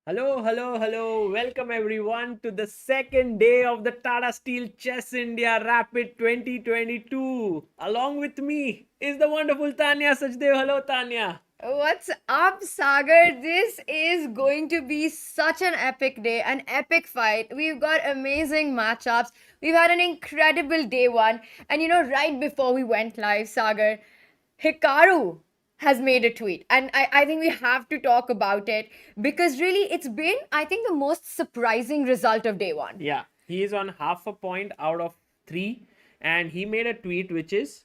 Hello, hello, hello. Welcome everyone to the second day of the Tata Steel Chess India Rapid 2022. Along with me is the wonderful Tania Sachdev. Hello, Tania. What's up, Sagar? This is going to be such an epic day, an epic fight. We've got amazing matchups. We've had an incredible day one. And right before we went live, Sagar, Hikaru has made a tweet. And I think we have to talk about it because really it's been, I think, the most surprising result of day one. Yeah, he is on half a point out of three, and he made a tweet which is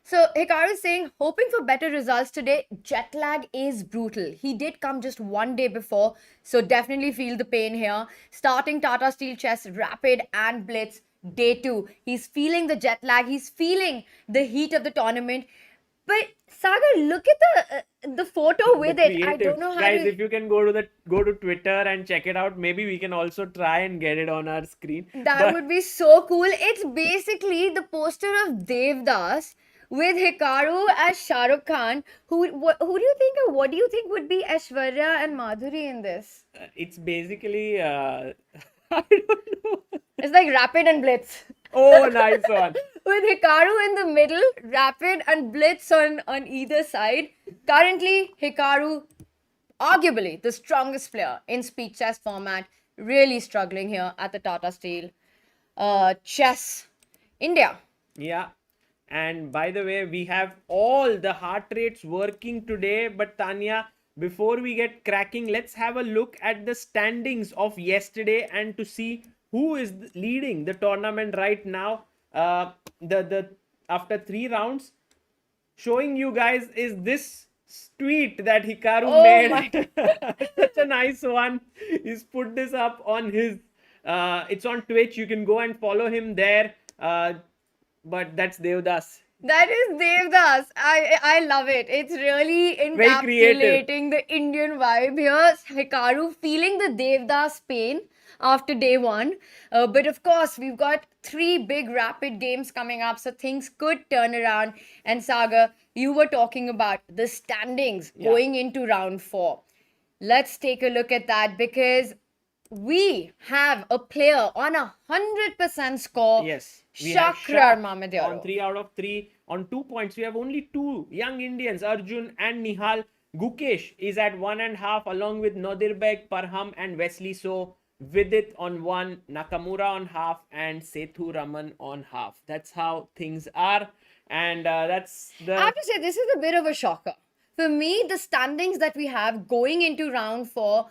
So Hikaru is saying, hoping for better results today. Jet lag is brutal. He did come just one day before, so definitely feel the pain here. Starting Tata Steel Chess Rapid and Blitz day two. He's feeling the jet lag. He's feeling the heat of the tournament. But Sagar, look at the photo with the it. I creative don't know how guys. to. If you can go to Twitter and check it out, maybe we can also try and get it on our screen. That But would be so cool. It's basically the poster of Devdas with Hikaru as Shah Rukh Khan. Who do you think, or what do you think would be Aishwarya and Madhuri in this? it's basically I don't know. It's like Rapid and Blitz. Oh, nice one. With Hikaru in the middle, Rapid and Blitz on either side. Currently, Hikaru, arguably the strongest player in speed chess format, really struggling here at the Tata Steel Chess India. Yeah. And by the way, we have all the heart rates working today. But Tanya, before we get cracking, let's have a look at the standings of yesterday and to see who is leading the tournament right now. The after 3 rounds, showing you guys is this tweet that Hikaru Oh my. made. Such a nice one. He's put this up on his. It's on Twitch. You can go and follow him there. But that's Devdas. That is Devdas. I love it. It's really Very creative. encapsulating the Indian vibe here. Hikaru feeling the Devdas pain after day one. But of course, we've got three big rapid games coming up, so things could turn around. And Saga, you were talking about the standings going into round four. Let's take a look at that because we have a player on 100% score. Yes. We have Shakrar Shah Mamadiyaro. on 3 out of 3. On 2 points, we have only two young Indians, Arjun and Nihal. Gukesh is at 1.5 along with Nodirbek, Parham and Wesley So. Vidit on 1, Nakamura on half, and Sethu Raman on half. That's how things are. And that's the. I have to say, this is a bit of a shocker. For me, the standings that we have going into round four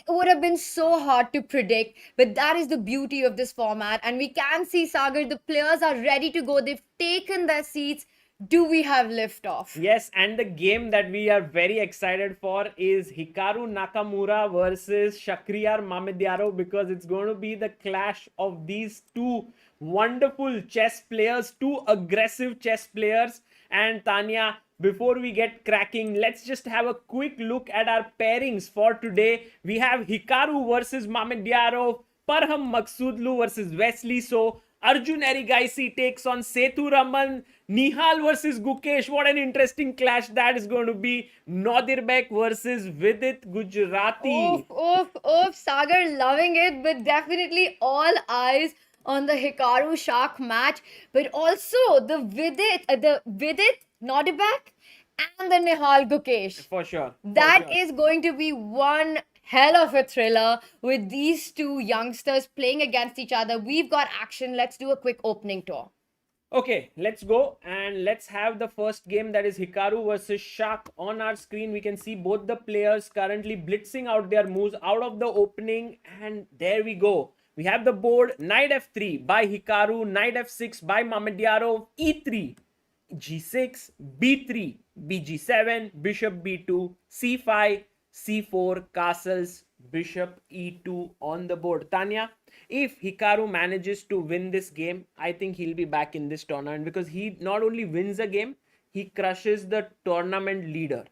would have been so hard to predict, but that is the beauty of this format. And we can see, Sagar, the players are ready to go. They've taken their seats. Do we have liftoff? Yes, and the game that we are very excited for is Hikaru Nakamura versus Shakhriyar Mamedyarov because it's going to be the clash of these two wonderful chess players, two aggressive chess players. And Tanya, before we get cracking, let's just have a quick look at our pairings for today. We have Hikaru versus Mamedyarov, Parham Maksudlu versus Wesley So, Arjun Erigaisi takes on Sethu Raman. Nihal versus Gukesh. What an interesting clash that is going to be. Nodirbek versus Vidit Gujarati. Oof, Sagar loving it, but definitely all eyes on the Hikaru Shark match, but also the Vidit Nodibak and the Nihal Gukesh. For sure. That is going to be one hell of a thriller with these two youngsters playing against each other. We've got action. Let's do a quick opening tour. Okay, let's go and let's have the first game, that is Hikaru versus Shak. On our screen, we can see both the players currently blitzing out their moves out of the opening, and there we go. We have the board Knight f3 by Hikaru, Knight f6 by Mamedyarov, e3, g6, b3, bg7, bishop b2, c5, c4, castles, bishop e2 on the board. Tanya, if Hikaru manages to win this game, I think he'll be back in this tournament because he not only wins a game, he crushes the tournament leader.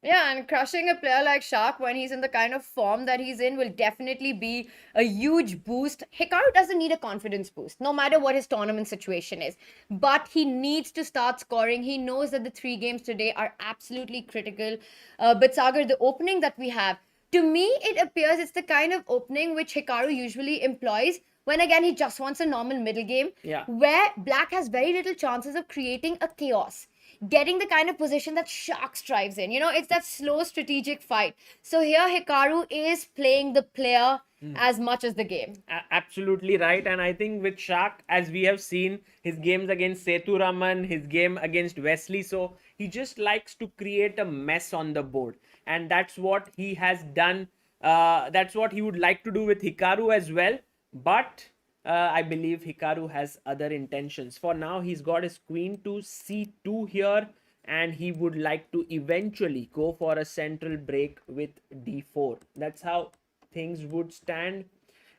Yeah, and crushing a player like Shark when he's in the kind of form that he's in will definitely be a huge boost. Hikaru doesn't need a confidence boost, no matter what his tournament situation is. But he needs to start scoring. He knows that the three games today are absolutely critical. But Sagar, the opening that we have, To me, it appears it's the kind of opening which Hikaru usually employs when again he just wants a normal middle game, Yeah. where black has very little chances of creating a chaos, getting the kind of position that Shark strives in. It's that slow strategic fight. So here Hikaru is playing the player as much as the game. Absolutely right. And I think with Shak, as we have seen his games against Setu Raman, his game against Wesley, so he just likes to create a mess on the board. And that's what he has done. That's what he would like to do with Hikaru as well. But I believe Hikaru has other intentions. For now, he's got his queen to c2 here. And he would like to eventually go for a central break with d4. That's how things would stand.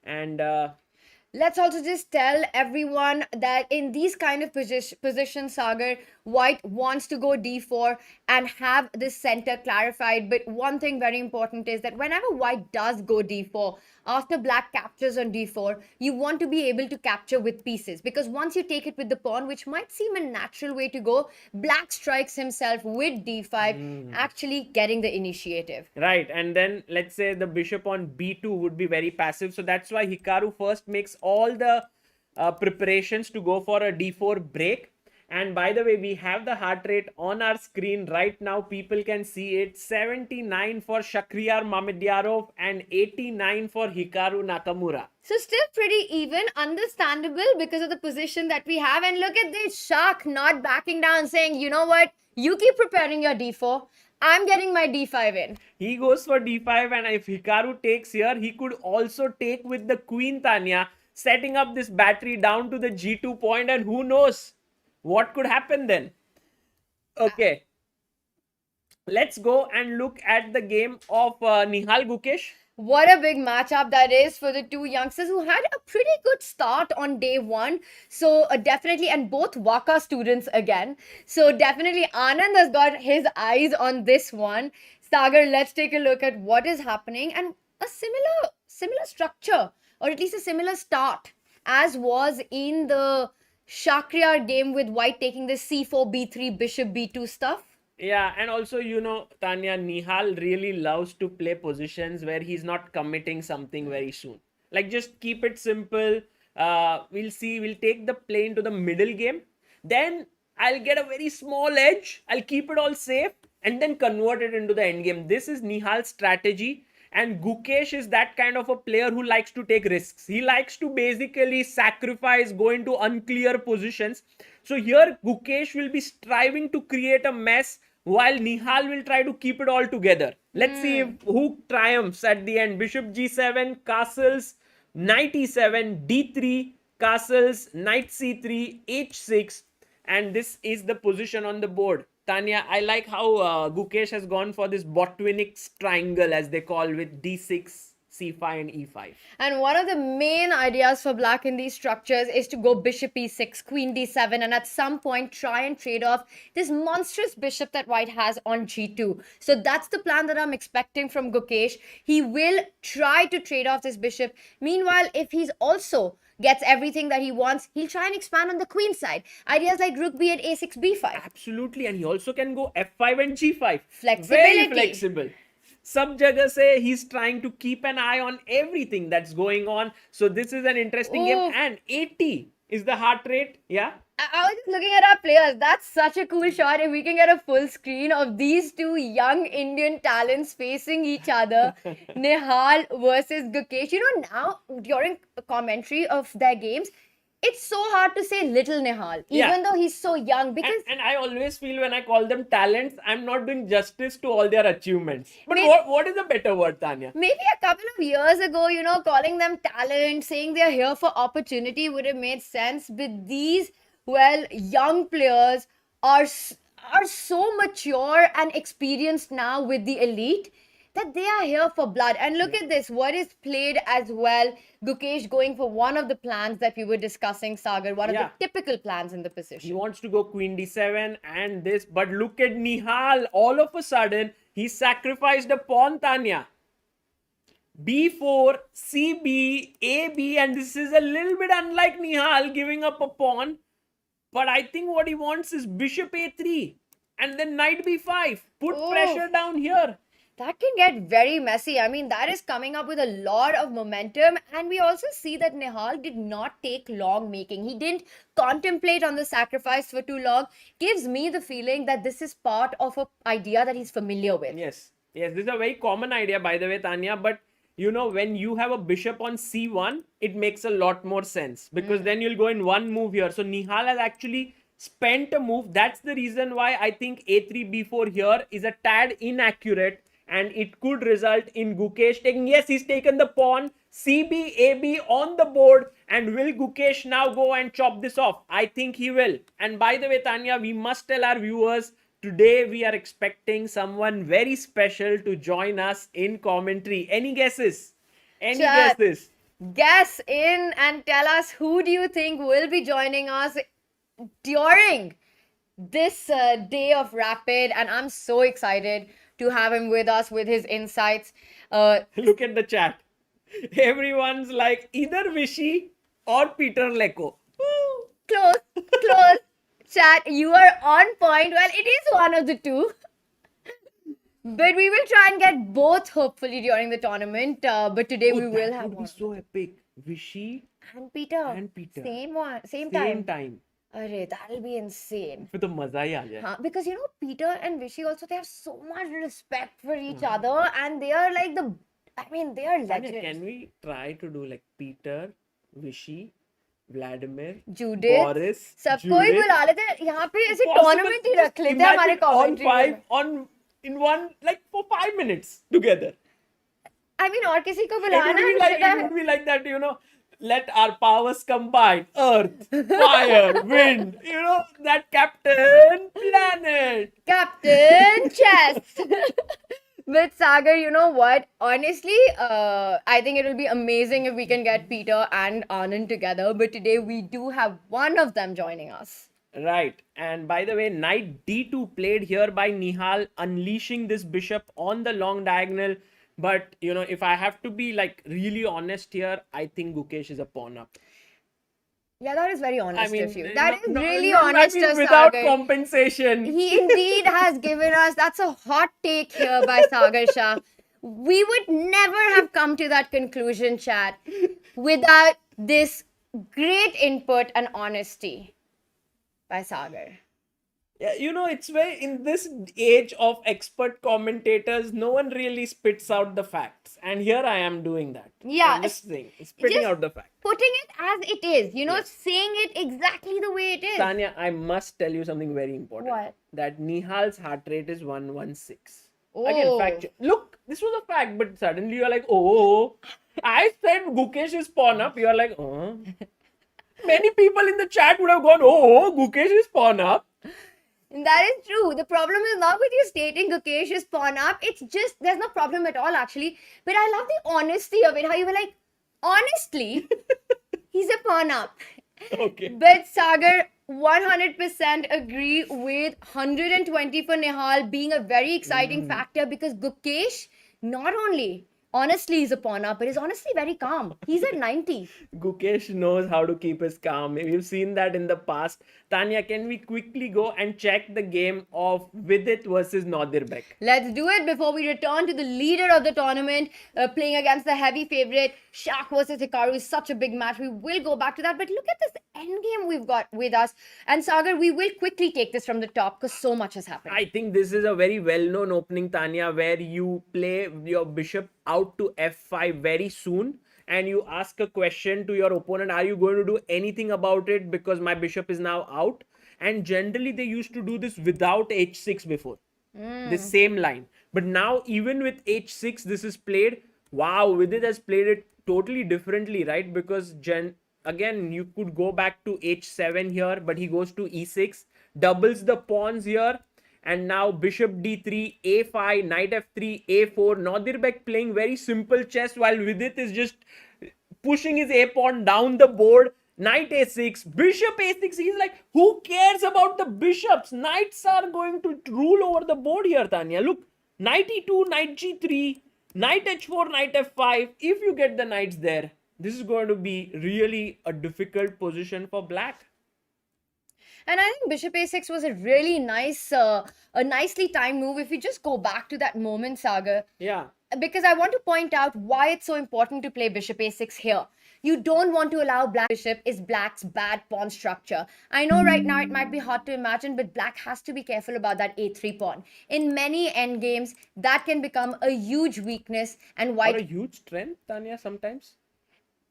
And Let's also just tell everyone that in these kind of positions, Sagar, white wants to go d4 and have this center clarified. But one thing very important is that whenever white does go d4, after black captures on d4, you want to be able to capture with pieces. Because once you take it with the pawn, which might seem a natural way to go, black strikes himself with d5, actually getting the initiative. right, and then let's say the bishop on b2 would be very passive. So that's why Hikaru first makes all the preparations to go for a d4 break. And by the way, we have the heart rate on our screen right now. People can see it. 79 for Shakhriyar Mamedyarov and 89 for Hikaru Nakamura. So still pretty even, understandable because of the position that we have. And look at this Shark not backing down, saying, you know what, you keep preparing your d4. I'm getting my d5 in. He goes for d5, and if Hikaru takes here, he could also take with the queen Tania, setting up this battery down to the g2 point, and who knows what could happen then. Okay, let's go and look at the game of Nihal Gukesh. What a big matchup that is for the two youngsters who had a pretty good start on day one. So definitely, and both Waka students again. So definitely Anand has got his eyes on this one. Sagar, let's take a look at what is happening and a similar structure, or at least a similar start as was in the Shakhriyar game with white taking the c4, b3, bishop b2 stuff. Yeah, and also, Tanya, Nihal really loves to play positions where he's not committing something very soon. Like, just keep it simple. We'll see. We'll take the plane to the middle game. Then I'll get a very small edge. I'll keep it all safe and then convert it into the end game. This is Nihal's strategy. And Gukesh is that kind of a player who likes to take risks. He likes to basically sacrifice, go into unclear positions. So here Gukesh will be striving to create a mess while Nihal will try to keep it all together. Let's see who triumphs at the end. Bishop g7, castles, knight e7, d3, castles, knight c3, h6. And this is the position on the board. Tanya, I like how Gukesh has gone for this Botwinick's triangle, as they call, with d6, c5 and e5. And one of the main ideas for black in these structures is to go bishop e6, queen d7, and at some point try and trade off this monstrous bishop that white has on g2. So that's the plan that I'm expecting from Gukesh. He will try to trade off this bishop. Meanwhile, if he's also gets everything that he wants, he'll try and expand on the queen side. Ideas like rook b at a6, b5. Absolutely, and he also can go f5 and g5. Flexibility. Very flexible. Sab jagah se he's trying to keep an eye on everything that's going on. So this is an interesting game. And 80 is the heart rate. Yeah. I was just looking at our players. That's such a cool shot. If we can get a full screen of these two young Indian talents facing each other, Nihal versus Gukesh. Now during commentary of their games, it's so hard to say little Nihal, even though he's so young. Because and I always feel when I call them talents, I'm not doing justice to all their achievements. But what is a better word, Tanya? maybe a couple of years ago, calling them talent, saying they're here for opportunity would have made sense. But these, young players are so mature and experienced now with the elite that they are here for blood. And look at this, what is played as well. Gukesh going for one of the plans that we were discussing, Sagar, one of the typical plans in the position. He wants to go queen d7 and this, but look at Nihal. All of a sudden, he sacrificed a pawn, Tanya. b4, cb, ab, and this is a little bit unlike Nihal giving up a pawn. But I think what he wants is bishop a3 and then knight b5. Put pressure down here. That can get very messy. I mean, that is coming up with a lot of momentum. And we also see that Nihal did not take long making. He didn't contemplate on the sacrifice for too long. Gives me the feeling that this is part of a idea that he's familiar with. Yes, yes, this is a very common idea, by the way, Tanya. But you know, when you have a bishop on c1, it makes a lot more sense because then you'll go in one move here. So Nihal has actually spent a move. That's the reason why I think a3 b4 here is a tad inaccurate, and it could result in Gukesh taking. Yes, he's taken the pawn. CB, AB on the board, and will Gukesh now go and chop this off? I think he will. And by the way, Tanya, we must tell our viewers today we are expecting someone very special to join us in commentary. Any guesses? Any Chat. guesses? Guess in and tell us who do you think will be joining us during this day of Rapid. And I'm so excited to have him with us with his insights. Look at the chat. Everyone's like either Vishy or Peter Lecco. Close, close. Chat, you are on point. Well, it is one of the two. But we will try and get both hopefully during the tournament. But today we will have would one. be so epic. Vishy And Peter. and Peter. Same one. Same Same time. time. Arey, that'll be insane. फिर तो मजा ही आ जाए. Huh? Because you know, Peter and Vishy also, they have so much respect for each other, and they are like they are Tanya, legends. can we try to do like Peter, Vishy, Vladimir, Judith, Boris, सबको ही Judith? बुला लेते हैं यहाँ पे ऐसे Possible, tournament ही just रख लेते हैं हमारे imagine on commentary five में. on in one like for 5 minutes together. I mean, और किसी को It would बुलाना be है like it would be like that, you know. Let our powers combine: Earth, fire, wind. You know that Captain Planet. Captain Chess. But Sagar, you know what? Honestly, I think it will be amazing if we can get Peter and Anand together. But today we do have one of them joining us. Right. And by the way, knight d2 played here by Nihal, unleashing this bishop on the long diagonal. But, you know, if I have to be like really honest here, I think Gukesh is a pawn up. Yeah, that is very honest of you. That is no, really no, honest I mean, of without Sagar. compensation. He indeed has given us, that's a hot take here by Sagar Shah. We would never have come to that conclusion, chat, without this great input and honesty by Sagar. Yeah, you know, it's very in this age of expert commentators, no one really spits out the facts. And here I am doing that. Yeah, I'm just saying, spitting just out the facts. Putting it as it is, you know, Yes. saying it exactly the way it is. Tanya, I must tell you something very important. What? That Nihal's heart rate is 116. Oh. Again, fact check. Look, this was a fact, but suddenly you're like, oh, I said Gukesh is pawn up. You're like, oh. Many people in the chat would have gone, oh, Gukesh is pawn up. That is true. The problem is not with you stating Gukesh is pawn up. It's just, there's no problem at all, actually. But I love the honesty of it. How you were like, honestly, he's a pawn up. Okay. But Sagar, 100% agree with 120 for Nihal being a very exciting factor because Gukesh, not only, honestly, he's a pawn up, but he's honestly very calm. He's at 90. Gukesh knows how to keep his calm. We've seen that in the past. Tanya, can we quickly go and check the game of Vidit versus Nadirbek? Let's do it before we return to the leader of the tournament, playing against the heavy favorite. Shaq versus Hikaru is such a big match. We will go back to that. But look at this endgame we've got with us. And Sagar, we will quickly take this from the top because so much has happened. I think this is a very well-known opening, Tanya, where you play your bishop out to f5 very soon. And you ask a question to your opponent, are you going to do anything about it because my bishop is now out? And generally they used to do this without h6 before. The same line. But now even with h6 this is played. Wow, Vidit has played it totally differently, right? Because again you could go back to h7 here, but he goes to e6, doubles the pawns here. And now bishop d3, a5, knight f3, a4. Nadirbek playing very simple chess while Vidit is just pushing his a pawn down the board. Knight a6, bishop a6. He's like, who cares about the bishops? Knights are going to rule over the board here, Tanya. Look, knight e2, knight g3, knight h4, knight f5. If you get the knights there, this is going to be really a difficult position for black. And I think bishop a6 was a really nice, a nicely timed move. If we just go back to that moment, Saga, Yeah. because I want to point out why it's so important to play bishop a6 here. You don't want to allow black bishop is black's bad pawn structure. I know right now it might be hard to imagine, but black has to be careful about that a3 pawn. In many endgames, that can become a huge weakness, and Or a white. huge strength, Tanya, sometimes.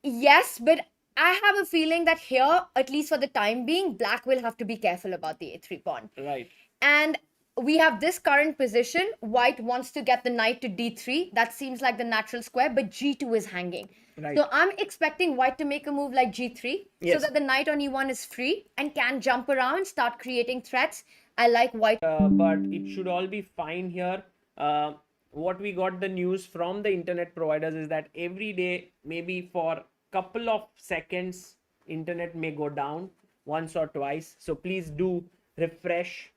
Yes, but I have a feeling that here, at least for the time being, black will have to be careful about the a3 pawn. Right. And we have this current position. White wants to get the knight to d3. That seems like the natural square, but g2 is hanging. Right. So I'm expecting white to make a move like g3 so Yes. that the knight on e1 is free and can jump around, start creating threats. I like white. But it should all be fine here. What we got the news from the internet providers is that every day, maybe for couple of seconds, internet may go down once or twice. So please do refresh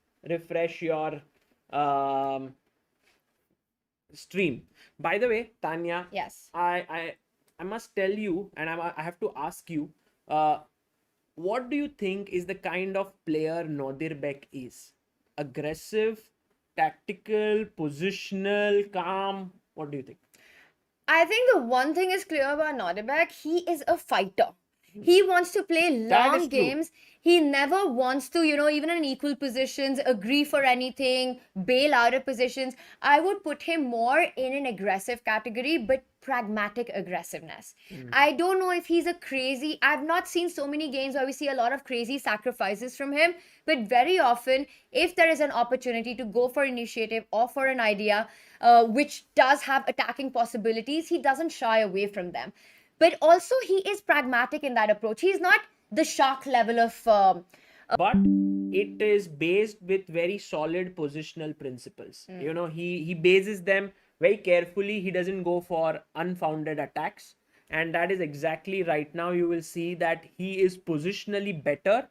your stream. By the way, Tanya, Yes. I must tell you, and I have to ask you, uh, what do you think is the kind of player Nodirbek is? Aggressive, tactical, positional, calm? What do you think? I think the one thing is clear about Nodebek, he is a fighter. He wants to play That is long true. games. He never wants to, even in equal positions, agree for anything, bail out of positions. I would put him more in an aggressive category, but pragmatic aggressiveness. I don't know if he's a crazy. I've not seen so many games where we see a lot of crazy sacrifices from him, but very often, if there is an opportunity to go for initiative or for an idea, which does have attacking possibilities, he doesn't shy away from them. But also, he is pragmatic in that approach. He's not the shock level of. But it is based with very solid positional principles. He bases them very carefully. He doesn't go for unfounded attacks, and that is exactly right now. You will see that he is positionally better,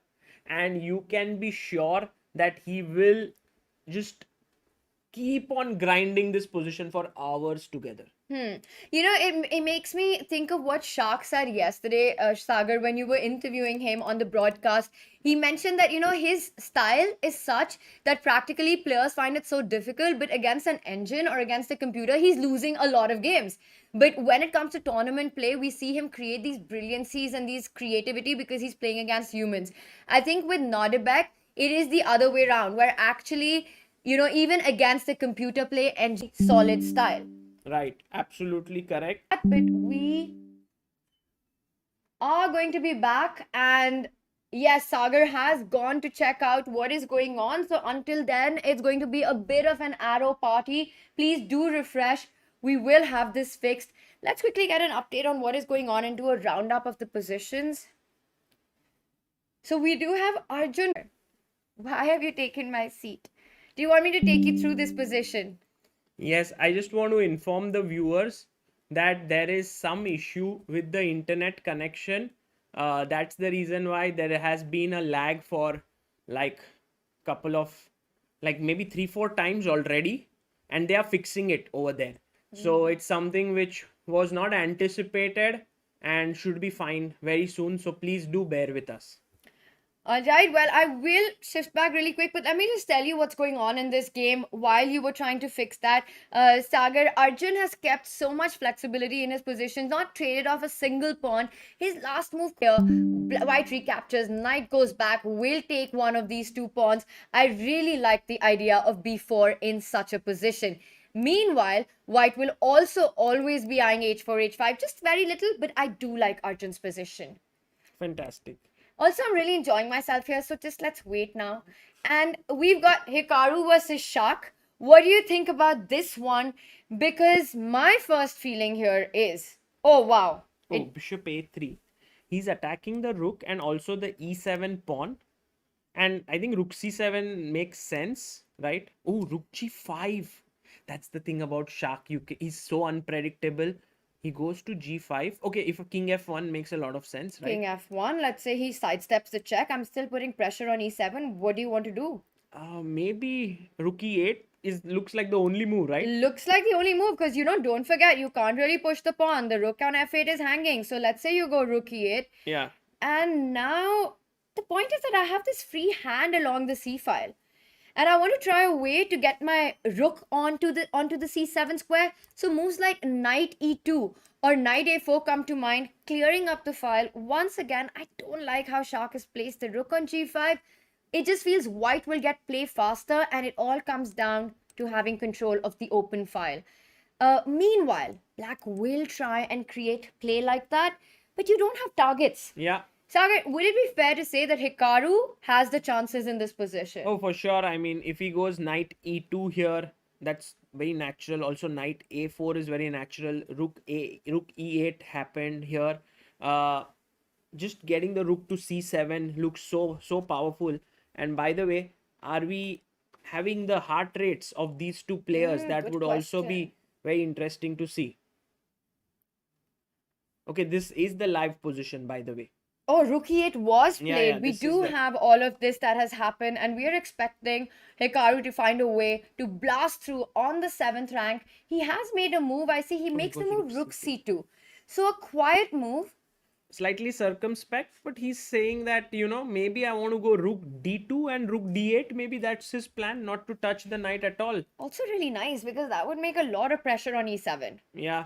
and you can be sure that he will just keep on grinding this position for hours together. It makes me think of what Shark said yesterday, Sagar, when you were interviewing him on the broadcast. He mentioned that, his style is such that practically players find it so difficult, but against an engine or against a computer, he's losing a lot of games. But when it comes to tournament play, we see him create these brilliancies and these creativity because he's playing against humans. I think with Nodebek, it is the other way around, where actually, even against the computer play and solid style. Right, absolutely correct. But we are going to be back, and yes, Sagar has gone to check out what is going on. So until then, it's going to be a bit of an arrow party. Please do refresh. We will have this fixed. Let's quickly get an update on what is going on and do a roundup of the positions. So we do have Arjun. Why have you taken my seat? Do you want me to take you through this position? Yes, I just want to inform the viewers that there is some issue with the internet connection. That's the reason why there has been a lag for like couple of like maybe 3-4 times already, and they are fixing it over there. So it's something which was not anticipated and should be fine very soon. So please do bear with us. All right, well, I will shift back really quick, but let me just tell you what's going on in this game while you were trying to fix that. Sagar, Arjun has kept so much flexibility in his positions, not traded off a single pawn. His last move here, white recaptures, knight goes back, will take one of these two pawns. I really like the idea of b4 in such a position. Meanwhile, white will also always be eyeing h4, h5, just very little, but I do like Arjun's position. Fantastic. Also, I'm really enjoying myself here, so just let's wait now. And we've got Hikaru versus Shak. What do you think about this one? Because my first feeling here is, oh wow. Oh, bishop a3. He's attacking the rook and also the e7 pawn. And I think rook c7 makes sense, right? Oh, rook g5. That's the thing about Shak. He's so unpredictable. He goes to g5. Okay, if a king f1 makes a lot of sense, right? King f1, let's say he sidesteps the check. I'm still putting pressure on e7. What do you want to do? Maybe rook e8 looks like the only move, right? Looks like the only move because, don't forget, you can't really push the pawn. The rook on f8 is hanging. So let's say you go rook e8. Yeah. And now the point is that I have this free hand along the c file. And I want to try a way to get my rook onto the c7 square. So moves like knight e2 or knight a4 come to mind, clearing up the file. Once again, I don't like how Shark has placed the rook on g5. It just feels white will get play faster, and it all comes down to having control of the open file. Meanwhile, black will try and create play like that, but you don't have targets. Yeah. Sagar, would it be fair to say that Hikaru has the chances in this position? Oh, for sure. I mean, if he goes knight e2 here, that's very natural. Also, knight a4 is very natural. Rook e8 happened here. Just getting the rook to c7 looks so powerful. And by the way, are we having the heart rates of these two players? That Good would also question. be very interesting to see. Okay, this is the live position, by the way. Oh, Rook e8 was Yeah, played. yeah, We this is do the- have all of this that has happened, and we are expecting Hikaru to find a way to blast through on the 7th rank. He has made a move. I see he makes the goes move rook Rook c2. So a quiet move. Slightly circumspect, but he's saying that, maybe I want to go rook d2 and rook d8. Maybe that's his plan, not to touch the knight at all. Also really nice because that would make a lot of pressure on e7. Yeah.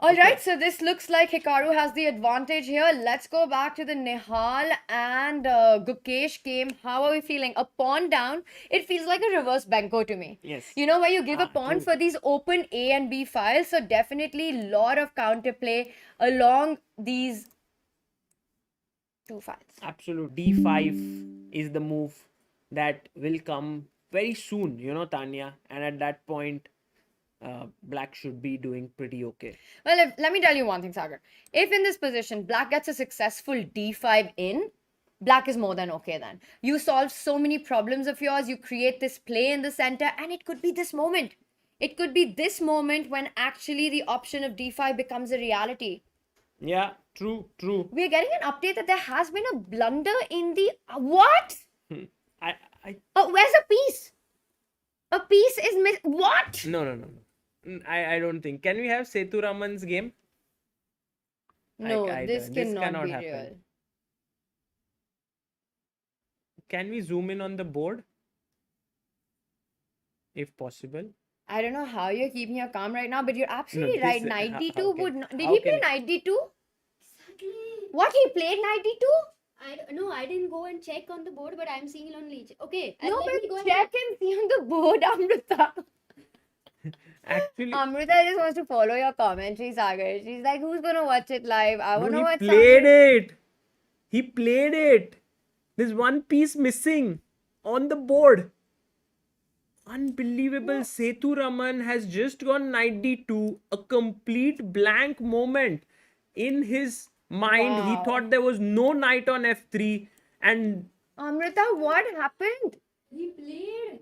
All right, so this looks like Hikaru has the advantage here. Let's go back to the Nihal and Gukesh game. How are we feeling? A pawn down. It feels like a reverse Benko to me. Yes. You know, where you give a pawn true. for these open A and B files. So definitely lot of counterplay along these two files. Absolute. d5 is the move that will come very soon, Tanya. And at that point, black should be doing pretty okay. Well, let me tell you one thing, Sagar. If in this position, black gets a successful d5 in, black is more than okay then. You solve so many problems of yours, you create this play in the center, and it could be this moment. It could be this moment when actually the option of d5 becomes a reality. Yeah, true. We're getting an update that there has been a blunder in the... what? I Where's a piece? A piece is what? No. I don't think. Can we have Setu Raman's game? No, This this cannot be happen. real. Can we zoom in on the board? If possible. I don't know how you're keeping your calm right now, but you're absolutely this- right. how- Knight how d2 can- would not... Did how he play can it- knight d2? Exactly. What, he played knight d2? No, I didn't go and check on the board, but I'm seeing it on Leech. Okay, No, let me go but and check and see on the board, Amrita. Actually, Amrita just wants to follow your commentary, Sagar. She's like, who's gonna watch it live? I wanna he watch played it. He played it. There's one piece missing on the board. Unbelievable. Setu Raman has just gone knight d2. A complete blank moment in his mind. Wow. He thought there was no knight on f3, and Amrita, what happened? he played.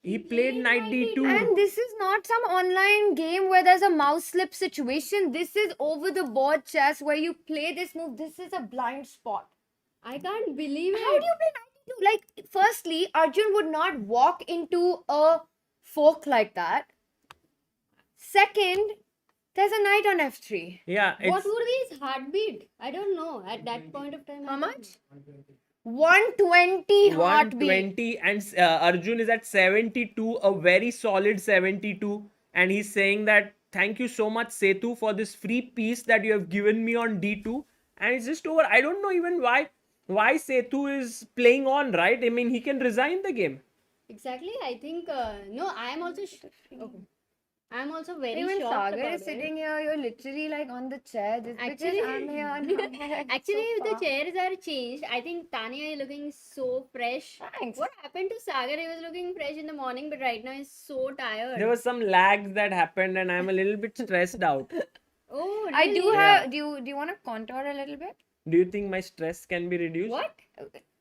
he played knight d2. And this is not some online game where there's a mouse slip situation. This is over the board chess where you play this move. This is a blind spot. I can't believe it. How do you play knight d2? Like, firstly, Arjun would not walk into a fork like that. Second, there's a knight on f3. Yeah, What it's would be his heartbeat? I don't know. At that point of time. How much? 120 heartbeat. 120, and Arjun is at 72, a very solid 72, and he's saying that thank you so much Setu for this free piece that you have given me on d2, and it's just over. I don't know even why Setu is playing on, right? I mean, he can resign the game. Exactly. I think no. I am also. Okay. I am also very Even shocked Sagar about is it. sitting here, you're literally like on the chair. Just Actually, because I'm here. And I'm like actually, so the far. chairs are changed. I think Tania is looking so fresh. Thanks. What happened to Sagar? He was looking fresh in the morning, but right now he's so tired. There was some lags that happened, and I'm a little bit stressed out. Oh, I do really? have. Do you want to contour a little bit? Do you think my stress can be reduced? What?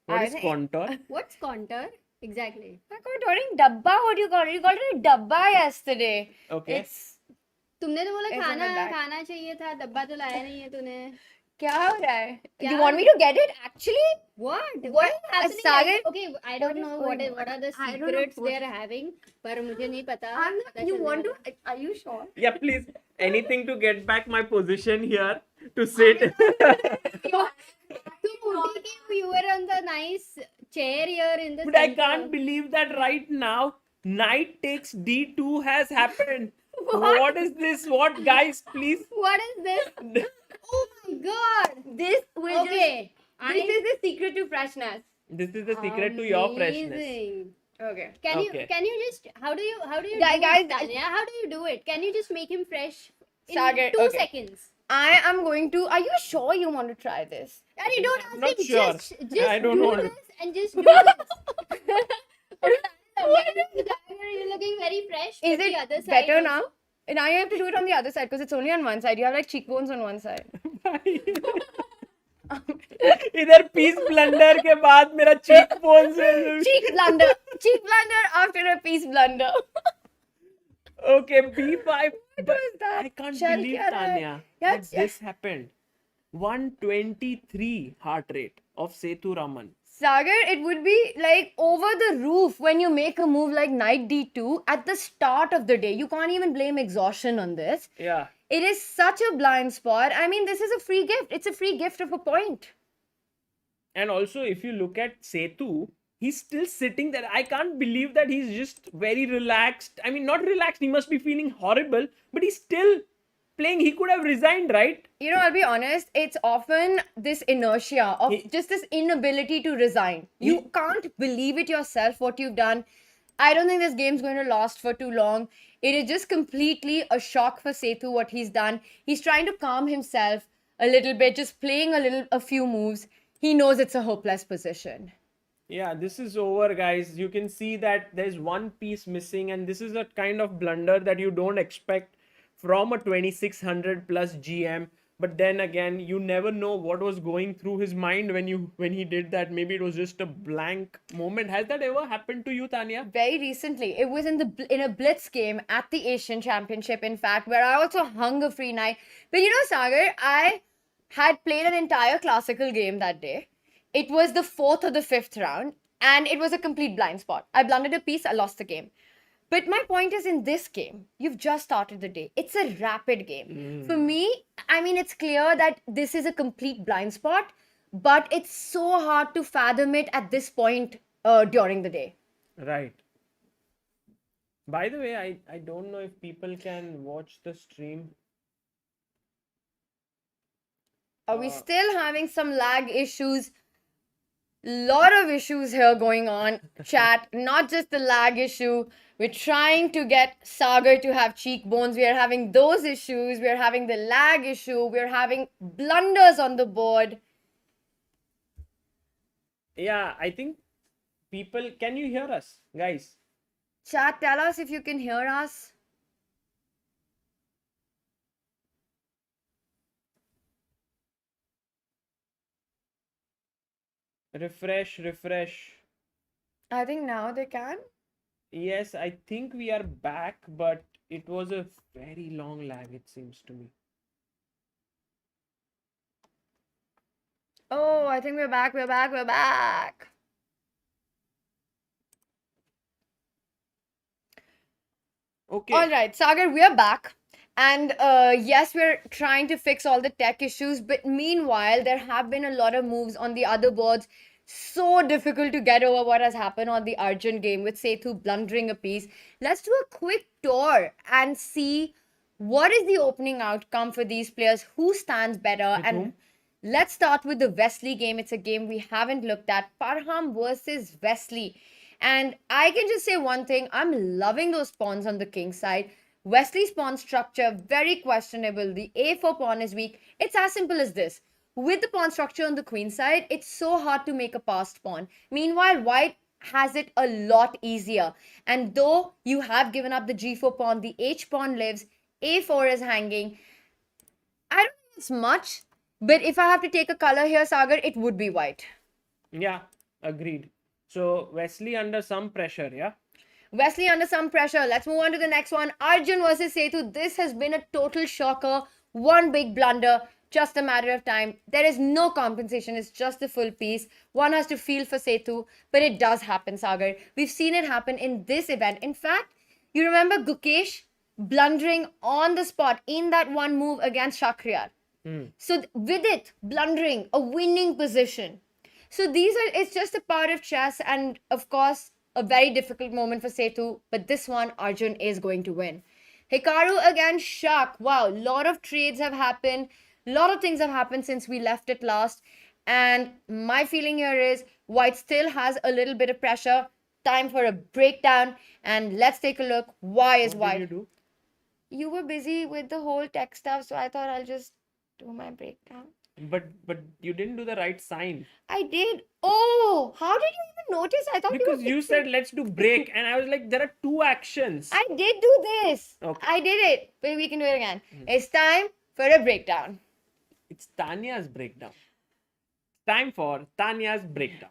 What I is think- contour? What's contour? Exactly. I'm contouring dabba. What do you call it? You called it a dabba yesterday. Okay. It's तुमने तो बोला It's खाना like that. खाना चाहिए था डब्बा तो लाया नहीं है तूने क्या हो रहा है? क्या? You want me to get it? Actually, what What? is happening? Sagar? Okay, I don't is know going on? what are the I don't know secrets what- they are having पर मुझे नहीं पता I'm not, पता you चल want जाएगा। to? Are you sure? Yeah, please. Anything to get back my position here to sit. तुम You were on the nice chair here in the But I center. can't believe that right now knight takes d2 has happened. What is this? What, guys, please? What is this? Oh my god! This will Okay. This is the secret to freshness. This is the secret to your freshness. Amazing. Okay. Can Okay. you just how do you Guys, do it, Tania? How do you do it? Can you just make him fresh in Sagar, 2 okay. seconds? I am going to. Are you sure you want to try this? And you don't I'm ask not him, sure. just I don't do want this and just do this. You're looking very fresh. Is but the it other side better also- now? Now you have to do it on the other side because it's only on one side. You have like cheekbones on one side. इधर piece blunder के बाद मेरा cheek bone से Cheek blunder. Cheek blunder after a piece blunder. okay b5 but was that? I can't Chal believe kya raha hai? Tanya Yeah, that this happened 123 heart rate of Setu Raman. Sagar, it would be like over the roof when you make a move like knight d2 at the start of the day. You can't even blame exhaustion on this. Yeah. It is such a blind spot. I mean, this is a free gift. It's a free gift of a point. And also, if you look at Setu, he's still sitting there. I can't believe that he's just very relaxed. I mean, not relaxed. He must be feeling horrible, but he's still playing. He could have resigned, right? You know, I'll be honest, it's often this inertia of He- just this inability to resign. You can't believe it yourself what you've done. I don't think this game's going to last for too long. It is just completely a shock for Setu what he's done. He's trying to calm himself a little bit, just playing a few moves. He knows it's a hopeless position. Yeah, this is over, guys. You can see that there's one piece missing, and this is a kind of blunder that you don't expect from a 2600 plus GM. But then again, you never know what was going through his mind when he did that. Maybe it was just a blank moment. Has that ever happened to you, Tanya? Very recently, it was in a Blitz game at the Asian Championship, in fact, where I also hung a free knight. But you know, Sagar, I had played an entire classical game that day. It was the 4th or the 5th round, and it was a complete blind spot. I blundered a piece, I lost the game. But my point is, in this game, you've just started the day. It's a rapid game. For me, I mean, it's clear that this is a complete blind spot, but it's so hard to fathom it at this point during the day. Right. By the way, I don't know if people can watch the stream. Are we still having some lag issues? Lot of issues here going on, chat. Not just the lag issue. We're trying to get Sagar to have cheekbones. We are having those issues. We're having the lag issue. We're having blunders on the board. Yeah, I think people, can you hear us, guys? Chat, tell us if you can hear us. Refresh. I think now they can. Yes, I think we are back, but it was a very long lag, it seems to me. Oh, I think we're back. We're back. Okay. All right, Sagar, we're back. And yes, we're trying to fix all the tech issues. But meanwhile, there have been a lot of moves on the other boards. So difficult to get over what has happened on the Arjun game with Setu blundering a piece. Let's do a quick tour and see what is the opening outcome for these players. Who stands better? With And whom? let's start with the Wesley game. It's a game we haven't looked at. Parham versus Wesley. And I can just say one thing. I'm loving those pawns on the king side. Wesley's pawn structure, very questionable. The a4 pawn is weak. It's as simple as this. With the pawn structure on the queen side, it's so hard to make a passed pawn. Meanwhile, white has it a lot easier. And though you have given up the g4 pawn, the h pawn lives, a4 is hanging. I don't think it's much, but if I have to take a color here, Sagar, it would be white. Yeah, agreed. So Wesley under some pressure, yeah? Wesley under some pressure. Let's move on to the next one. Arjun versus Setu. This has been a total shocker. One big blunder. Just a matter of time. There is no compensation. It's just a full piece. One has to feel for Setu, but it does happen, Sagar. We've seen it happen in this event. In fact, you remember Gukesh blundering on the spot in that one move against Shakriyar. So with it, blundering, a winning position. So it's just a part of chess, and of course, a very difficult moment for Setu. But this one, Arjun is going to win. Hikaru against Shak. Wow, lot of trades have happened. Lot of things have happened since we left it last. And my feeling here is White still has a little bit of pressure. Time for a breakdown. And let's take a look. Why is What did you White? do? You were busy with the whole tech stuff, so I thought I'll just do my breakdown. But you didn't do the right sign. I did. Oh, how did you even notice? I thought Because you you were said let's do break, and I was like, there are two actions. I did do this. Okay. I did it. But we can do it again. It's time for a breakdown. It's Tania's breakdown. Time for Tania's breakdown.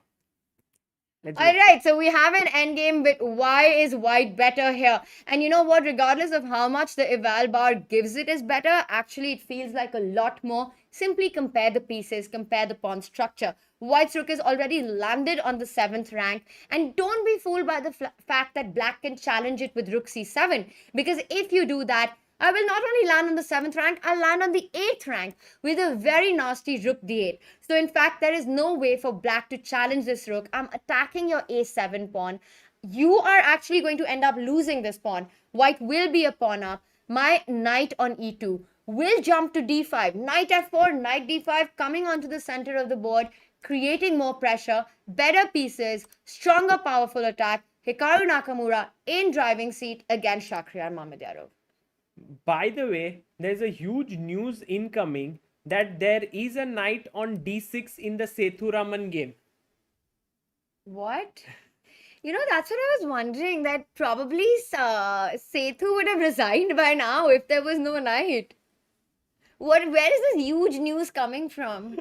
Let's go. All right, so we have an endgame, but why is White better here? And you know what? Regardless of how much the eval bar gives it is better, actually it feels like a lot more. Simply compare the pieces, compare the pawn structure. White's rook is already landed on the 7th rank, and don't be fooled by the fact that Black can challenge it with rook c7, because if you do that, I will not only land on the 7th rank, I'll land on the 8th rank with a very nasty rook d8. So in fact, there is no way for Black to challenge this rook. I'm attacking your a7 pawn. You are actually going to end up losing this pawn. White will be a pawn up. My knight on e2 will jump to d5. Knight f4, knight d5 coming onto the center of the board, creating more pressure, better pieces, stronger powerful attack. Hikaru Nakamura in driving seat against Shakhriyar Mamedyarov. By the way, there's a huge news incoming that there is a knight on d6 in the Sethuraman game. What? You know, that's what I was wondering. That probably Sethu would have resigned by now if there was no knight. Where is this huge news coming from?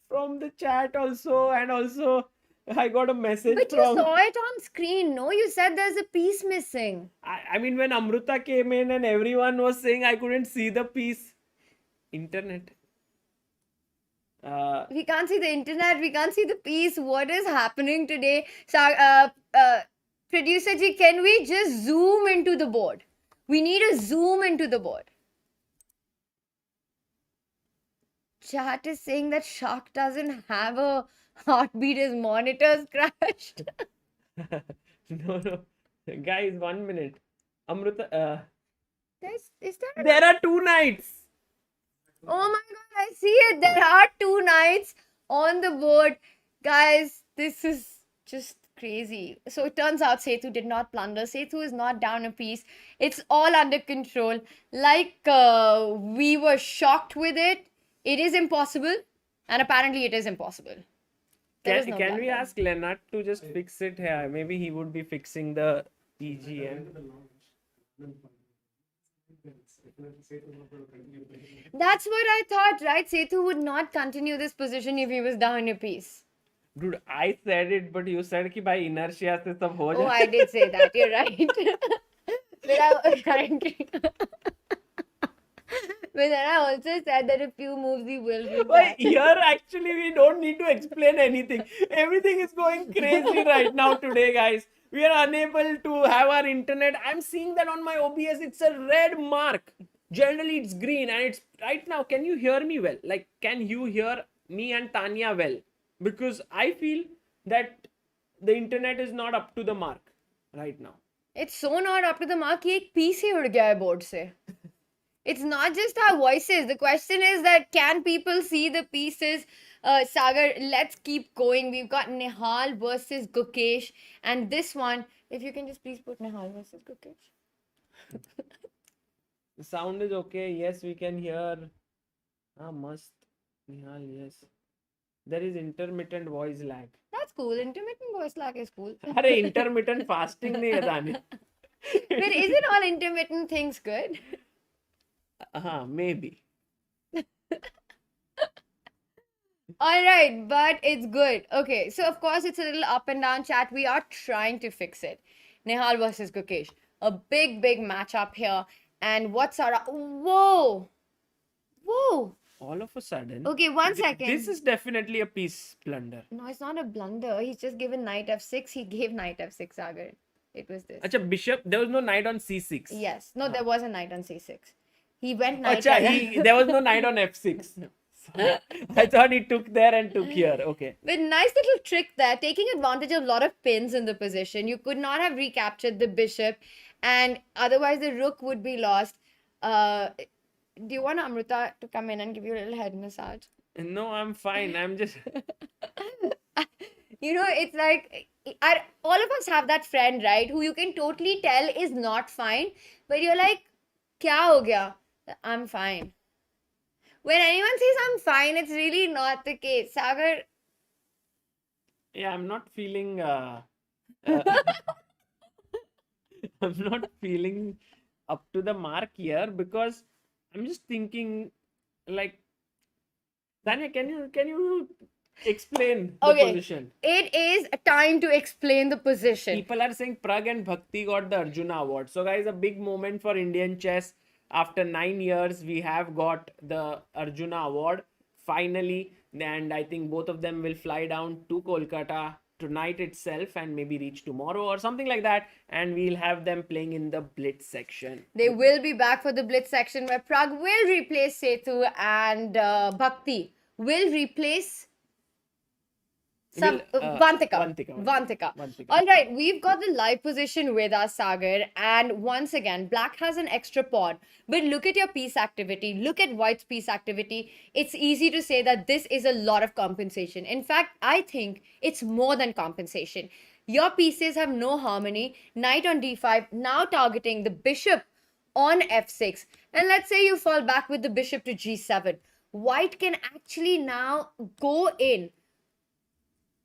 From the chat also, and also I got a message But you from... saw it on screen, no? You said there's a piece missing. I mean, when Amruta came in and everyone was saying I couldn't see the piece. Internet. We can't see the internet. We can't see the piece. What is happening today? So, producer ji, can we just zoom into the board? We need a zoom into the board. Chat is saying that Shark doesn't have a heartbeat. His monitor's crashed. No. Guys, 1 minute. Amruta, There there are two knights. Oh my god, I see it. There are two knights on the board. Guys, this is just crazy. So it turns out Sethu did not plunder. Sethu is not down a piece. It's all under control. Like we were shocked with it. It is impossible. And apparently it is impossible. There is no Can we blunder. ask Leonard to just fix it here? Maybe he would be fixing the EGN. That's what I thought, right? Sethu would not continue this position if he was down a piece. Dude, I said it, but you said कि by inertia से सब हो Oh, जाए. I did say that. You're right. But I was trying to... But then I also said that a few moves he will do But that. here actually we don't need to explain anything. Everything is going crazy right now today, guys. We are unable to have our internet. I'm seeing that on my OBS. It's a red mark. Generally it's green, and it's right now. Can you hear me well? Like, can you hear me and Tania well? Because I feel that the internet is not up to the mark right now. It's so not up to the mark. कि एक piece ही उड़ गया है board से. It's not just our voices. The question is that can people see the pieces? Sagar, let's keep going. We've got Nihal versus Gukesh. And this one, if you can just please put Nihal versus Gukesh. The sound is okay. Yes, we can hear. Must. Nihal, yes. There is intermittent voice lag. That's cool. Intermittent voice lag is cool. अरे intermittent fasting नहीं है ताने. But isn't all intermittent things good? Maybe. All right, but it's good. Okay, so of course it's a little up and down chat. We are trying to fix it. Nihal versus Gukesh. A big matchup here. And what's our... Whoa! Whoa! All of a sudden. Okay, 1 second. This is definitely a piece blunder. No, it's not a blunder. He's just given knight f6. He gave knight f6, Sagar. It was this. Acha, bishop. There was no knight on c6. Yes. No, there was a knight on c6. He went knight Acha, there was no knight on f6. No. I thought he took there and took here. Okay. But nice little trick there, taking advantage of a lot of pins in the position. You could not have recaptured the bishop, and otherwise the rook would be lost. Do you want Amrita to come in and give you a little head massage? No, I'm fine. I'm just. You know, it's like all of us have that friend, right? Who you can totally tell is not fine, but you're like, "Kya ho gaya?" I'm fine. When anyone says I'm fine, it's really not the case. Sagar, Yeah, I'm not feeling. I'm not feeling up to the mark here because I'm just thinking, like, Tania, can you explain the Okay. position? it is time to explain the position. People are saying Prag and Bhakti got the Arjuna Award. So, guys, a big moment for Indian chess. After 9 years, we have got the Arjuna Award finally, and I think both of them will fly down to Kolkata tonight itself and maybe reach tomorrow or something like that, and we'll have them playing in the Blitz section. They will be back for the Blitz section where Prag will replace Setu and Bhakti will replace Vantika. Vantika. All right, we've got the live position with us, Sagar. And once again, black has an extra pawn. But look at your piece activity. Look at white's piece activity. It's easy to say that this is a lot of compensation. In fact, I think it's more than compensation. Your pieces have no harmony. Knight on d5, now targeting the bishop on f6. And let's say you fall back with the bishop to g7. White can actually now go in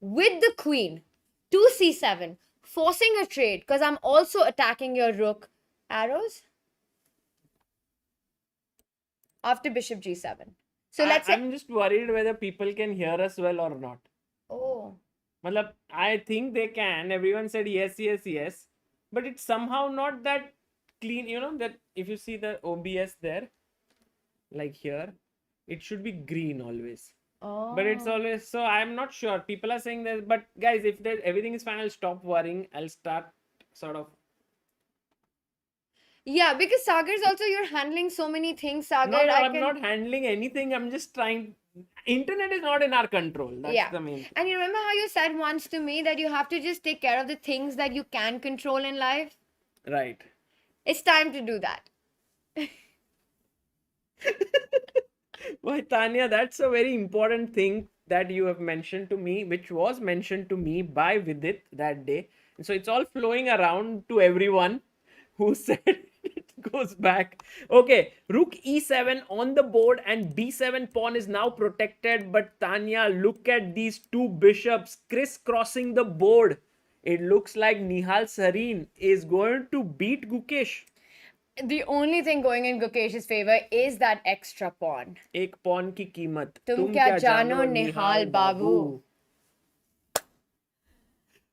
with the queen to c7, forcing a trade because I'm also attacking your rook. Arrows after bishop g7. So let's say. I'm just worried whether people can hear us well or not. Oh. Matlab, I think they can. Everyone said yes, yes, yes. But it's somehow not that clean. You know, that if you see the OBS there, like here, it should be green always. Oh. But it's always, so I'm not sure. People are saying that, but guys, if everything is fine, I'll stop worrying. I'll start sort of. Yeah, because Sagar's also, you're handling so many things, Sagar. No, I'm not handling anything. I'm just trying. Internet is not in our control. That's the main thing. And you remember how you said once to me that you have to just take care of the things that you can control in life? Right. It's time to do that. Why, Tania, that's a very important thing that you have mentioned to me, which was mentioned to me by Vidit that day. And so it's all flowing around to everyone who said it goes back. Okay, rook e7 on the board and b7 pawn is now protected. But Tania, look at these two bishops crisscrossing the board. It looks like Nihal Sarin is going to beat Gukesh. The only thing going in Gukesh's favor is that extra pawn. एक pawn की कीमत तुम क्या जानो निहाल बाबू.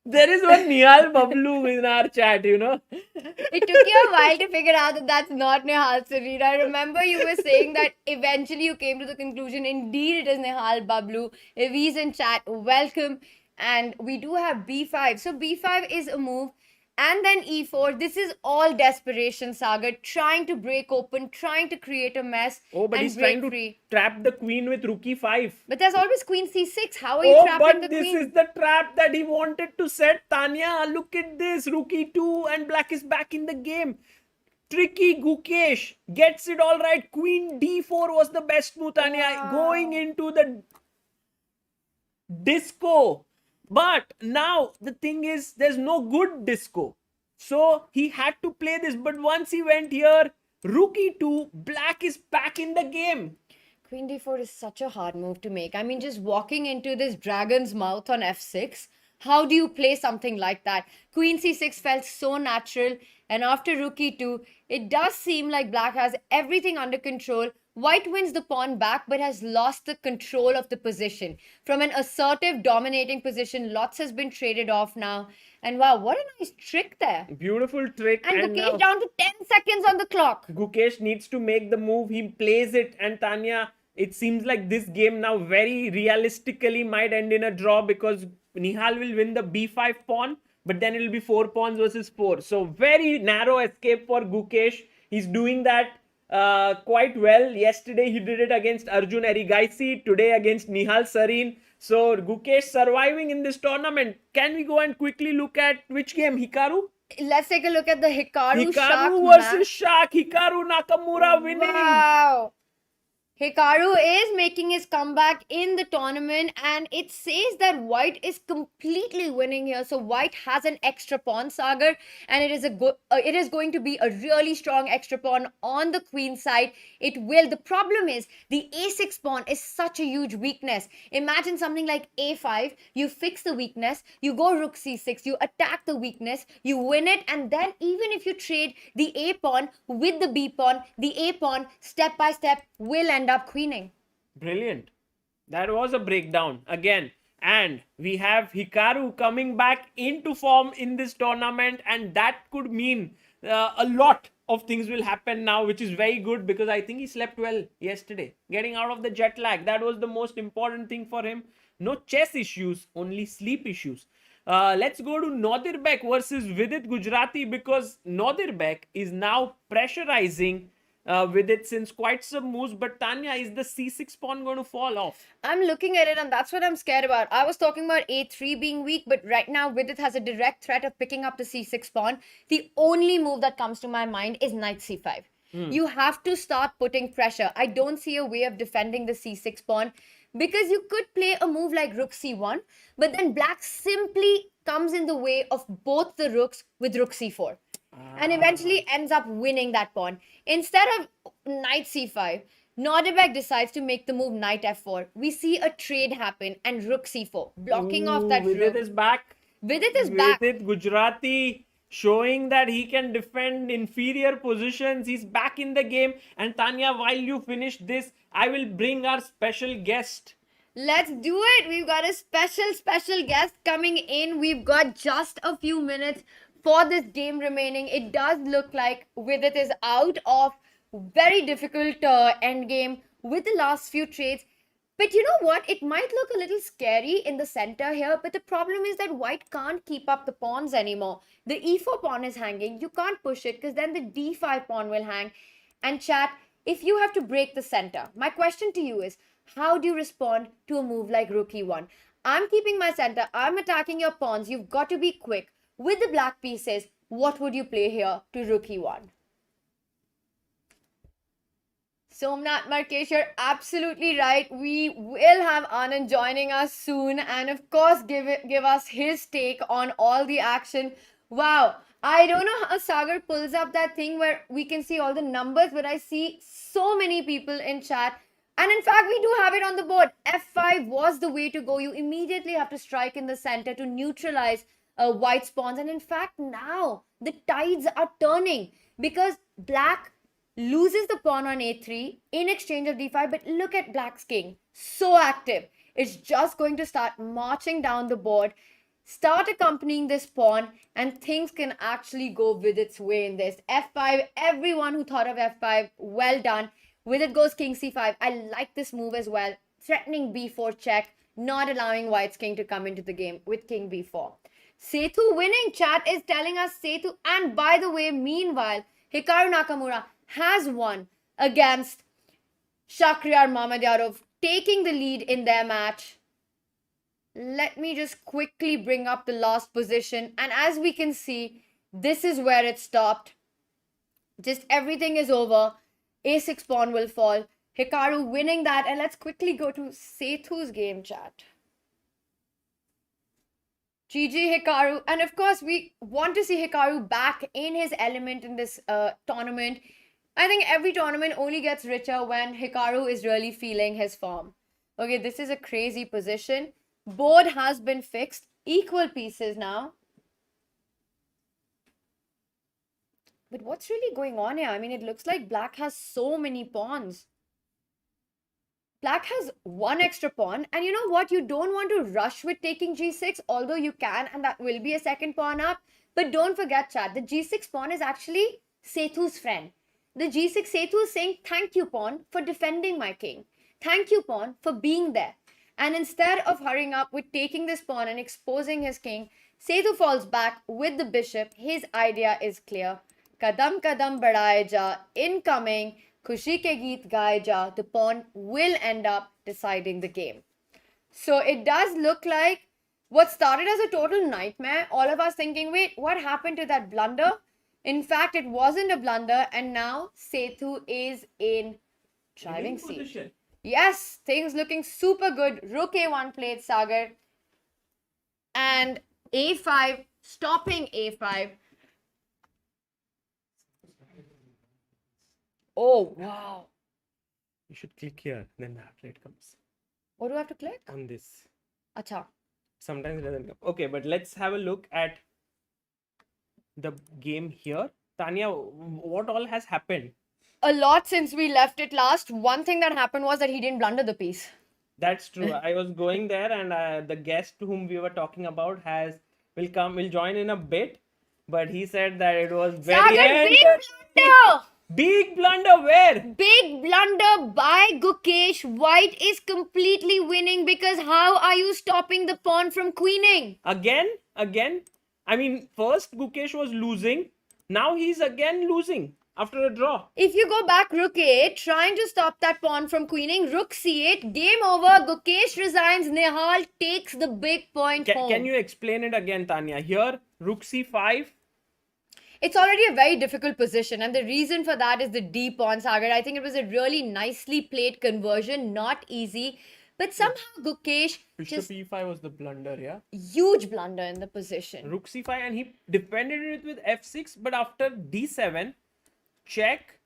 There is one Nihal Bablu in our chat, you know. It took you a while to figure out that that's not Nihal Sarin. I remember you were saying that eventually you came to the conclusion, indeed it is Nihal Bablu. If he's in chat, welcome. And we do have b5. So b5 is a move. And then e4. This is all desperation, Sagar. Trying to break open, trying to create a mess. Oh, but and he's trying break to free. trap the queen with rook e5. But there's always queen c6. How are you trapping the this queen? is the trap that he wanted to set. Tania, look at this. Rook e2 and black is back in the game. Tricky Gukesh gets it all right. Queen d4 was the best move, Tania. Wow. Going into the disco. But now the thing is, there's no good disco. So he had to play this. But once he went here, rook e2, black is back in the game. Queen d4 is such a hard move to make. I mean, just walking into this dragon's mouth on f6, how do you play something like that? Queen c6 felt so natural. And after rook e2, it does seem like black has everything under control. White wins the pawn back but has lost the control of the position. From an assertive, dominating position, lots has been traded off now. And wow, what a nice trick there. Beautiful trick. And Gukesh down to 10 seconds on the clock. Gukesh needs to make the move. He plays it. And Tania, it seems like this game now very realistically might end in a draw because Nihal will win the b5 pawn. But then it will be 4 pawns versus 4. So very narrow escape for Gukesh. He's doing that quite well. Yesterday he did it against Arjun Erigaisi, today against Nihal Sarin. So Gukesh surviving in this tournament. Can we go and quickly look at which game? Hikaru? Let's take a look at the Hikaru Shark Hikaru versus match. Shark. Hikaru Nakamura winning. Wow. Hikaru is making his comeback in the tournament, and it says that White is completely winning here. So White has an extra pawn, Sagar, and it is going to be a really strong extra pawn on the queen side. It will. The problem is the a6 pawn is such a huge weakness. Imagine something like a5. You fix the weakness, you go rook c6, you attack the weakness, you win it, and then even if you trade the a pawn with the b pawn, the a pawn step by step will end up queening. Brilliant. That was a breakdown again. And we have Hikaru coming back into form in this tournament, and that could mean a lot of things will happen now, which is very good because I think he slept well yesterday. Getting out of the jet lag, that was the most important thing for him. No chess issues, only sleep issues. Let's go to Nodirbek versus Vidit Gujarati, because Nodirbek is now pressurizing with it since quite some moves. But Tanya, is the c6 pawn going to fall off? I'm looking at it, and that's what I'm scared about. I was talking about a3 being weak, but right now Vidit has a direct threat of picking up the c6 pawn. The only move that comes to my mind is knight c5. You have to start putting pressure. I don't see a way of defending the c6 pawn, because you could play a move like rook c1, but then black simply comes in the way of both the rooks with rook c4. And eventually ends up winning that pawn. Instead of knight c5, Nodirbek decides to make the move knight f4. We see a trade happen and rook c4, blocking off that Vidit rook. is back. Vidit is back. Vidit Gujarati showing that he can defend inferior positions. He's back in the game. And Tanya, while you finish this, I will bring our special guest. Let's do it. We've got a special guest coming in. We've got just a few minutes for this game remaining. It does look like Vidit is out of very difficult end game with the last few trades. But you know what? It might look a little scary in the center here, but the problem is that White can't keep up the pawns anymore. The e4 pawn is hanging. You can't push it because then the d5 pawn will hang. And chat, if you have to break the center, my question to you is, how do you respond to a move like rook e1? I'm keeping my center. I'm attacking your pawns. You've got to be quick. With the black pieces, what would you play here to rook e1? Somnath Markesh, you're absolutely right. We will have Anand joining us soon, and of course give us his take on all the action. Wow, I don't know how Sagar pulls up that thing where we can see all the numbers, but I see so many people in chat. And in fact, we do have it on the board. F5 was the way to go. You immediately have to strike in the center to neutralize White's pawns. And in fact, now the tides are turning because black loses the pawn on a3 in exchange of d5. But look at black's king. So active. It's just going to start marching down the board, start accompanying this pawn, and things can actually go with its way in this. F5, everyone who thought of F5, well done. With it goes king c5. I like this move as well. Threatening b4 check, not allowing White's king to come into the game with king b4. Sethu winning. Chat is telling us Sethu. And by the way, meanwhile, Hikaru Nakamura has won against Shakhriyar Mamedyarov, taking the lead in their match. Let me just quickly bring up the last position. And as we can see, this is where it stopped. Just everything is over. A6 pawn will fall. Hikaru winning that. And let's quickly go to Sethu's game, chat. GG Hikaru. And of course, we want to see Hikaru back in his element in this tournament. I think every tournament only gets richer when Hikaru is really feeling his form. Okay, this is a crazy position. Board has been fixed. Equal pieces now. But what's really going on here? I mean, it looks like black has so many pawns. Black has one extra pawn. And you know what? You don't want to rush with taking g6, although you can, and that will be a second pawn up. But don't forget, chat, the g6 pawn is actually Sethu's friend. The g6 Sethu is saying, thank you, pawn, for defending my king. Thank you, pawn, for being there. And instead of hurrying up with taking this pawn and exposing his king, Sethu falls back with the bishop. His idea is clear. Kadam kadam badhaye ja, incoming. Khushi ke geet gaye ja, the pawn will end up deciding the game. So it does look like what started as a total nightmare, all of us thinking, wait, what happened to that blunder? In fact, it wasn't a blunder, and now Sethu is in driving seat. Position. Yes, things looking super good. Rook A1 played, Sagar. And A5, stopping A5. Oh, wow. You should click here, then after it comes. What do I have to click? On this. Acha. Sometimes it doesn't come. Okay, but let's have a look at the game here. Tanya, what all has happened? A lot since we left it last. One thing that happened was that he didn't blunder the piece. That's true. I was going there, and the guest whom we were talking about will join in a bit, but he said that it was very Sagar, big blunder! Big blunder where? Big blunder by Gukesh. White is completely winning because how are you stopping the pawn from queening? Again. I mean, first Gukesh was losing. Now he's again losing after a draw. If you go back Rook A8, trying to stop that pawn from queening, Rook C8, game over, Gukesh resigns, Nehal takes the big point home. Can you explain it again, Tanya? Here, Rook C5. It's already a very difficult position, and the reason for that is the D pawn, Sagar. I think it was a really nicely played conversion, not easy. But somehow Gukesh Bishop just E5 was the blunder, yeah? huge blunder in the position. Rook C5, and he defended it with F6, but after D7, check.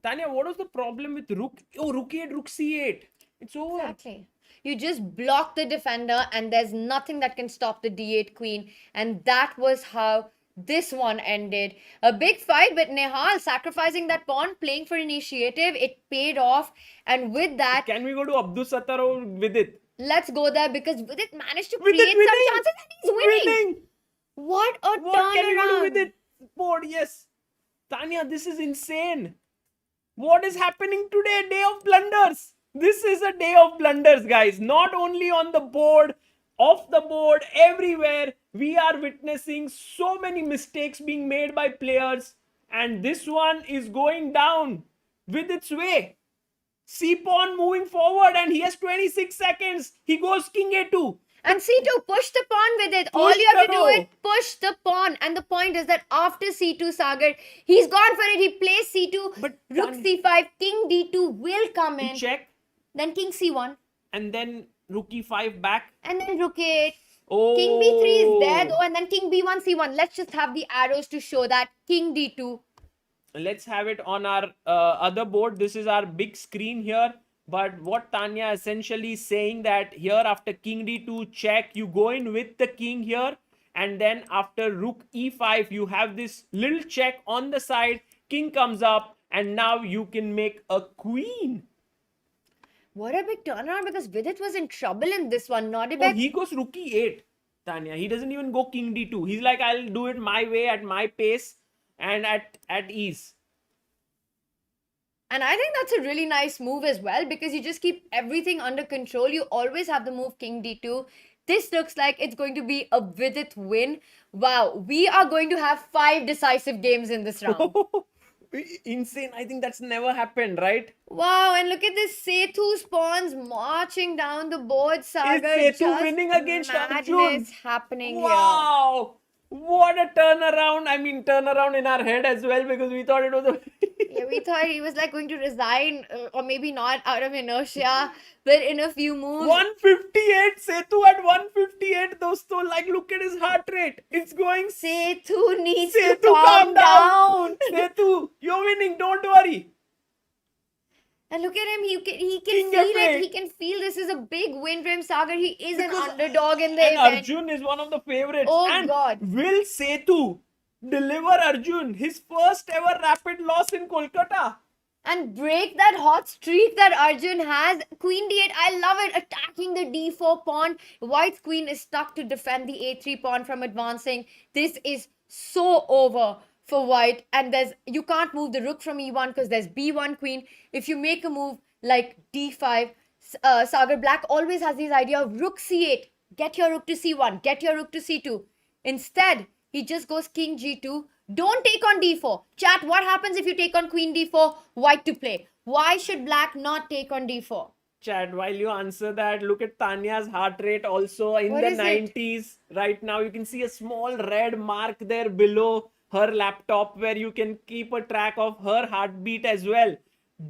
Tanya, what was the problem with Rook? Oh, Rook 8, Rook C8. It's over. Exactly. You just block the defender, and there's nothing that can stop the D8 queen. And that was how this one ended. A big fight, but Nehal sacrificing that pawn, playing for initiative, it paid off. And with that, Can we go to Abdul Sattar or Vidit? let's go there because Vidit managed to Vidit create winning! some chances and he's winning. What a What can we go turnaround. to Vidit? Board, yes. Tanya, this is insane. What is happening today? Day of blunders. This is a day of blunders, guys. Not only on the board, off the board, everywhere. We are witnessing so many mistakes being made by players. And this one is going down with its way. C pawn moving forward, and he has 26 seconds. He goes king A2. And C2, push the pawn with it. All Push you have to the do row. is push the pawn. And the point is that after C2, Sagar, he's gone for it. He plays C2, But Rook C5, King D2 will come in. Check. Then King C1. And then Rook E5 back. And then Rook 8. Oh. King B3 is there though. And then King B1, C1. Let's just have the arrows to show that. King D2. Let's have it on our other board. This is our big screen here. But what Tanya essentially saying that here after king d2 check, you go in with the king here, and then after rook e5 you have this little check on the side, king comes up, and now you can make a queen. What a big turnaround because Vidit was in trouble in this one. Not a Oh, bad. he goes rook e8, Tanya. He doesn't even go king d2. He's like, I'll do it my way, at my pace, and at ease. And I think that's a really nice move as well because you just keep everything under control. You always have the move King D2. This looks like it's going to be a Vidit win. Wow, we are going to have 5 decisive games in this round. Insane. I think that's never happened, right? Wow, and look at this Sethu spawns marching down the board, Sagar. Is Sethu Just winning against Arjun? madness happening here. Wow! What a turnaround. I mean, turnaround in our head as well, because we thought it was a... Yeah, we thought he was like going to resign or maybe not out of inertia, but in a few moves. 158, Sethu at 158, dosto. Like, look at his heart rate. It's going... Sethu needs Sethu, to calm down. Sethu, you're winning. Don't worry. And look at him, he can King feel F8. it. He can feel this is a big win for him, Sagar. He is Because- an underdog in the And event. Arjun is one of the favorites. Oh, and God. will Sethu deliver Arjun his first ever rapid loss in Kolkata? And break that hot streak that Arjun has. Queen D8, I love it. Attacking the D4 pawn. White's queen is stuck to defend the A3 pawn from advancing. This is so over for White. And you can't move the rook from E1 because there's B1 queen. If you make a move like D5, Sagar Black always has this idea of rook C8. Get your rook to C1. Get your rook to C2. Instead, he just goes king G2, Don't take on d4. Chat, what happens if you take on queen d4? White to play. Why should black not take on d4? Chad, while you answer that, look at Tanya's heart rate also in What the is it? 90s. Right now, you can see a small red mark there below her laptop where you can keep a track of her heartbeat as well.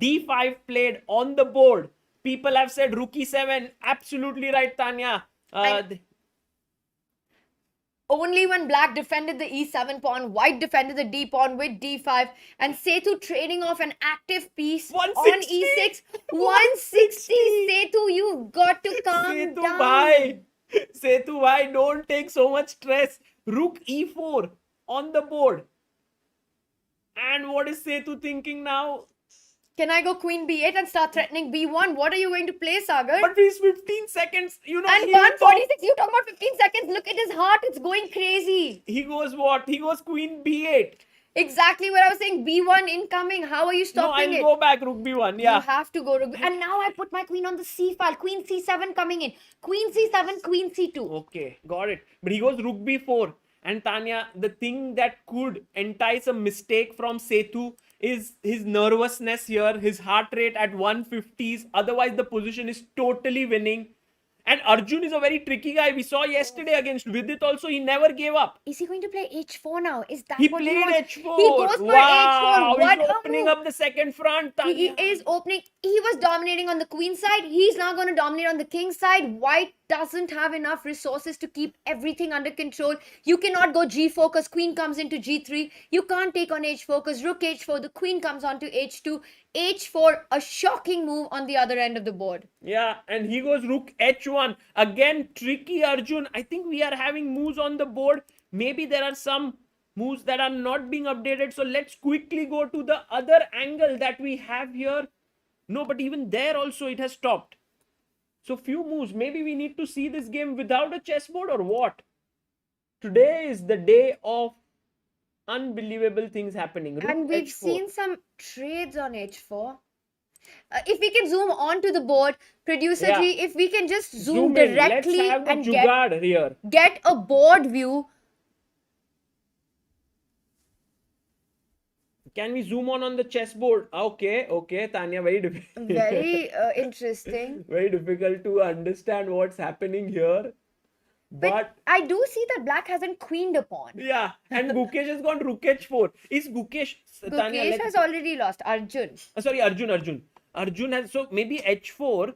D5 played on the board. People have said rook e7. Absolutely right, Tanya. Only when black defended the e7 pawn, white defended the d pawn with d5, and Setu trading off an active piece 160. on e6. 160. Setu, you've got to calm Setu down. bhai. Setu bhai, don't take so much stress. Rook e4 on the board. And what is Setu thinking now? Can I go queen b8 and start threatening b1? What are you going to play, Sagar? But it's 15 seconds. You know, And he will 146, you talk about 15 seconds. Look at his heart, it's going crazy. He goes what? He goes queen b8. Exactly what I was saying. b1 incoming. How are you No, stopping I'll it? go back rook b1. Yeah. You have to go. And now I put my queen on the c file. Queen c7 coming in. Queen c7, queen c2. Okay, got it. But he goes rook b4. And Tanya, the thing that could entice a mistake from Setu is his nervousness here, his heart rate at 150s. Otherwise, the position is totally winning. And Arjun is a very tricky guy. We saw yesterday against Vidit also, he never gave up. Is he going to play h4 now? Is that He what played he wants? h4. He goes for Wow, h4. What he's a opening move. up the second front. He Tanya. is opening. He was dominating on the queen side. He's now going to dominate on the king side. White doesn't have enough resources to keep everything under control. You cannot go g4 because queen comes into g3. You can't take on h4 because rook h4. The queen comes onto h2. h4, a shocking move on the other end of the board. Yeah, and he goes rook h1. Again, tricky Arjun. I think we are having moves on the board. Maybe there are some moves that are not being updated. So let's quickly go to the other angle that we have here. No, but even there also it has stopped. So few moves. Maybe we need to see this game without a chessboard or what? Today is the day of unbelievable things happening. Rook And we've h4. seen some trades on h4. If we can zoom onto the board, producer Yeah. G, if we can just zoom in. directly Let's have the and jugaad here. get a board view. Can we zoom on the chessboard? Okay, Tanya, very difficult. Very interesting. Very difficult to understand what's happening here. But I do see that black hasn't queened a pawn. yeah, and Gukesh has gone rook h4. Is Gukesh? Tanya, Gukesh has already lost. Arjun. sorry, Arjun. Arjun has, so maybe h4.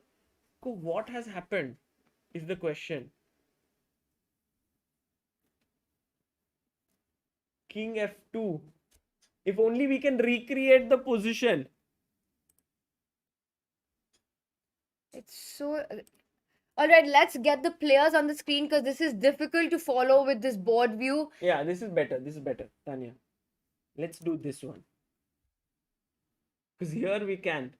So what has happened is the question. King f2. If only we can recreate the position. It's so... Alright, let's get the players on the screen because this is difficult to follow with this board view. Yeah, this is better. Tanya. Let's do this one. Because here we can.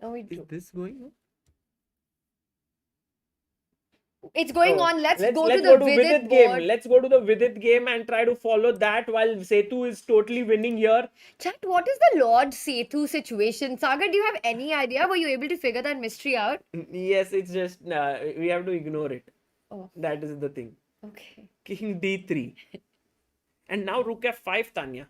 No, we Is do. this going on? It's going Oh, on. Let's go let's to the go Vidit game. board. Let's go to the Vidit game and try to follow that while Setu is totally winning here. Chat, what is the Lord Setu situation? Sagar, do you have any idea? Were you able to figure that mystery out? Yes, it's just we have to ignore it. Oh, That is the thing. okay. King d3. And now rook f5, Tanya.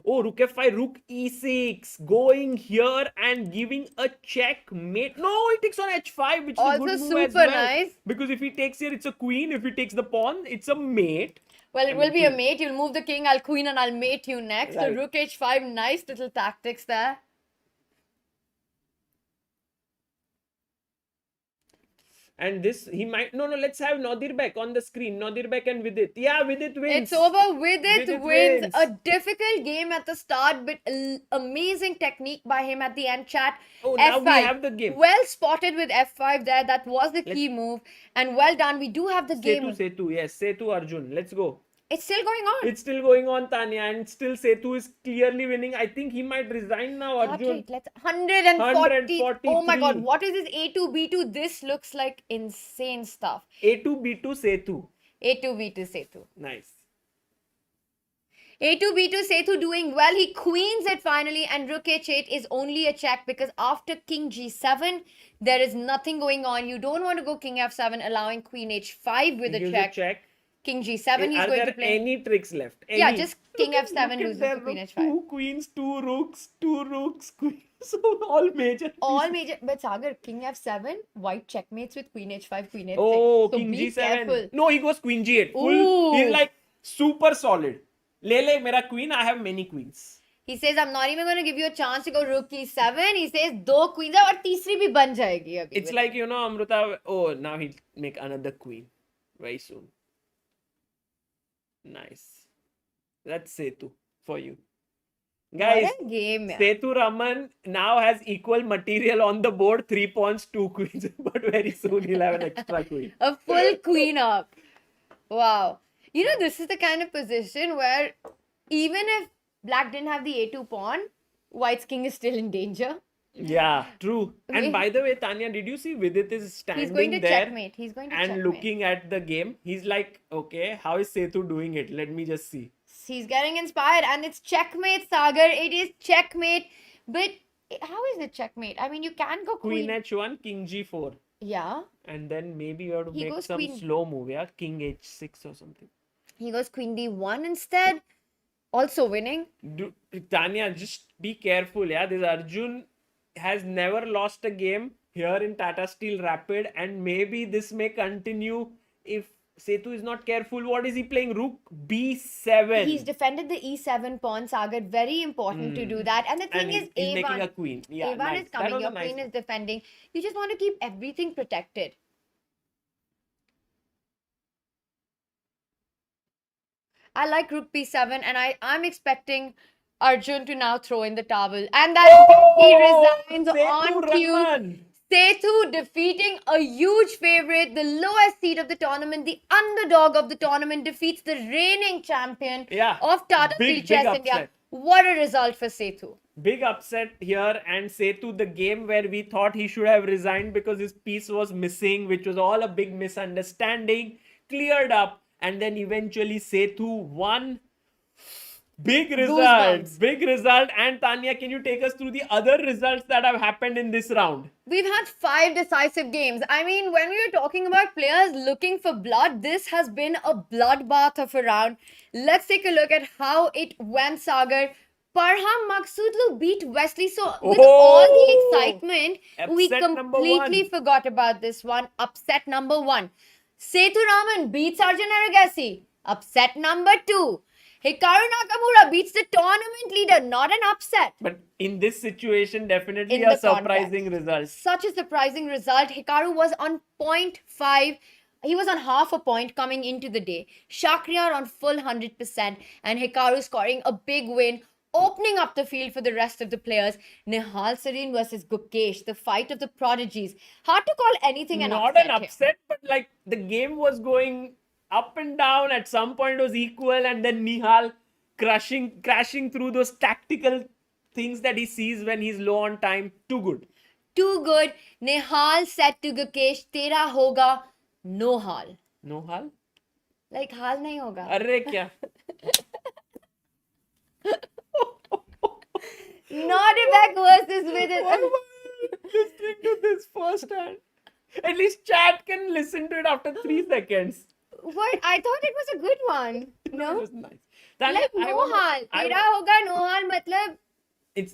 Oh, rook f5, rook e6. Going here and giving a checkmate. No, he takes on h5, which is a Also good move super as well. nice. Because if he takes here, it's a queen. If he takes the pawn, it's a mate. Well, it will be a mate. You'll move the king, I'll queen, and I'll mate you next. So Right. rook h5, nice little tactics there. And this, he might... No, let's have Nadirbek on the screen. Nadirbek and Vidit. Yeah, Vidit wins. It's over. Vidit Vidit wins. wins. A difficult game at the start, but amazing technique by him at the end. Chat. Oh, F5. now we have the game. Well spotted with F5 there. That was the key move. And well done. We do have the game. Setu. Yes, Setu Arjun. Let's go. It's still going on. It's still going on, Tanya, and still Setu is clearly winning. I think he might resign now, Heart Arjun. rate, let's 140. Oh my god, 143. what is this A2 B2? This looks like insane stuff. A2 B2 Setu. A2 B2 Setu. Nice. A2, B2, Sethu doing well. He queens it finally, and Rook H8 is only a check because after King G7, there is nothing going on. You don't want to go King F7, allowing Queen H5 with He a gives check. a check. King G7, he's Are going there to play. any tricks left? Yeah, Any? just King Look F7 at loses their to Queen rook. H5. 2 queens, 2 rooks, queens. So all major. All pieces. major, but Sagar, King F7, white checkmates with Queen H5, Queen H6. Oh, so King be G7. careful. No, he goes Queen G8. Full. Ooh. He's like super solid. Le, mera queen. I have many queens. He says, I'm not even going to give you a chance to go Rook E7. He says, 2 queens hai aur teesri bhi ban jayegi abhi. It's like, you know, Amrita. Oh, now he'll make another queen very soon. Nice. That's Setu for you. Guys, what a game, man. Setu Raman now has equal material on the board, 3 pawns, 2 queens, but very soon he'll have an extra queen. A full queen up. Wow. You know, this is the kind of position where even if Black didn't have the A2 pawn, White's king is still in danger. Yeah, true. And Wait. by the way, Tanya, did you see Vidit is standing He's going to there checkmate. He's going to and checkmate. looking at the game? He's like, okay, how is Setu doing it? Let me just see. He's getting inspired, and it's checkmate, Sagar. It is checkmate. But how is it checkmate? I mean, you can go Queen queen. H1, King G4. Yeah. And then maybe you have to He make goes some queen- slow move, yeah? King H6 or something. He goes queen D1 instead. Also winning. Tanya, just be careful, yeah? This Arjun has never lost a game here in Tata Steel Rapid, and maybe this may continue if Setu is not careful. What is he playing? Rook B7. He's defended the E7 pawn, Sagar. Very important to do that. And the thing and is, he's A1. making a queen. Yeah, A1 nice. is That coming. was a Your nice queen one. is defending. You just want to keep everything protected. I like Rook B7, and I'm expecting Arjun to now throw in the towel. And that's he resigns Setu on cue. Raman. Sethu defeating a huge favorite, the lowest seed of the tournament, the underdog of the tournament, defeats the reigning champion Yeah, of Tata big, Steel big Chess India. upset. What a result for Sethu. Big upset here, and Setu, the game where we thought he should have resigned because his piece was missing, which was all a big misunderstanding, cleared up, and then eventually Setu won. Big result, Goosebumps. big result. And Tanya, can you take us through the other results that have happened in this round? We've had 5 decisive games. I mean, when we were talking about players looking for blood, this has been a bloodbath of a round. Let's take a look at how it went, Sagar. Parham Maksudlu beat Wesley. So, with all the excitement, we Upset number completely one. forgot about this one. Upset number 1. Sethu Raman beats Arjun Aragasi. Upset number 2. Hikaru Nakamura beats the tournament leader. Not an upset. But in this situation, definitely In a the surprising result. Such a surprising result. Hikaru was on 0.5. He was on half a point coming into the day. Shakhriyar on full 100%. And Hikaru scoring a big win, opening up the field for the rest of the players. Nihal Sarin versus Gukesh, the fight of the prodigies. Hard to call anything an Not upset. an upset, but like the game was going up and down. At some point it was equal, and then Nihal crashing through those tactical things that he sees when he's low on time. Too good. Too good. Nihal said to Gukesh, Tera hoga, no hal. No hal? Like, hal nahi hoga. Arre kya? Nodibek versus Why Vidit. am I listening to this firsthand? At least chat can listen to it after 3 seconds. What? I thought it was a good one. It No? was nice. Tanya, Like, I no wanna- hal. I Tera wa- hoga, no hal, matlab.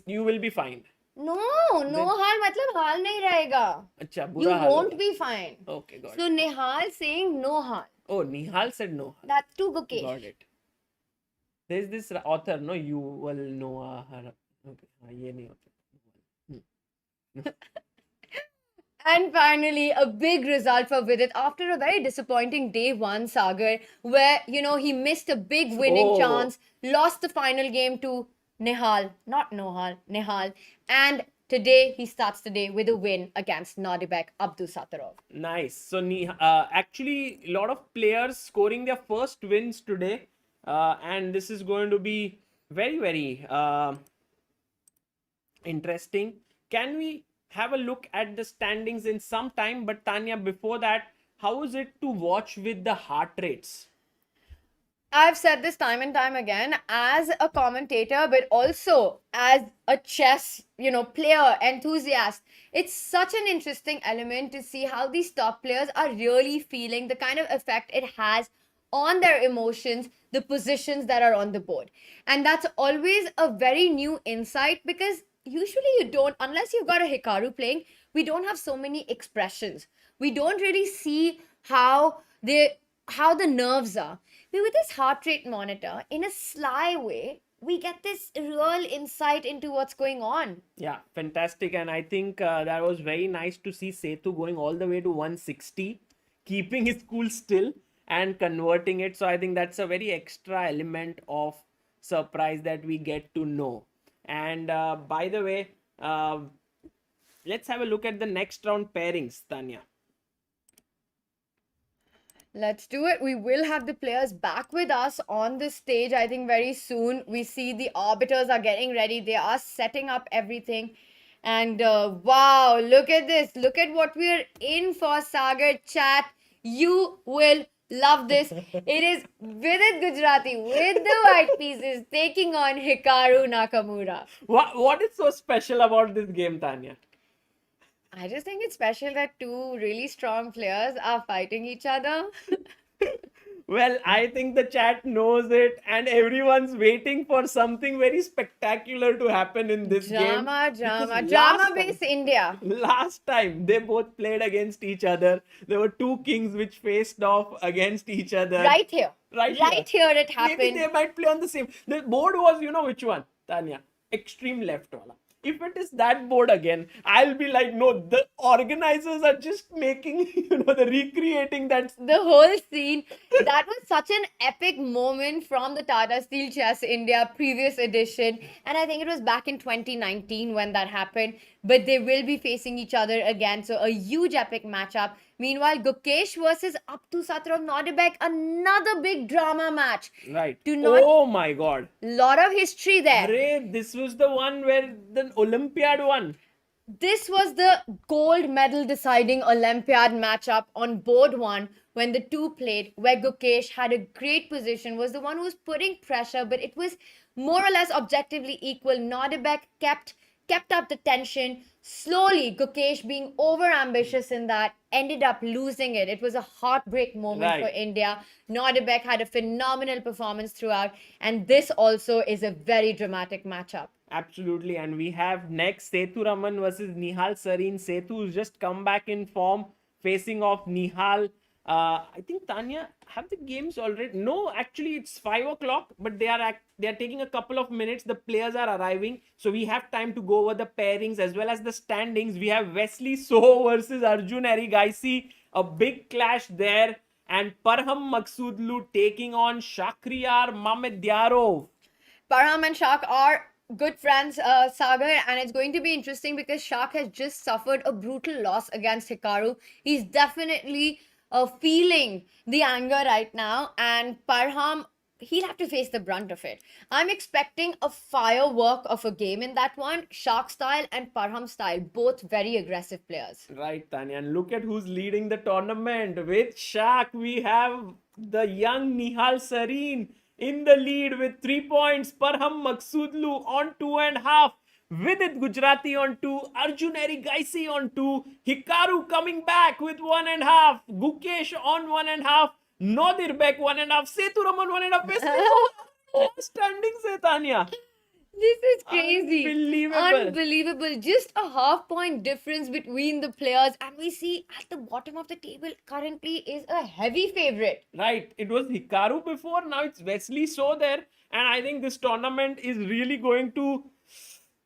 you will be fine. No hal, matlab hal nahi rahega. Acha, You bura hal won't hoga. be fine. Okay, got So, it. Nihal saying no hal. Oh, Nihal said no hal. That's to Gukesh. Got it. There's this author, no? You will know her. Okay, ye nahi hota. And finally, a big result for Vidit after a very disappointing day 1, Sagar, where, he missed a big winning Oh. chance, lost the final game to Nihal, not Nohal, Nihal. And today, he starts the day with a win against Nodibek Abdusattarov. Nice. So, actually, a lot of players scoring their first wins today. And this is going to be very, very interesting. Can we have a look at the standings in some time? But Tanya, before that, how is it to watch with the heart rates? I've said this time and time again as a commentator, but also as a chess, player, enthusiast. It's such an interesting element to see how these top players are really feeling the kind of effect it has on their emotions, the positions that are on the board. And that's always a very new insight because usually you don't, unless you've got a Hikaru playing, we don't have so many expressions. We don't really see how the nerves are. But with this heart rate monitor, in a sly way, we get this real insight into what's going on. Yeah, fantastic. And I think that was very nice to see Setu going all the way to 160, keeping his cool still and converting it. So I think that's a very extra element of surprise that we get to know. And by the way, let's have a look at the next round pairings, Tanya. Let's do it. We will have the players back with us on the stage, I think, very soon. We see the arbiters are getting ready. They are setting up everything. And wow, look at this. Look at what we're in for, Sagar. Chat. You will love this. It is Vidit Gujarati with the white pieces taking on Hikaru Nakamura. What is so special about this game, Tanya? I just think it's special that two really strong players are fighting each other. Well, I think the chat knows it, and everyone's waiting for something very spectacular to happen in this game. Drama base India. Last time they both played against each other. There were two kings which faced off against each other. Right here. Right here it happened. Maybe they might play on the same. The board was, you know which one, Tanya? Extreme left wala. If it is that board again, I'll be like, no, the organizers are just making, the recreating that. The whole scene, that was such an epic moment from the Tata Steel Chess India previous edition. And I think it was back in 2019 when that happened. But they will be facing each other again. So a huge epic matchup. Meanwhile, Gukesh versus Aptu Satrov Nodebek, another big drama match. Right. Do not. Oh my god. Lot of history there. Array, this was the one where the Olympiad won. This was the gold medal deciding Olympiad matchup on board one when the two played, where Gukesh had a great position, was the one who was putting pressure, but it was more or less objectively equal. Nodebek kept up the tension. Slowly, Gukesh, being over ambitious in that, ended up losing it. It was a heartbreak moment for India. Nodebek had a phenomenal performance throughout, and this also is a very dramatic matchup. Absolutely, and we have next Setu Raman versus Nihal Sareen. Setu's just come back in form, facing off Nihal. I think Tanya, have the games already? No, actually it's 5 o'clock, but they are taking a couple of minutes. The players are arriving, so we have time to go over the pairings as well as the standings. We have Wesley So versus Arjun Erigaisi, a big clash there, and Parham Maksudlu taking on Shakriyar Mamedyarov. Parham and Shak are good friends, Sagar, and it's going to be interesting because Shak has just suffered a brutal loss against Hikaru. He's definitely feeling the anger right now, and Parham, he'll have to face the brunt of it. I'm expecting a firework of a game in that one. Shak style and Parham style, both very aggressive players. Right, Tanya. And look at who's leading the tournament. With Shak, we have the young Nihal Sareen in the lead with 3 points. Parham Maksudlu on 2.5. Vidit Gujarati on 2. Arjun Erigaisi on 2. Hikaru coming back with 1.5. Gukesh on 1.5. Nodirbek 1.5. Setu Raman 1.5. Standings hai, Tanya. This is crazy. Unbelievable. Just a half point difference between the players, and we see at the bottom of the table currently is a heavy favorite. Right. It was Hikaru before. Now it's Wesley So there. And I think this tournament is really going to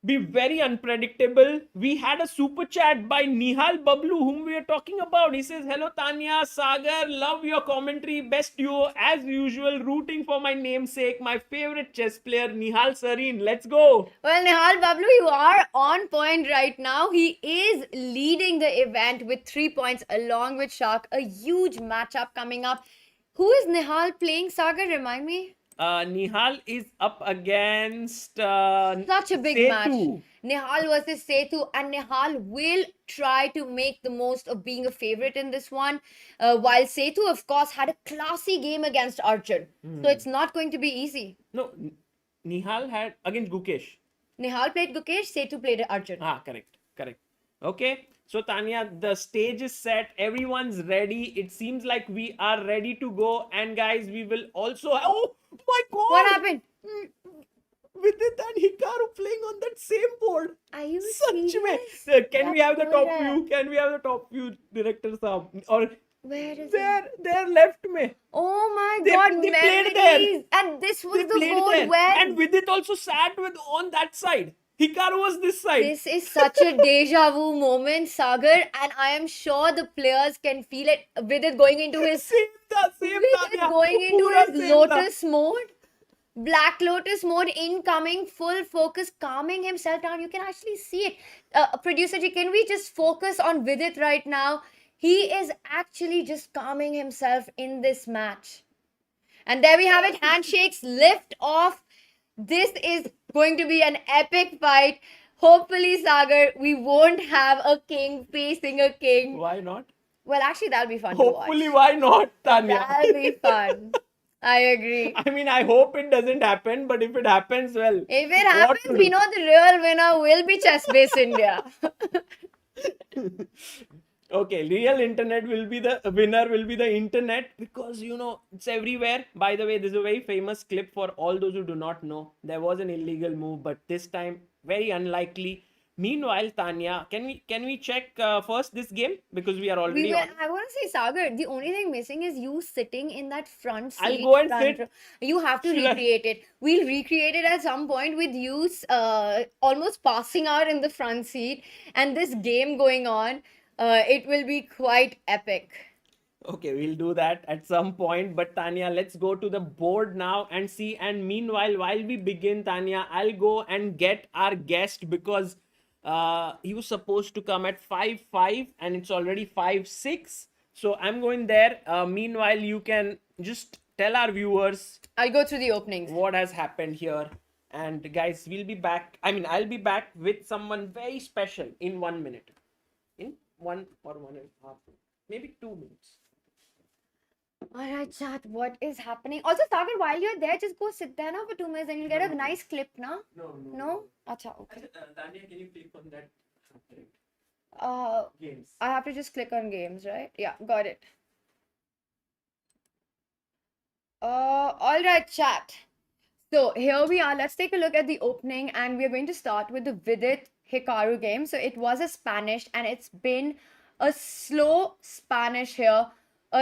be very unpredictable. We had a super chat by Nihal Bablu, whom we are talking about. He says, hello Tanya, Sagar, love your commentary, best duo as usual, rooting for my namesake, my favorite chess player Nihal Sareen. Let's go. Well, Nihal Bablu, you are on point right now. He is leading the event with 3 points along with Shak. A huge matchup coming up. Who is Nihal playing, Sagar? Remind me. Nihal is up against Such a big match. Setu. Nihal versus Setu, and Nihal will try to make the most of being a favorite in this one. While Setu, of course, had a classy game against Arjun. So it's not going to be easy. No, Nihal had against Gukesh. Nihal played Gukesh, Setu played Arjun. Ah, correct, correct. Okay, so Tania, the stage is set. Everyone's ready. It seems like we are ready to go. And guys, we will also. Oh my God! What happened? Vidit and Hikaru playing on that same board. Are you Such serious? में. Can we have the That's top so rare. view? Can we have the top view, director साहब? Or Where is it? there left में. Oh my They- god, they played there. memories! And this was They the played board there. when And Vidit also sat with on that side. Hikaru was this side. this is such a deja vu moment, Sagar, and I am sure the players can feel it with it going into his Same with it Tanya. going into Pura his same था. lotus mode. Black Lotus mode incoming, full focus, calming himself down. You can actually see it. Producer Ji, can we just focus on Vidit right now? He is actually just calming himself in this match. And there we have it. Handshakes, lift off. This is going to be an epic fight. Hopefully, Sagar, we won't have a king facing a king. Why not? Well, actually, that'll be fun Hopefully, to why not, watch. Tanya? That'll be fun. I agree. I mean, I hope it doesn't happen, but if it happens, well. If it what happens, to we do? know the real winner will be Chess Base India. Okay, real internet will be the winner, will be the internet, because you know it's everywhere. By the way, this is a very famous clip for all those who do not know. There was an illegal move, but this time very unlikely. Meanwhile, Tanya, can we check first this game, because we are already on. I want to say, Sagar, the only thing missing is you sitting in that front seat. I'll go and front sit. row. You have to Should I- recreate it. We'll recreate it at some point with you almost passing out in the front seat and this game going on. It will be quite epic. Okay, we'll do that at some point. But Tanya, let's go to the board now and see. And meanwhile, while we begin, Tanya, I'll go and get our guest, because he was supposed to come at 5:05 and it's already 5:06. So I'm going there. Meanwhile, you can just tell our viewers I'll go through the openings. what has happened here. And guys, we'll be back. I mean, I'll be back with someone very special in 1 minute. In 1 or 1.5, maybe 2 minutes. Alright, chat, what is happening? Also, Sagar, while you're there, just go sit there now for 2 minutes and you'll get a nice clip, na? No. No? Acha, okay. Tanya, can you click on that games? I have to just click on games, right? Yeah, got it. All right, chat. So here we are. Let's take a look at the opening, and we're going to start with the Vidit Hikaru game. So it was a Spanish, and it's been a slow Spanish here.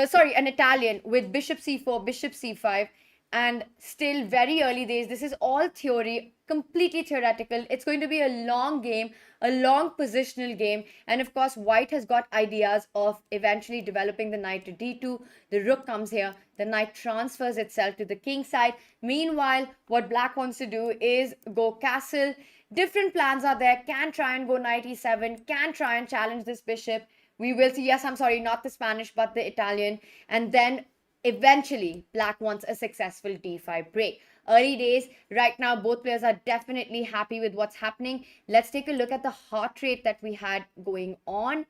Sorry, an Italian with Bishop C4, Bishop C5, and still very early days. This is all theory, completely theoretical. It's going to be a long game, a long positional game. And of course, White has got ideas of eventually developing the knight to d2. The rook comes here. The knight transfers itself to the king side. Meanwhile, what Black wants to do is go castle. Different plans are there. Can try and go knight e7. Can try and challenge this bishop. We will see. Yes, I'm sorry, not the Spanish, but the Italian. And then eventually, Black wants a successful d5 break. Early days, right now, both players are definitely happy with what's happening. Let's take a look at the heart rate that we had going on.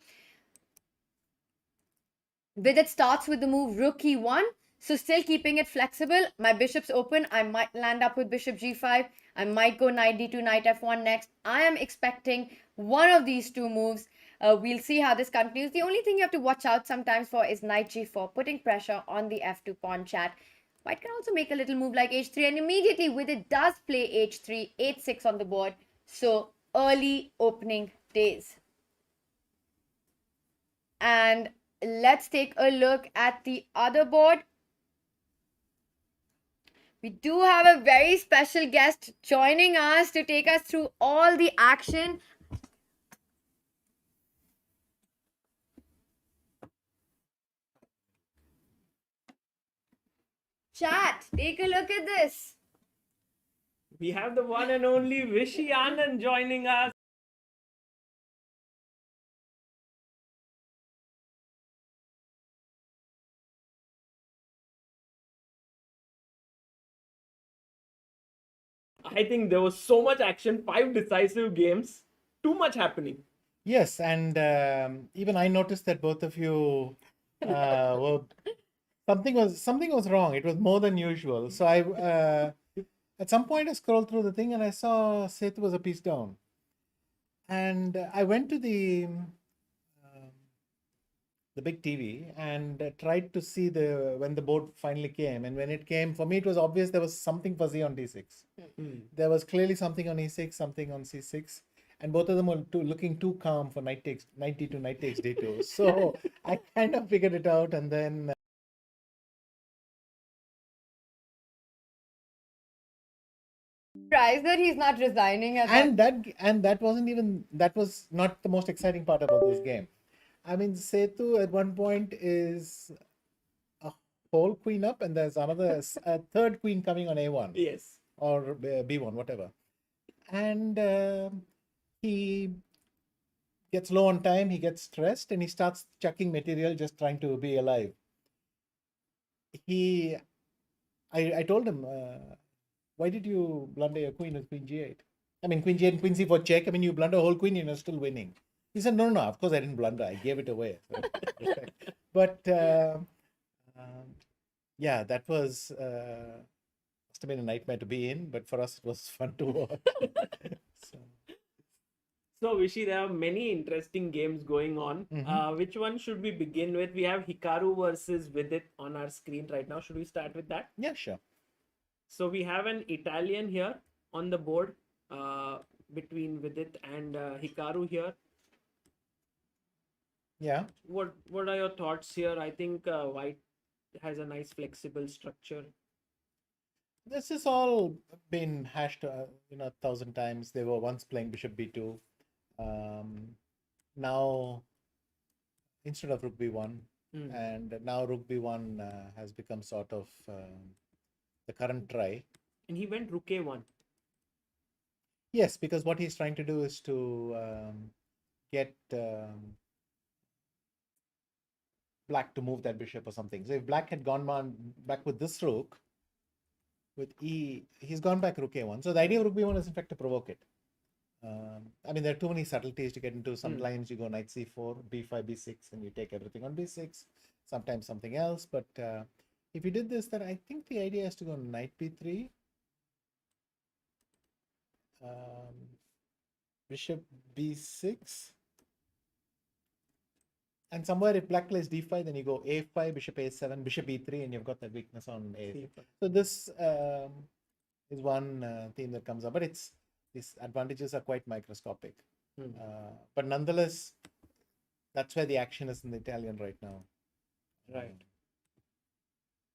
Vidit starts with the move rook e1. So still keeping it flexible. My bishop's open. I might land up with bishop g5. I might go knight d2, knight f1 next. I am expecting one of these two moves. We'll see how this continues. The only thing you have to watch out sometimes for is knight g4, putting pressure on the f2 pawn chat. White can also make a little move like h3, and immediately with it does play h3, h6 on the board. So early opening days. And let's take a look at the other board. We do have a very special guest joining us to take us through all the action. Chat, take a look at this. We have the one and only Vishy Anand joining us. I think there was so much action, 5 decisive games, too much happening. Yes, and even I noticed that both of you were something was wrong. It was more than usual. So I at some point I scrolled through the thing and I saw Setu was a piece down, and I went to the big TV and tried to see the when the board finally came. And when it came, for me it was obvious there was something fuzzy on D6. There was clearly something on E6, something on C6, and both of them were looking too calm for knight takes 90 to knight takes D2. So I kind of figured it out, and then Surprised that he's not resigning at that. and that was not the most exciting part about this game. I mean, Setu at one point is a whole queen up, and there's a third queen coming on A1 Yes. or B1, whatever. And he gets low on time, he gets stressed, and he starts chucking material just trying to be alive. I told him, why did you blunder your queen with queen G8? I mean, queen G8 and queen C4 check. I mean, you blunder a whole queen, you're still winning. He said, no, of course I didn't blunder. I gave it away. But yeah, that was must have been a nightmare to be in, but for us it was fun to watch. So, Vishy, there are many interesting games going on. Which one should we begin with? We have Hikaru versus Vidit on our screen right now. Should we start with that? Yeah, sure. So, we have an Italian here on the board between Vidit and Hikaru here. Yeah. What are your thoughts here? I think White has a nice flexible structure. This has all been hashed, 1,000 times. They were once playing Bishop B2. Now, instead of Rook B1, and now Rook B1 has become sort of the current try. And he went Rook A1. Yes, because what he's trying to do is to get Black to move that bishop or something. So if Black had gone back with this Rook, with E, he's gone back Rook A1. So the idea of Rook B1 is in fact to provoke it. I mean, there are too many subtleties to get into. Sometimes you go knight C4, B5, B6, and you take everything on B6. Sometimes something else. But if you did this, then I think the idea is to go knight B3, Bishop B6, and somewhere if Black plays D5, then you go A5, Bishop A7, Bishop E3, and you've got that weakness on A. So this is one theme that comes up, but these advantages are quite microscopic. But nonetheless, that's where the action is in the Italian right now. Right.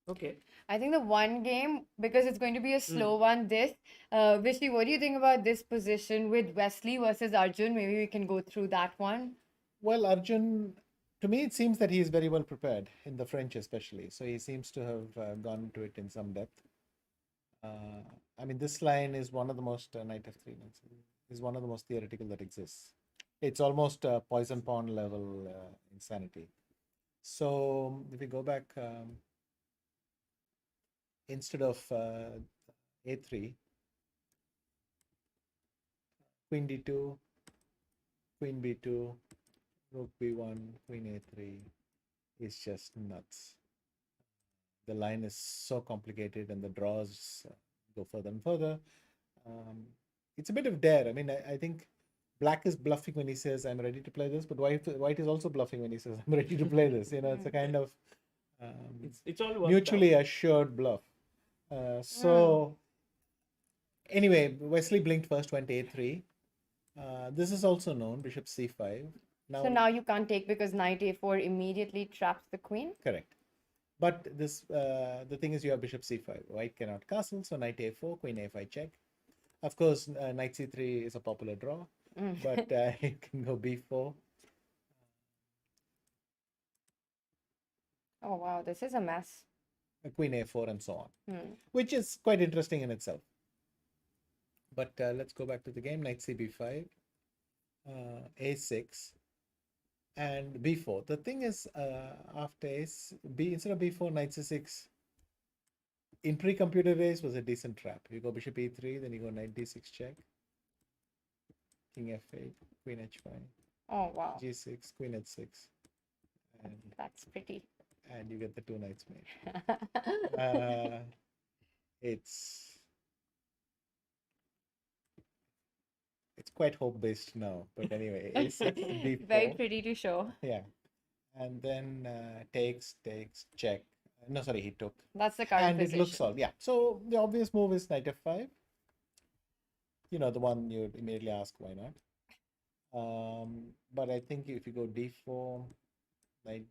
Okay. I think the one game, because it's going to be a slow one, Vishy, what do you think about this position with Wesley versus Arjun? Maybe we can go through that one. Well, Arjun, to me, it seems that he is very well prepared in the French, especially. So he seems to have gone into it in some depth. I mean, this line is one of the most knight f3 is one of the most theoretical that exists. It's almost poison pawn level insanity. So if we go back, instead of a3, queen d2, queen b2, rook b1, queen a3 is just nuts. The line is so complicated and the draws go further and further. It's a bit of dare. I mean, I think Black is bluffing when he says, I'm ready to play this, but White is also bluffing when he says, I'm ready to play this. It's a kind of it's all mutually assured bluff. So anyway, Wesley blinked first, went a3. This is also known, bishop c5. So now you can't take because knight a4 immediately traps the queen? Correct. But this the thing is you have bishop c5. White cannot castle, so knight a4, queen a5 check. Of course, knight c3 is a popular draw, but you can go b4. Oh, wow, this is a mess. Queen a4 and so on, which is quite interesting in itself. But let's go back to the game. Knight cb5, a6, and b4. The thing is, after instead of b4, knight c6 in pre-computer days was a decent trap. You go bishop e3, then you go knight d6 check, king f8, queen h5, Oh, wow. g6, queen h6, and That's pretty. you get the two knights made. Uh, it's quite hope-based now, but anyway, a6 to d4. Very pretty to show. Yeah, and then takes, check. No, sorry, he took. That's the current And position. it looks solved. Yeah. So the obvious move is knight f5. You know, the one you'd immediately ask why not. But I think if you go d4, knight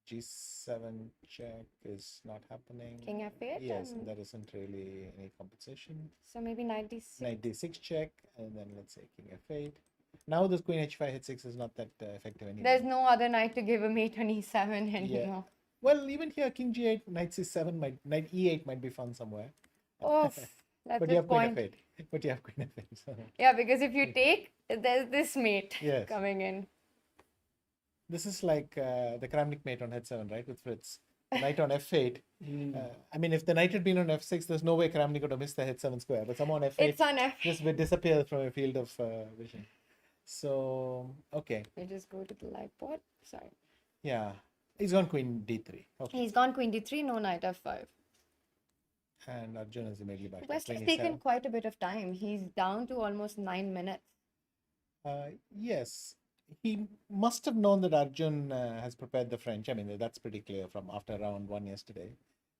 g7 check is not happening. King f8. Yes, and there isn't really any compensation. so maybe knight d6. Knight d6 check, and then let's say king f8. Now this queen h5 h6 is not that effective anymore. There's no other knight to give a mate on e7 anymore. Well, even here, king g8, knight c7, knight e8 might be fun somewhere. Oh, that's But the you have queen point. f8. But you have queen f8. So. Yeah, because if you take, there's this mate Yes. coming in. This is like the Kramnik mate on h7, right? With Fritz. Knight on f8. I mean, if the knight had been on f6, there's no way Kramnik would have missed the h7 square. But someone on f8 It's on f. just would disappear from a field of vision. So, okay. We just go to the live board. Sorry. Yeah. He's gone queen d3. Okay. He's gone queen d3, no knight f5. And Arjun is immediately back. Wesley's playing taken e7. quite a bit of time. He's down to almost 9 minutes. Yes. He must have known that Arjun has prepared the French. I mean, that's pretty clear from after round 1 yesterday.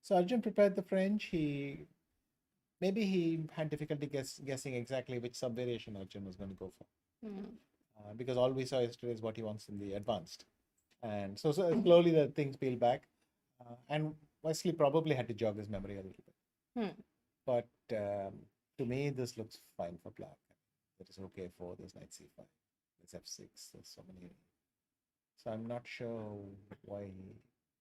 So Arjun prepared the French. Maybe he had difficulty guessing exactly which sub-variation Arjun was going to go for. Because all we saw yesterday is what he wants in the advanced. And so slowly the things peel back. And Wesley probably had to jog his memory a little bit. But to me, this looks fine for black. There is okay for this knight c5. There's f6. There's so many. So I'm not sure why.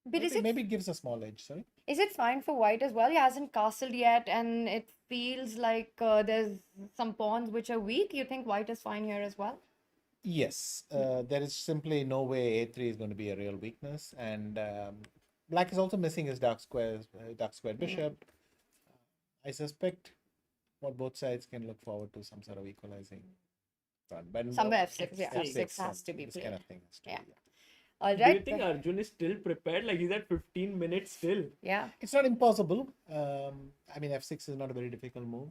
But Maybe it gives a small edge. Sorry. is it fine for white as well? He hasn't castled yet, and it feels like there's some pawns which are weak. You think white is fine here as well? Yes. There is simply no way a3 is going to be a real weakness, and black is also missing his dark square bishop. I suspect what both sides can look forward to some sort of equalizing run. But Somewhere f6, yeah. F6 f6 has to be this played. kind of thing has to Yeah. be, All Do you right. think Arjun is still prepared? Like he's at 15 minutes still. Yeah. It's not impossible. I mean, f6 is not a very difficult move,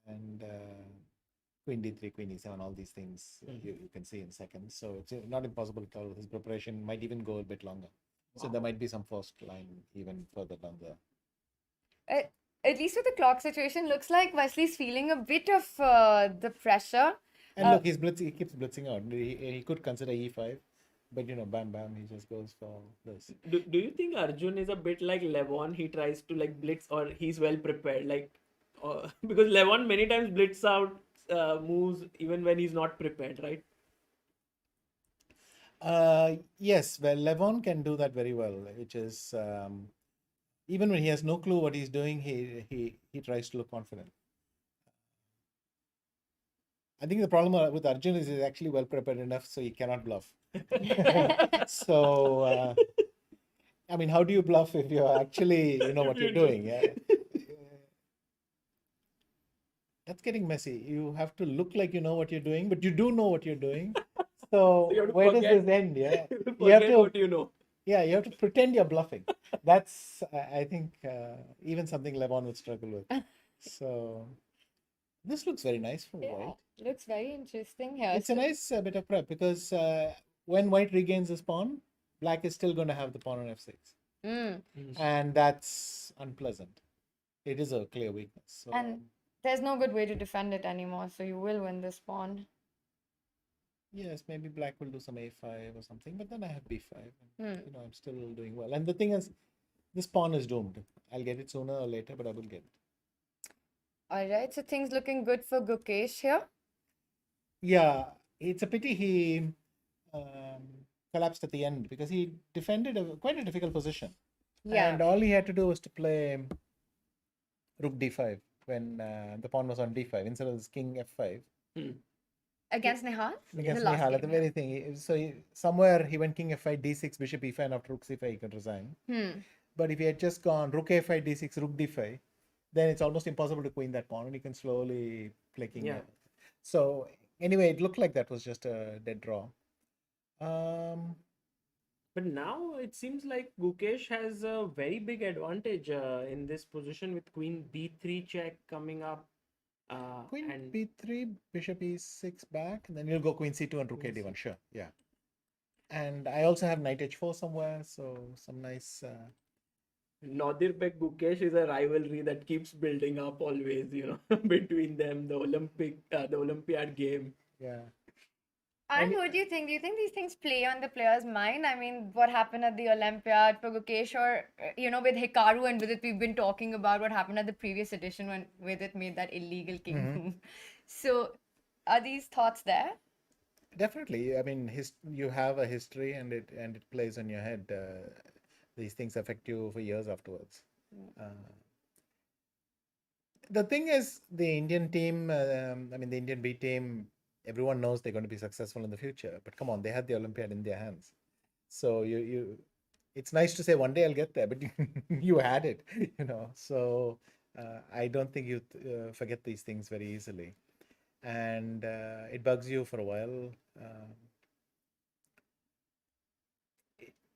and queen d3, queen e7, all these things you can see in seconds. So it's not impossible at all. His preparation might even go a bit longer. So there might be some forced line even further down there. At least with the clock situation, looks like Wesley's feeling a bit of the pressure. And look, he keeps blitzing out. He could consider e5, but bam, bam, he just goes for this. Do you think Arjun is a bit like Levon? He tries to like blitz, or he's well prepared, like because Levon many times blitz out moves even when he's not prepared, right? Yes, well, Levon can do that very well, which is even when he has no clue what he's doing, he tries to look confident. I think the problem with Arjun is he's actually well prepared enough, so he cannot bluff. So, I mean, how do you bluff if you actually know what you're doing? Yeah. That's getting messy. You have to look like you know what you're doing, but you do know what you're doing. So you have to where does forget- this end? Yeah, Forget what you know. yeah, you have to pretend you're bluffing. That's, I think, even something Levon would struggle with. So this looks very nice for Yeah, white. looks very interesting here. It's a nice bit of prep because when white regains his pawn, black is still going to have the pawn on f6. And that's unpleasant. It is a clear weakness. So, And there's no good way to defend it anymore, so you will win this pawn. yes, maybe black will do some a5 or something, but then I have b5. And, I'm still doing well. And the thing is, this pawn is doomed. I'll get it sooner or later, but I will get it. All right, so things looking good for Gukesh here. Yeah, it's a pity he collapsed at the end because he defended quite a difficult position. Yeah. And all he had to do was to play rook d5 when the pawn was on d5 instead of this king f5. Against Nihal? Against The last Nihal at the game, very thing. So somewhere he went king f5, d6, bishop e5, and after rook c5 he could resign. But if you had just gone rook a5, d6, rook d5, then it's almost impossible to queen that pawn, and you can slowly play king. Yeah. So anyway, it looked like that was just a dead draw. But now it seems like Gukesh has a very big advantage in this position with queen b3 check coming up. Queen And b3, bishop e6 back, and then you'll go queen c2 and rook queen a1. Sure, yeah. And I also have knight h4 somewhere, so some nice. Nadirbek Gukesh is a rivalry that keeps building up always, between them, the Olympiad game. Yeah. And what do you think? Do you think these things play on the player's mind? I mean, what happened at the Olympiad for Gukesh, or with Hikaru and Vidit, we've been talking about what happened at the previous edition when Vidit made that illegal king move. So, are these thoughts there? Definitely. I mean, you have a history, and it plays on your head. These things affect you for years afterwards. The thing is, the Indian team, the Indian B team, everyone knows they're going to be successful in the future. But come on, they had the Olympiad in their hands. So it's nice to say one day I'll get there, but you had it, So I don't think you forget these things very easily, and it bugs you for a while.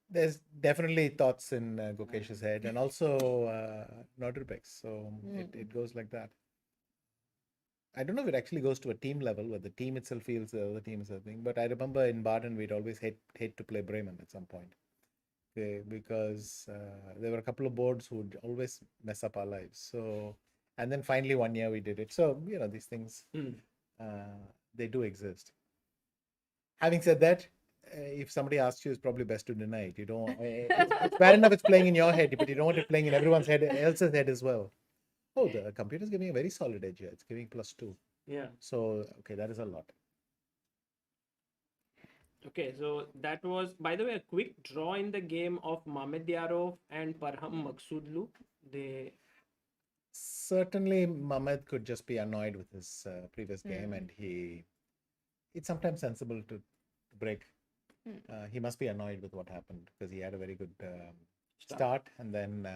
There's definitely thoughts in Gokesh's head, and also Nodirbek's. So it goes like that. I don't know if it actually goes to a team level where the team itself feels the other team is a thing. But I remember in Baden we'd always hate to play Bremen at some point. Okay, because there were a couple of boards who would always mess up our lives. So, and then finally one year we did it. So these things they do exist. Having said that, if somebody asks you, it's probably best to deny it. You don't. It's bad enough it's playing in your head, but you don't want it playing in everyone's else's head as well. Oh, the computer's giving a very solid edge here. It's giving +2. Yeah. So, okay, that is a lot. Okay, so that was, by the way, a quick draw in the game of Mamedyarov and Parham Maksudlu. Certainly, Mamed could just be annoyed with his previous game, and it's sometimes sensible to break. He must be annoyed with what happened because he had a very good start, and then.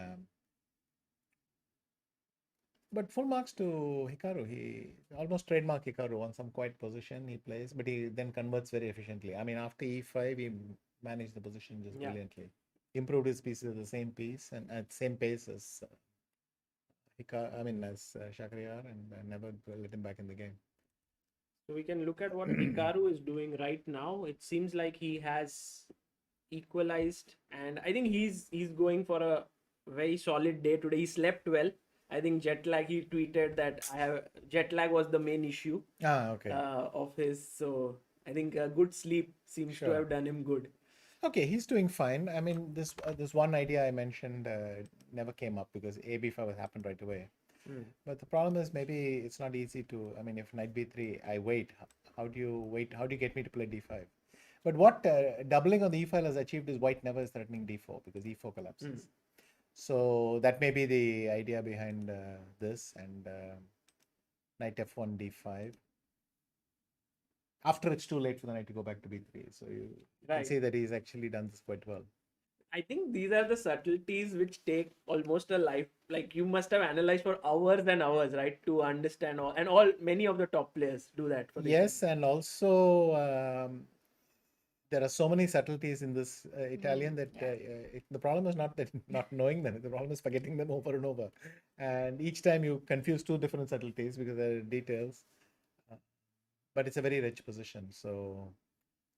But full marks to Hikaru. He almost trademark Hikaru on some quiet position he plays, but he then converts very efficiently. I mean, after e5, he managed the position just brilliantly. Improved his pieces at the same piece and at same pace as Shakhriyar, and never let him back in the game. So we can look at what Hikaru is doing right now. It seems like he has equalized, and I think he's going for a very solid day today. He slept well. I think jet lag. He tweeted that jet lag was the main issue. Okay. Of his. So I think a good sleep seems to have done him good. Okay, he's doing fine. I mean, this one idea I mentioned never came up because AB5 happened right away. But the problem is maybe it's not easy to. I mean, if knight b3, I wait. How do you wait? How do you get me to play d5? But what doubling on the e file has achieved is white never is threatening d4 because e4 collapses. So that may be the idea behind this, and knight f1 d5. After it's too late for the knight to go back to b3. So you can see that he's actually done this quite well. I think these are the subtleties which take almost a life. Like you must have analyzed for hours and hours, right, to understand many of the top players do that. Yes, and also there are so many subtleties in this Italian that the problem is not that not knowing them. The problem is forgetting them over and over. And each time you confuse two different subtleties because there are details. But it's a very rich position. So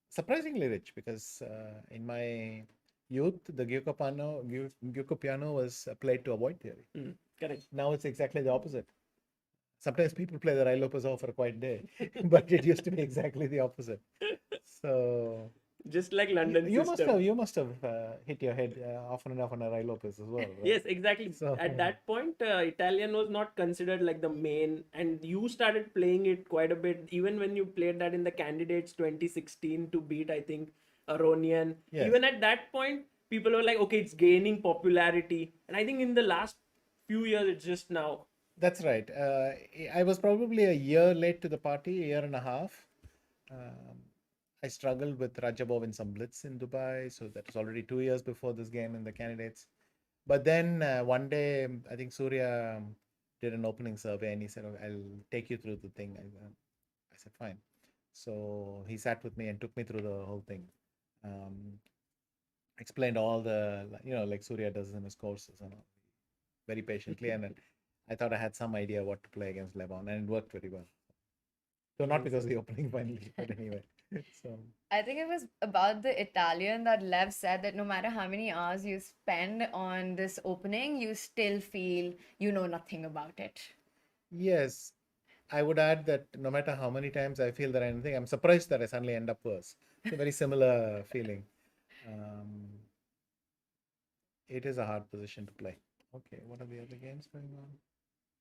surprisingly rich because in my youth, the Gyuko piano was played to avoid theory. Correct. Now it's exactly the opposite. Sometimes people play the Rilo Pessoa for a quiet day, but it used to be exactly the opposite. So just like London you must have hit your head often enough on a Rilo Lopez as well, right? Yes, exactly. So, at that point, Italian was not considered like the main, and you started playing it quite a bit. Even when you played that in the Candidates 2016 to beat, I think, Aronian. Yes. Even at that point, people were like, okay, it's gaining popularity. And I think in the last few years, it's just now. That's right. I was probably a year late to the party, a year and a half. I struggled with Rajabov in some blitz in Dubai, so that was already 2 years before this game in the Candidates. But then one day, I think Surya did an opening survey and he said, "Oh, I'll take you through the thing." I said, fine. So he sat with me and took me through the whole thing. Um, Explained all the, like Surya does in his courses and all, very patiently. And then I thought I had some idea what to play against Levon, and it worked very well. So not because of the opening finally, but anyway. So I think it was about the Italian that Lev said that no matter how many hours you spend on this opening, you still feel you know nothing about it. yes, I would add that no matter how many times I feel that anything, I'm surprised that I suddenly end up worse. It's a very similar feeling. Um, it is a hard position to play. Okay, what are the other games going on?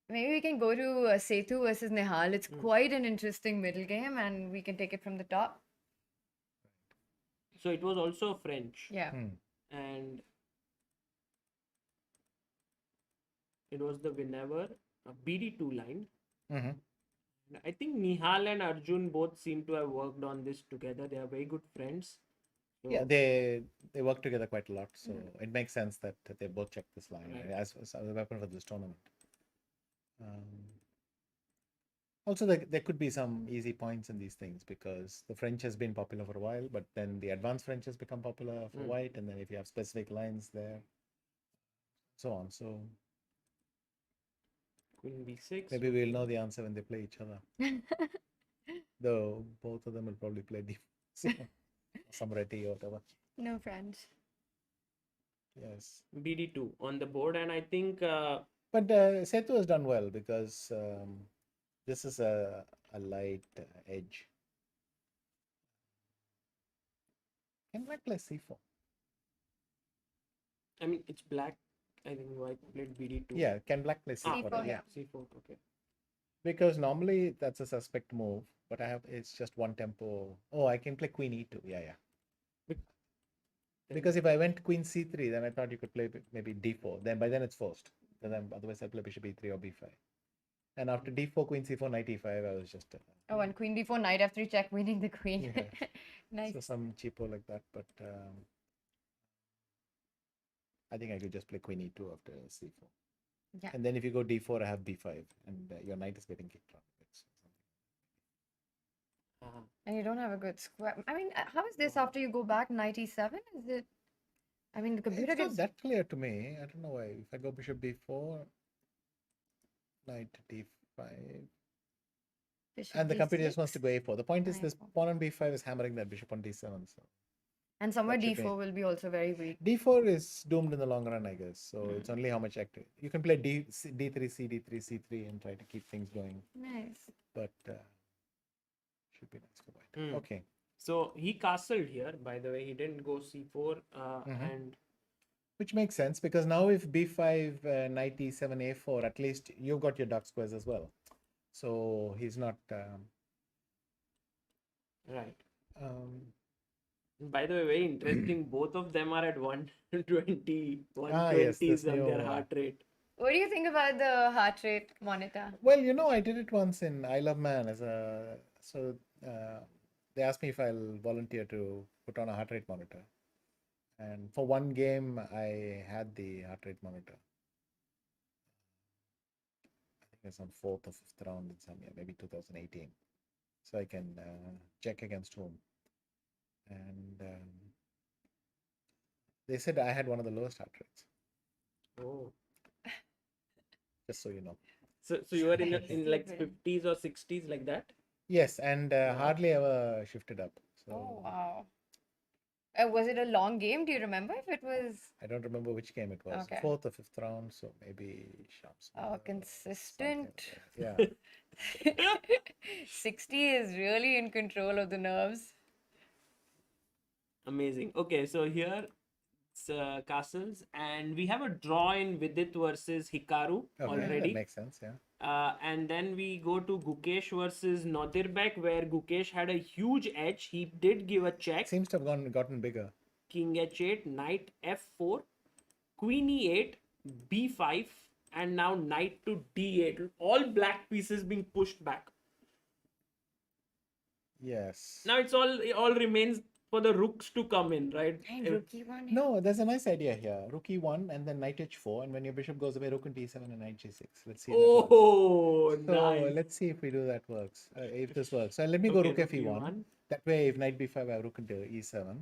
Maybe we can go to Setu versus Nihal. It's quite an interesting middle game, and we can take it from the top. So it was also French. Yeah. And it was the winner, BD2 line. Mm-hmm. I think Nihal and Arjun both seem to have worked on this together. They are very good friends. So, Yeah, they work together quite a lot, so it makes sense that they both check this line Right. as a weapon for this tournament. Also, there could be some easy points in these things because the French has been popular for a while, but then the advanced French has become popular for white, and then if you have specific lines there, so on. So Queen B6. maybe we'll know the answer when they play each other. Though both of them will probably play some ready or whatever. No friends. Yes. BD2 on the board, and I think But Setu has done well because this is a light edge. Can black play c4? I mean it's black. I think white played BD2. Yeah, can black play c4? C4, Yeah. C4. Okay. Because normally that's a suspect move, but it's just one tempo. Oh, I can play queen e2. Yeah. Because if I went queen c3, then I thought you could play maybe d4. Then by then it's forced. Otherwise I'll play bishop e3 or b5. And after d4, queen c4, knight e5, I was just Oh, and queen d4, knight f3 check, winning the queen. Yeah. Nice. so some cheapo like that. But I think I could just play queen e2 after c4. Yeah. And then if you go d4, I have b5, and your knight is getting kicked around. And you don't have a good square. I mean, how is this after you go back knight e7? Is it? I mean, the computer It's not gets. that clear to me. I don't know why. If I go bishop b4, knight d5, bishop and the computer just d6. wants to go a4. The point is this A4. pawn on b5 is hammering that bishop on d7. So And somewhere that should be- d4 will be also very weak. d4 is doomed in the long run, I guess. So it's only how much active. You can play d3, c3, c3, and try to keep things going. Nice. But should be nice for white. Okay. So he castled here. By the way, he didn't go C4, and Which makes sense because now if b5, knight e7, a4, at least you've got your dark squares as well. So he's not. right. By the way, very interesting. Both of them are at 120, yes, 120s this on their new, heart rate. What do you think about the heart rate monitor? Well, I did it once in I Love Man they asked me if I'll volunteer to put on a heart rate monitor. And for one game, I had the heart rate monitor. I think it's on 4th or 5th round in some year, maybe 2018. So I can check against whom. And they said I had one of the lowest heart rates. Oh. Just so you know. So you were in like 50s or 60s like that? Yes, and hardly ever shifted up. So Oh, wow. Was it a long game? Do you remember if it was? I don't remember which game it was. Okay. 4th or 5th round, so maybe sharps. Oh, consistent. Yeah. 60 is really in control of the nerves. Amazing. Okay, so here it's castles, and we have a draw in Vidit versus Hikaru Okay, already. that makes sense, yeah. And then we go to Gukesh versus Nodirbek, where Gukesh had a huge edge. He did give a check. Seems to have gotten bigger. King h8, knight f4, queen e8, b5, and now knight to d8. All black pieces being pushed back. Yes. Now it all remains for the rooks to come in, right? And rookie one. No, there's a nice idea here. Rook e1 and then knight h4, and when your bishop goes away, rook into e7 and knight g6. Let's see if that works. Oh, So nice. let's see if we do that works. If this works. So let me go Okay, rook rook fe1. e1. That way, if knight b5, I have rook into e7.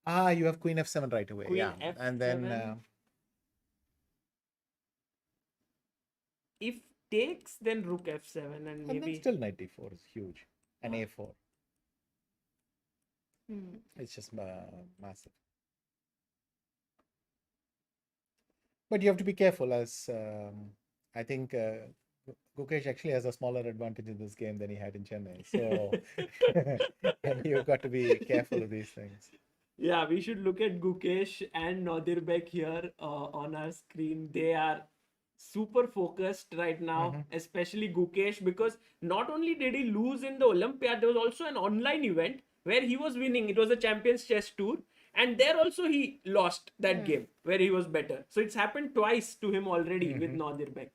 Ah, you have queen f7 right away. Queen Yeah, and then f7. If takes, then rook f7 and and then maybe. still knight d4 is huge, and a4. Hmm. It's just massive. But you have to be careful, as I think Gukesh actually has a smaller advantage in this game than he had in Chennai. So and you've got to be careful of these things. Yeah, we should look at Gukesh and Nadirbek here on our screen. They are super focused right now, especially Gukesh, because not only did he lose in the Olympiad, there was also an online event where he was winning. It was a Champions Chess Tour, and there also he lost that game where he was better. So it's happened twice to him already with Nadirbek.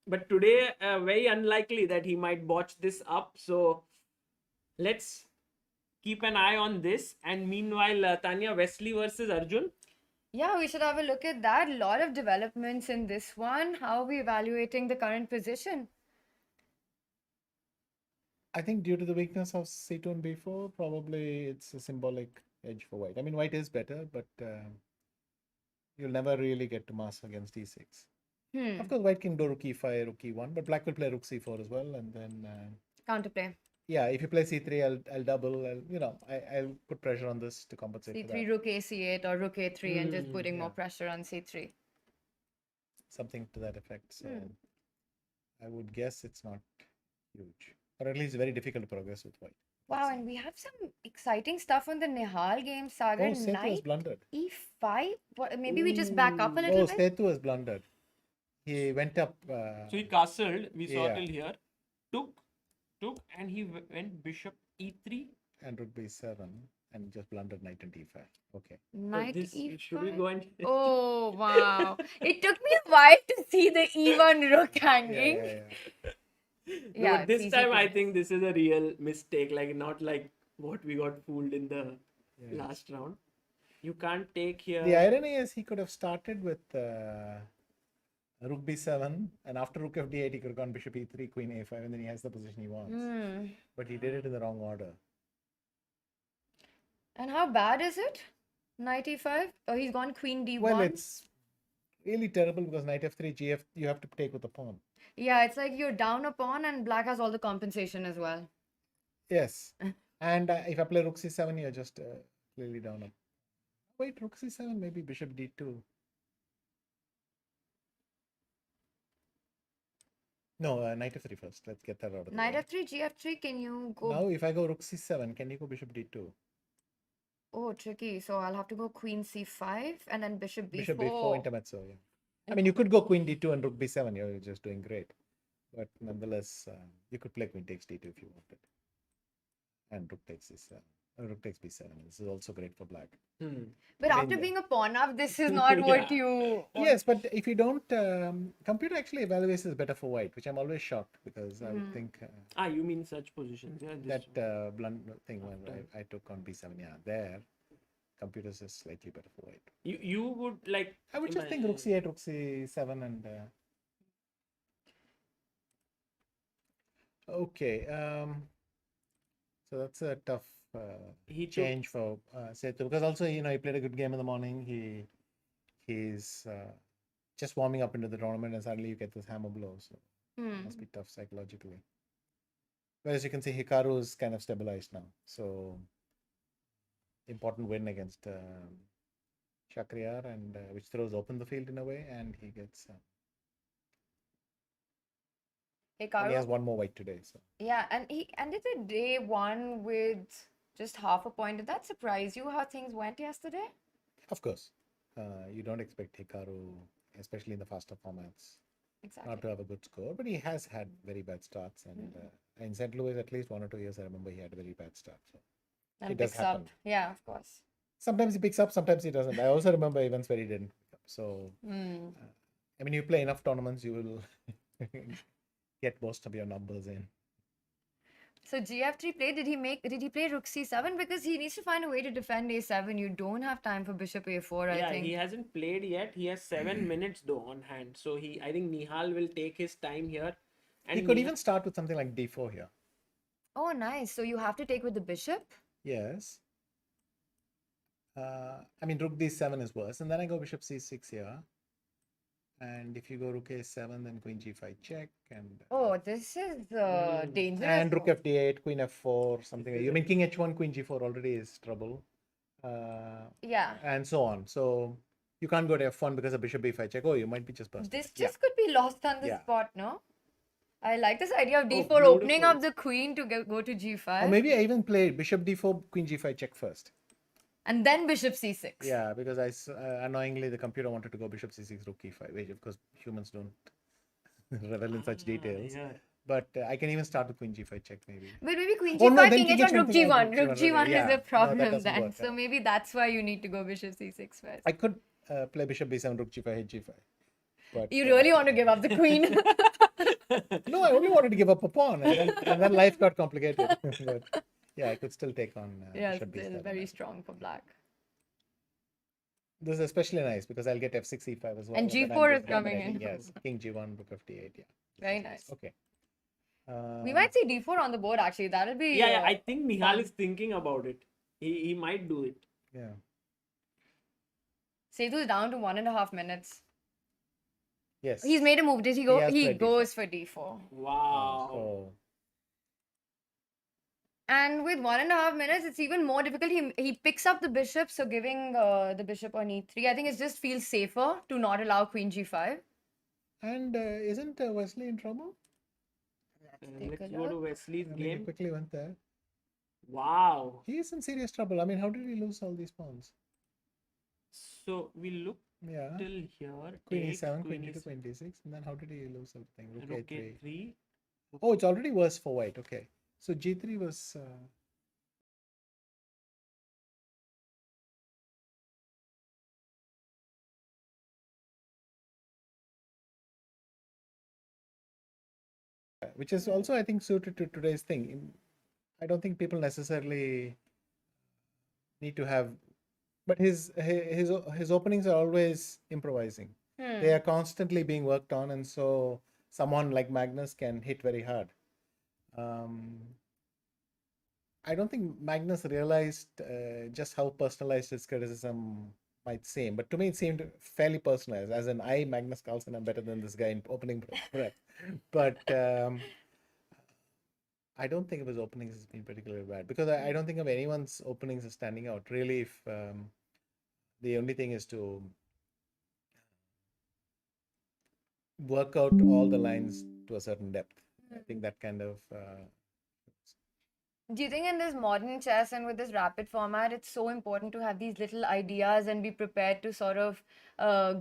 But today, very unlikely that he might botch this up. So let's keep an eye on this. And meanwhile, Tanya, Wesley versus Arjun. Yeah, we should have a look at that. A lot of developments in this one. How are we evaluating the current position? I think due to the weakness of c2 and b4, probably it's a symbolic edge for white. I mean, white is better, but you'll never really get to mass against e6. Of course, white can go rook e5, rook e1, but black will play rook c4 as well, and then Counterplay. yeah, if you play c3, I'll double. I'll put pressure on this to compensate for C3, that. rook a8 or rook a3 and just putting more yeah. pressure on c3. Something to that effect. So I would guess it's not huge, or at least very difficult to progress with white. Wow, and we have some exciting stuff on the Nihal game. Sagar, Oh, Setu has knight blundered. e5. Maybe we just back up a little Oh, bit. Setu has blundered. He went up. So he castled. We saw yeah. till here. Took, and he went bishop e3. And rook b7, and just blundered knight and d5. Okay. Knight This, e5. should we go and Oh, wow. It took me a while to see the e1 rook hanging. No, Yeah, this it's time easy I to think this is a real mistake. Like not like what we got fooled in the last round. You can't take here. The irony is he could have started with rook b7, and after rook f d8 he could have gone bishop e3, queen a5, and then he has the position he wants. But he did it in the wrong order. And how bad is it? Knight e5? Oh, he's gone queen d1. Well, it's really terrible because knight f3, gf, you have to take with the pawn. Yeah, it's like you're down a pawn and black has all the compensation as well. Yes. And if I play rook c7, you're just clearly down a. Wait, rook c7, maybe bishop d2. No, knight f3 first. Let's get that out of the way. Knight f3, gf3, can you go? Now, if I go rook c7, can you go bishop d2? Oh, tricky. So I'll have to go queen c5 and then bishop b4. Bishop b4 intermezzo, yeah. I mean, you could go queen d2 and rook b7. You're just doing great. But nonetheless, you could play queen takes d2 if you wanted. And rook takes this. Rook takes b7. This is also great for black. But after being a pawn up, this is not what you... Yes, but if you don't... computer actually evaluates this better for white, which I'm always shocked because I would think... you mean such positions? Yeah. that blunt thing when I took on b7, yeah, there, computers is slightly better for white. You would like. I would just think rook c8, rook c7, and okay. So that's a tough change for Setu, because also he played a good game in the morning. He's just warming up into the tournament, and suddenly you get this hammer blow. So it must be tough psychologically. Whereas you can see Hikaru is kind of stabilized now. So important win against Shakhriyar, and which throws open the field in a way, and he gets. And he has one more white today. So Yeah, and he ended the day one with just half a point. Did that surprise you how things went yesterday? of course, you don't expect Hikaru, especially in the faster formats, Exactly. not to have a good score. But he has had very bad starts, and in St. Louis, at least 1 or 2 years, I remember he had a very bad start. So And it does picks up. happen. Yeah, of course. Sometimes he picks up, sometimes he doesn't. I also remember events where he didn't pick up. So I mean, you play enough tournaments, you will get most of your numbers in. So GF3 play, did he play rook c7? Because he needs to find a way to defend a7. You don't have time for bishop a4, I Yeah, think. he hasn't played yet. He has 7 minutes though on hand. So I think Nihal will take his time here. And He could even start with something like d4 here. Oh, nice. So you have to take with the bishop? Yes. I mean, rook d7 is worse. And then I go bishop c6 here. And if you go rook a7, then queen g5 check. And Oh, this is dangerous. and rook though. fd8, queen f4, something. I mean, king h1, queen g4 already is trouble. Yeah. And so on. So you can't go to f1 because of bishop b5 check. Oh, you might be just busted. This Yeah. just could be lost on the Yeah. spot, no? I like this idea of d4 beautiful. opening up the queen to go to g5. Or maybe I even played bishop d4, queen g5 check first. And then bishop c6. Yeah, because annoyingly the computer wanted to go bishop c6, rook e5, which of course humans don't revel in such details. yeah. But I can even start with queen g5 check maybe. But maybe queen Oh, g5, no, then king king h1, rook h1, g1. Rook g1 yeah. is No, a that problem doesn't then. work, So yeah. maybe that's why you need to go bishop c6 first. I could play bishop b7, rook g5, h g5. But You really want to give up the queen. no, I only wanted to give up a pawn, and then life got complicated. But yeah, I could still take on Yeah, bishop still b7. very strong for black. This is especially nice because I'll get f6, e5 as well. And then I'm g4 just is coming dominating. in. Yes, king g1, rook f d8. Yeah. Very This is nice. Okay. We might see d4 on the board actually. That'll be. Yeah, I think Nihal fun. is thinking about it. He might do it. Yeah. Setu's down to 1.5 minutes. Yes. He's made a move. Did he go? He has He played goes for d4. Wow. So And with 1.5 minutes, it's even more difficult. He picks up the bishop, so giving the bishop on e3. I think it just feels safer to not allow queen g5. and isn't Wesley in trouble? Take a Let's go to look. Wesley's I mean, he game. quickly went there. Wow. He is in serious trouble. I mean, how did he lose all these pawns? So we look Yeah. till here. Queen Take e7, queen queen d2, queen d6, and then how did he lose everything? Rook rook a3. a3. Oh, it's already worse for white. Okay, so g3 was. Which is also, I think, suited to today's thing. I don't think people necessarily need to have, but his openings are always improvising. They are constantly being worked on, and so someone like Magnus can hit very hard. I don't think Magnus realized just how personalized his criticism might seem, but to me it seemed fairly personalized. As in, Magnus Carlsen, I'm better than this guy in opening breath. But I don't think of his openings as being particularly bad because I don't think of anyone's openings as standing out. Really, if the only thing is to work out all the lines to a certain depth. I think that kind of. Do you think in this modern chess and with this rapid format, it's so important to have these little ideas and be prepared to sort of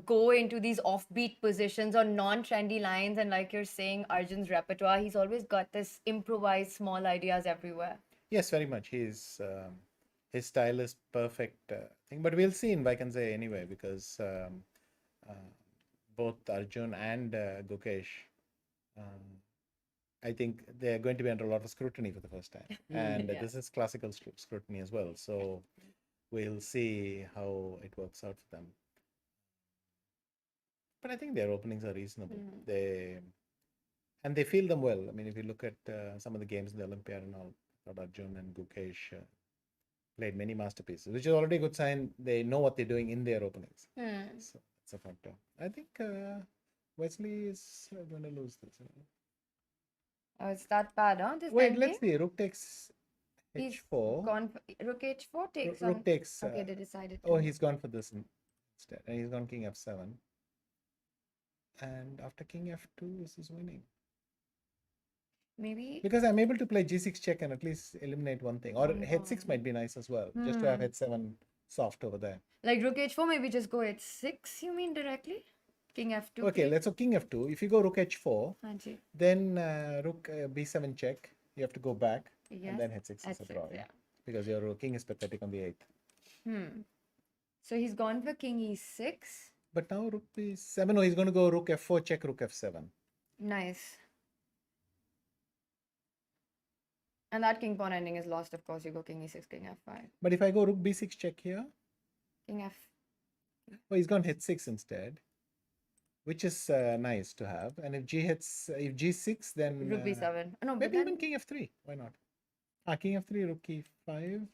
go into these offbeat positions or non-trendy lines? And like you're saying, Arjun's repertoire, he's always got this improvised small ideas everywhere. Yes, very much. His style is perfect thing, but we'll see in Vaikanse anyway because both Arjun and Gukesh, I think they're going to be under a lot of scrutiny for the first time, and Yeah. this is classical scrutiny as well. So we'll see how it works out for them. But I think their openings are reasonable. They feel them well. I mean, if you look at some of the games in the Olympiad and all, thought Arjun and Gukesh played many masterpieces, which is already a good sign. They know what they're doing in their openings. So that's a factor. I think Wesley is going to lose this. Oh, it's that bad, huh? This Wait, endgame? let's see. Rook takes He's h4. gone for, rook h4 takes Rook on. takes. Okay, they decided Oh, to. he's gone for this instead, and he's gone king f7. And after king f2, this is winning. Maybe. Because I'm able to play g6 check and at least eliminate one thing. Or h6 might be nice as well, just to have h7 soft over there. Like rook h4, maybe just go h6, you mean directly? King f2. Okay, please? let's go king f2. If you go rook h4, Hanji. then rook b7 check. You have to go back, Yes. and then h6 is a H6, draw. yeah. Because your king is pathetic on the 8th. So he's gone for king e6. But now rook b7. No, he's going to go rook f4 check, rook f7. Nice. And that king pawn ending is lost, of course. You go king e6, king f5, But if I go rook b6 check here, king f. oh, he's gone h6 instead, which is nice to have. And if if g6, then Rook b7. No, but maybe even then king f3. Why not? King f3, rook e5.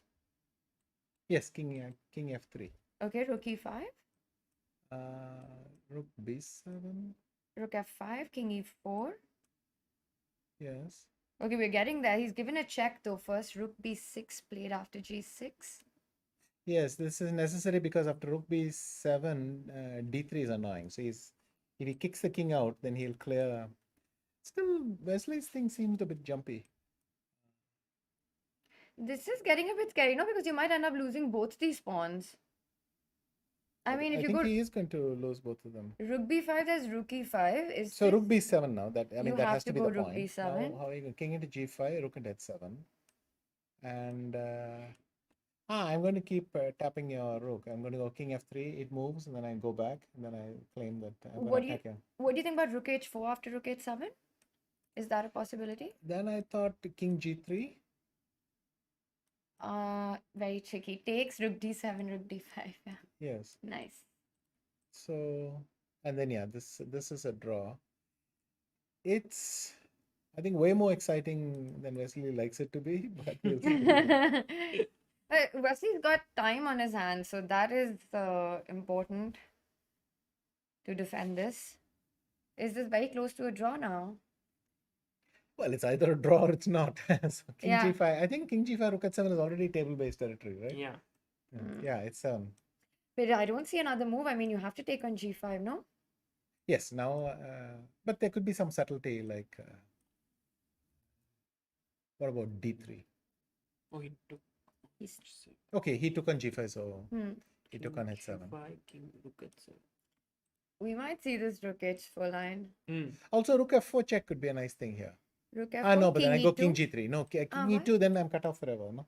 Yes, king f3. okay, rook e5, Rook b7. rook f5, king e4. Yes. Okay, we're getting there. He's given a check though. First, rook b6 played after g6. Yes, this is necessary because after rook b7, d3 is annoying. So if he kicks the king out, then he'll clear. Still, Wesley's thing seems a bit jumpy. This is getting a bit scary, no? Because you might end up losing both these pawns. I mean, if I you think go he is going to lose both of them. rook b5, there's rook e5. Is So this... rook b7 now. You That have has to to be go the rook point. b7. Now, how are you going? King into g5, rook into h7, and I'm going to keep tapping your rook. I'm going to go king f3. It moves, and then I go back, and then I claim that I'm going to attack him. What do you think about rook h4 after rook h7? Is that a possibility? Then I thought king g3. Very tricky. Takes rook d7, rook d5. Yeah, Yes. nice. So, and then yeah, this is a draw. It's, I think, way more exciting than Wesley likes it to be, but we'll see. Wesley's got time on his hands, so that is important to defend this. Is this very close to a draw now? Well, it's either a draw or it's not. So king Yeah. g5. I think king g5, rook h7 is already table-based territory, right? Yeah. Yeah, it's 7. But I don't see another move. I mean, you have to take on g5, no? Yes, now, but there could be some subtlety like, what about d3? Oh, he took. Okay, he took on g5, so Hmm. he took on h7. King rook h7. We might see this rook h4 line. Also, rook f4 check could be a nice thing here. Rook f4, No, but then I go king king e2. g3. No, king why? e2, then I'm cut off forever, no?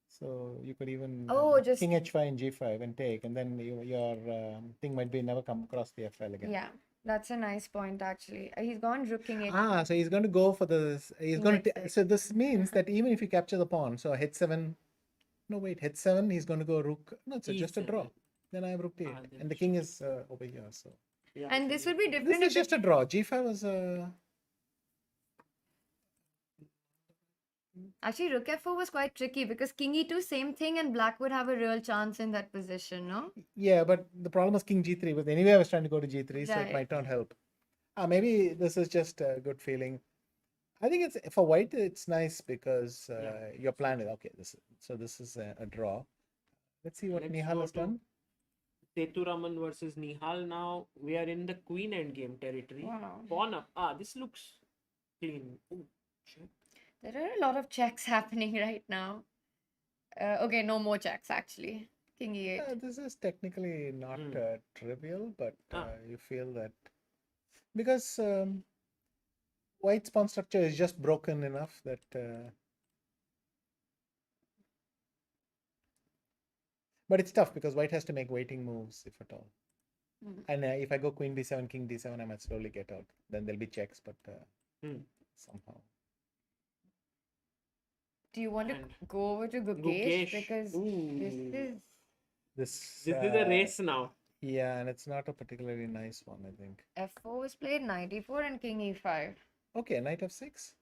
So you could even just... king h5 and g5 and take, and then your thing might be never come across the f file again. Yeah, that's a nice point actually. He's gone rook king h. So he's going to go for this. He's King going to. h6. So this means that even if you capture the pawn, so h7. No, wait, h7. He's going to go rook. No, it's just a draw. E7. Then I have rook d8, then and the king is over here. So Yeah. And this would be this different is if just a draw. g5 was actually rook f4 was quite tricky because king e2, same thing, and black would have a real chance in that position, no? Yeah, but the problem was king g3. But anyway, I was trying to go to g3, so it Right. might not help. Maybe this is just a good feeling. I think it's for white. It's nice because your plan is okay. This is a draw. Let's see what Let's Nihal go has to done. Seturaman versus Nihal. Now we are in the queen endgame territory. Wow. Pawn up. This looks clean. Ooh, check. There are a lot of checks happening right now. Okay, no more checks actually. King e8. This is technically not trivial, but Ah. you feel that because white's pawn structure is just broken enough that. But it's tough because white has to make waiting moves, if at all. And if I go queen b7, king d7, I might slowly get out. Then there'll be checks, but somehow. Do you want to And go over to Gukesh? Gukesh. Because Ooh. this This is a race now. Yeah, and it's not a particularly nice one, I think. f4 was played, knight e4 and king e5. Okay, knight f6.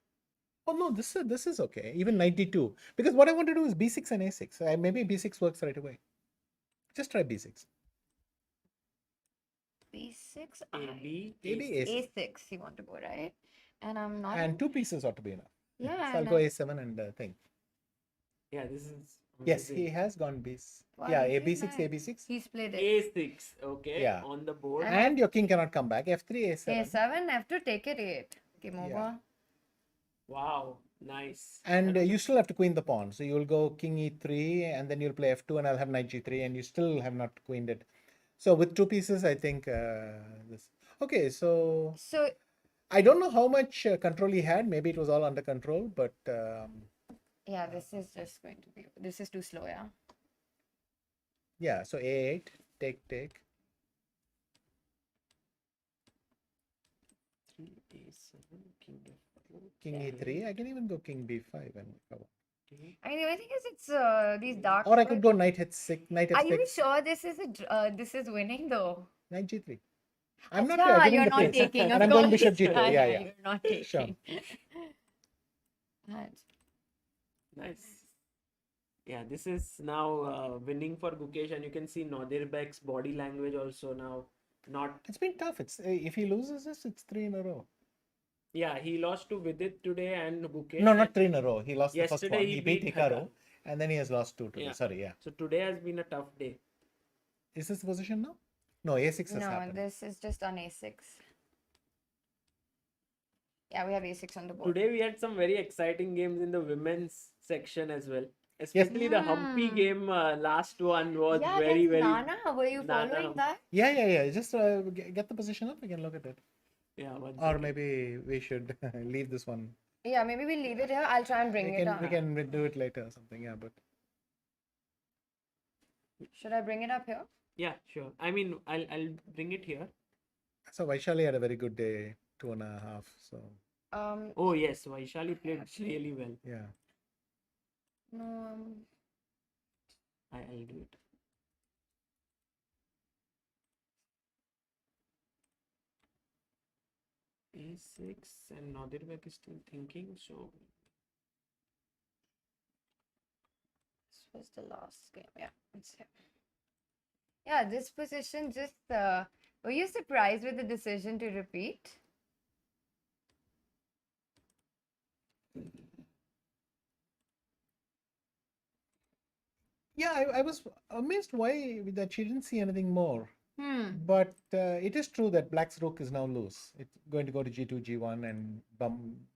Oh no, this is okay. Even knight d2. Because what I want to do is b6 and a6. Maybe b6 works right away. Just try b6. b6, AB, Maybe a6. a6 you want to go, right? And I'm not... And 2 pieces ought to be enough. Yeah, So I'll and go a7 and thing. Yeah, this is. Yes, amazing. he has gone b. Wow, Yeah, this a is b6, nice. a b6. He's played it. A6. Okay. Yeah. On the board. And your king cannot come back. f3, a7. a7, have to take it 8. Game over. Yeah. Wow. Nice. And you still have to queen the pawn. So you'll go king e3, and then you'll play f2, and I'll have knight g3, and you still have not queened it. So with 2 pieces, I think this. Okay, so So I don't know how much control he had. Maybe it was all under control, but yeah, this is just going to be... This is too slow, yeah. yeah. So a8, take. A3, A7, King F4, King E3. I can even go King B5 and cover. okay. I mean, the only thing is it's these dark. Or I could go Knight H6, Knight Are you F6, sure this is winning though? Knight G3. I'm not Acha, giving you're the not piece. taking. And Of I'm going course. Bishop G2. Yeah, yeah. You're not taking. Sure. Right. Nice. Yeah, this is now winning for Gukesh, and you can see Nadir Bek's body language also now not. It's been tough. It's if he loses this, it's 3 in a row. Yeah, he lost to Vidit today and Gukesh. No, not 3 in a row. He lost the first Yesterday one. he He beat beat Hikaru, Hikaru. and then he has lost 2 today. Yeah. Sorry, yeah. So today has been a tough day. Is this the position now? No, A6 has No, happened. this is just on A6. Yeah, we have A6 on the board. Today we had some very exciting games in the women's section as well. Especially the Humpy Hmm. game, last one was Yeah, very, against very. Nana. Were you Nana following Hump. that? Yeah. Just get the position up. We can look at it. Yeah, one Or second. maybe we should leave this one. Yeah, maybe we'll leave it here. I'll try and bring We it can up. we can do it later or something. Yeah, but Should I bring it up here? Yeah, sure. I mean, I'll bring it here. so Vaishali had a very good day, 2.5. So Oh yes, Vaishali played really well. yeah. No. I'll do it. A6 and Nadir Bek is still thinking, so This was the last game. Yeah, it's here. Yeah, this position just. Were you surprised with the decision to repeat? Yeah, I was amazed why that she didn't see anything more. But It is true that Black's rook is now loose. It's going to go to G2, G1, and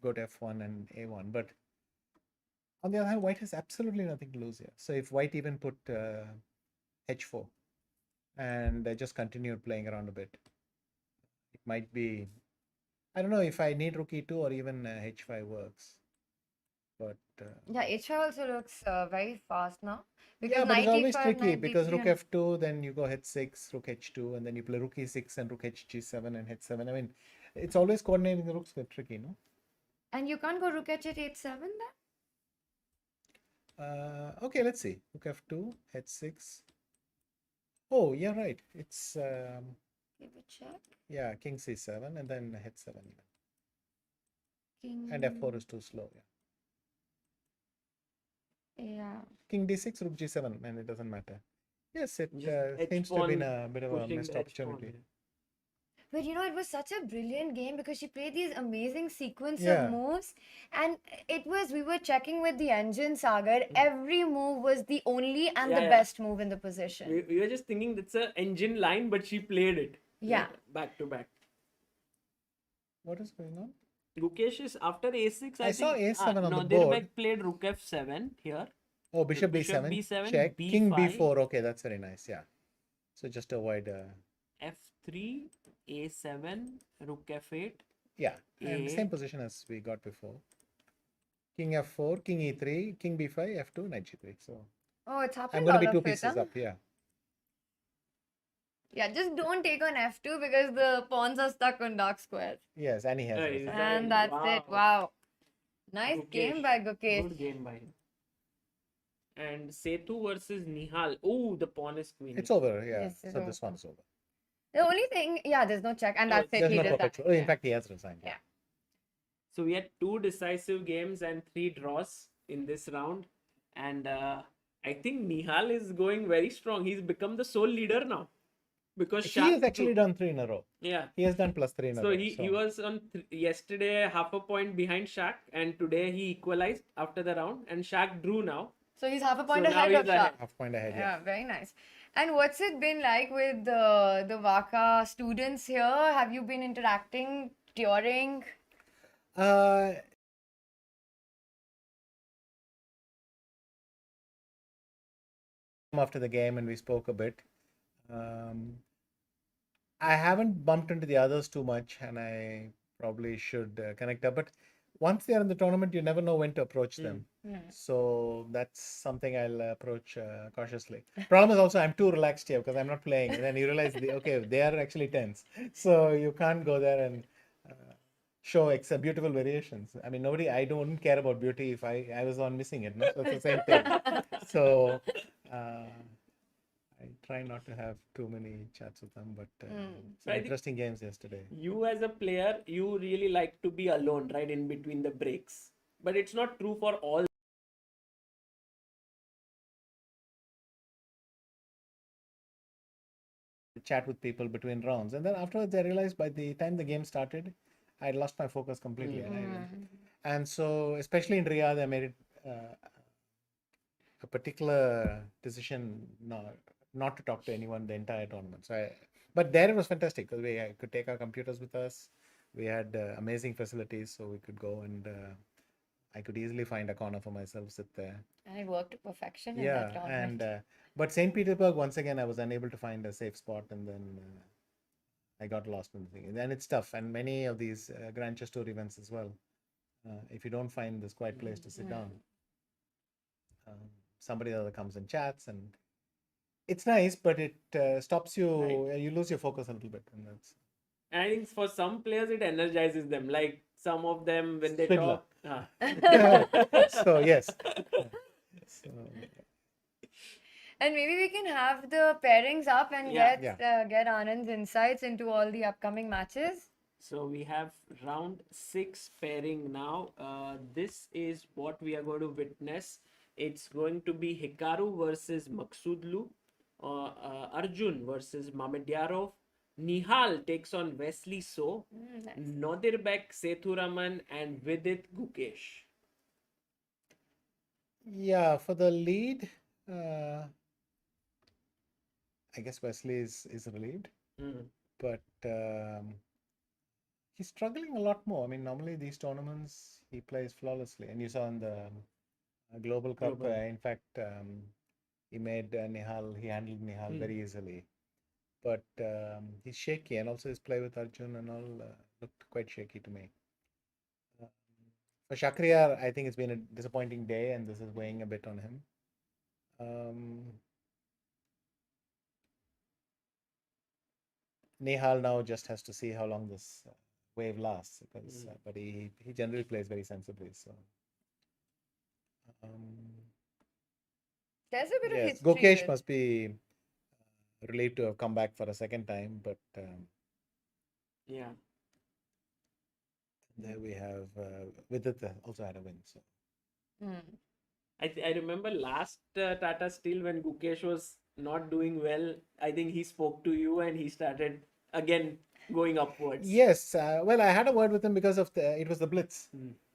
go to F1 and A1. But on the other hand, White has absolutely nothing to lose here. So if White even put H4 and just continued playing around a bit, it might be. I don't know if I need rook E2 or even H5 works. But yeah, H5 also looks very fast now. yeah, but Because it's always knight e5, tricky knight because d3 rook and- F2, then you go H6, rook H2, and then you play rook E6 and rook HG7 and H7. I mean, it's always coordinating the rooks get tricky, no? And you can't go rook h at h7 then? Okay, let's see. Rook F2, H6. Oh, yeah, right. It's Give a check. yeah, King C7 and then H7 even. King. And F4 is too slow. Yeah. Yeah. King D6, rook G7, and it doesn't matter. Yes, it Just seems to have been H-pawn, a bit of a pushing missed the H-pawn, opportunity. yeah. But you know, it was such a brilliant game because she played these amazing sequence Yeah. of moves, and we were checking with the engine Sagar. Every move was the only and Yeah, the yeah. best move in the position. We were just thinking that's a engine line, but she played it. Yeah. Back to back. What is going on? Gukesh is after A6. I saw think, A7 on the Nadir board. Bek played rook F7 here. Oh, Bishop Bishop B7, B7, check. King B5. B4. Okay, that's very nice. Yeah. So just avoid. F3, A7, rook F8. Yeah, and A. same position as we got before. King F4, King E3, King B5, F2, Knight G3. So Oh, it's happened I'm going to be all 2 of it, pieces huh? up. Yeah. Yeah, just don't take on f2 because the pawns are stuck on dark squares. Yes, and he has. Right, this. is And that- that's it. wow. Wow. Nice Gukesh. game by Gukesh. Good game by him. And Setu versus Nihal. Oh, the pawn is queen. It's over. Yeah. This is So this over. one's over. The only thing, yeah, there's no check, and No, that's it. There's He no does that. perpetual. Oh, in Yeah. fact, he has resigned. Yeah. So we had 2 decisive games and 3 draws in this round. And I think Nihal is going very strong. He's become the sole leader now. Because He Shah has actually done 3 in a row. Yeah. He has done +3 in a So row. he was on yesterday half a point behind Shaq, and today he equalized after the round, and Shaq drew now. So he's half a point So now ahead he's of Shah. ahead. half point ahead. Yeah, very nice. And what's it been like with the Waka students here? Have you been interacting during? Yeah. After the game, and we spoke a bit. I haven't bumped into the others too much, and I probably should connect up. But once they are in the tournament, you never know when to approach them. So that's something I'll approach cautiously. Problem is also I'm too relaxed here because I'm not playing. And then you realize, okay, they are actually tense. So you can't go there and show except beautiful variations. I mean, I don't care about beauty if I was on missing it. No? So it's the same thing. So I try not to have too many chats with them, but some I think- interesting games yesterday. You as a player, you really like to be alone, right, in between the breaks. But it's not true for all. Chat with people between rounds, and then afterwards I realized by the time the game started, I had lost my focus completely. And so, especially in Riyadh, I made it a particular decision not to talk to anyone the entire tournament. But there it was fantastic because we could take our computers with us. We had amazing facilities, so we could go and I could easily find a corner for myself, sit there. And it worked to perfection in that Yeah, tournament. and but St. Petersburg, once again, I was unable to find a safe spot, and then I got lost in the thing. And it's tough, and many of these Grand Chess Tour events as well. If you don't find this quiet place to sit down, somebody other comes and chats, and it's nice, but it stops you. You lose your focus a little bit, and that's And I think for some players, it energizes them. Like some of them, when they Fiddler. talk. so yes. So, And maybe we can have the pairings up and Yeah. get Anand's insights into all the upcoming matches. So we have round 6 pairing now. This is what we are going to witness. It's going to be Hikaru versus Maksudlu, Arjun versus Mamedyarov. Nihal takes on Wesley So, Nice. Nodirbek Sethuraman, and Vidit Gukesh. yeah, for the lead, I guess Wesley is relieved, but he's struggling a lot more. I mean, normally these tournaments he plays flawlessly, and you saw in the Global Cup. Global. In fact, he made Nihal. He handled Nihal very easily, but he's shaky, and also his play with Arjun and all looked quite shaky to me. For Shakhriyar, I think it's been a disappointing day, and this is weighing a bit on him. Nihal now just has to see how long this wave lasts, because but he generally plays very sensibly. So There's a bit of yes, history. Gokesh with- must be relieved to have come back for a second time, but Yeah. there we have Vidit also had a win. So I remember last Tata Steel when Gukesh was not doing well. I think he spoke to you and he started again going upwards. yes, well, I had a word with him because of it was the Blitz,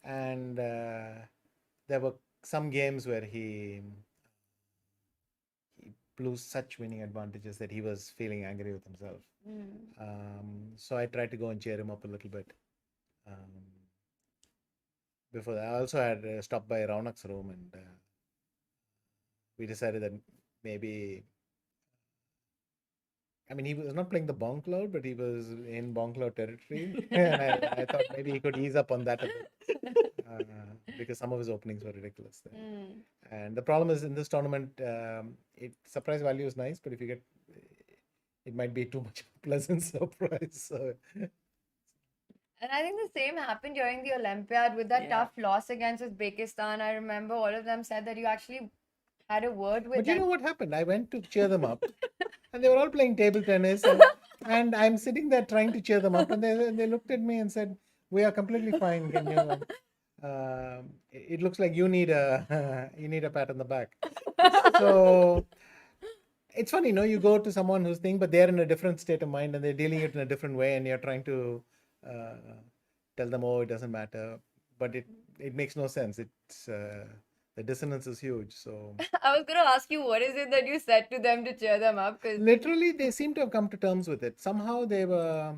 and there were some games where he blew such winning advantages that he was feeling angry with himself. So I tried to go and cheer him up a little bit. Before that, I also had stopped by Raunak's room, and we decided that maybe, I mean, he was not playing the Bonk Cloud, but he was in Bonk Cloud territory. And I thought maybe he could ease up on that a bit. Because some of his openings were ridiculous there. And the problem is in this tournament, surprise value is nice, but if you get, it might be too much of a pleasant surprise. So, And I think the same happened during the Olympiad with that Yeah. tough loss against Uzbekistan. I remember all of them said that you actually had a word with but you them. know what happened? I went to cheer them up, and they were all playing table tennis, and I'm sitting there trying to cheer them up, and they looked at me and said, "We are completely fine. Can you?" It looks like you need a you need a pat on the back. So it's funny, you go to someone who's thing, but they're in a different state of mind and they're dealing it in a different way, and you're trying to tell them, oh, it doesn't matter, but it makes no sense. It's the dissonance is huge. So I was going to ask you, what is it that you said to them to cheer them up? Because literally, they seem to have come to terms with it. Somehow they were.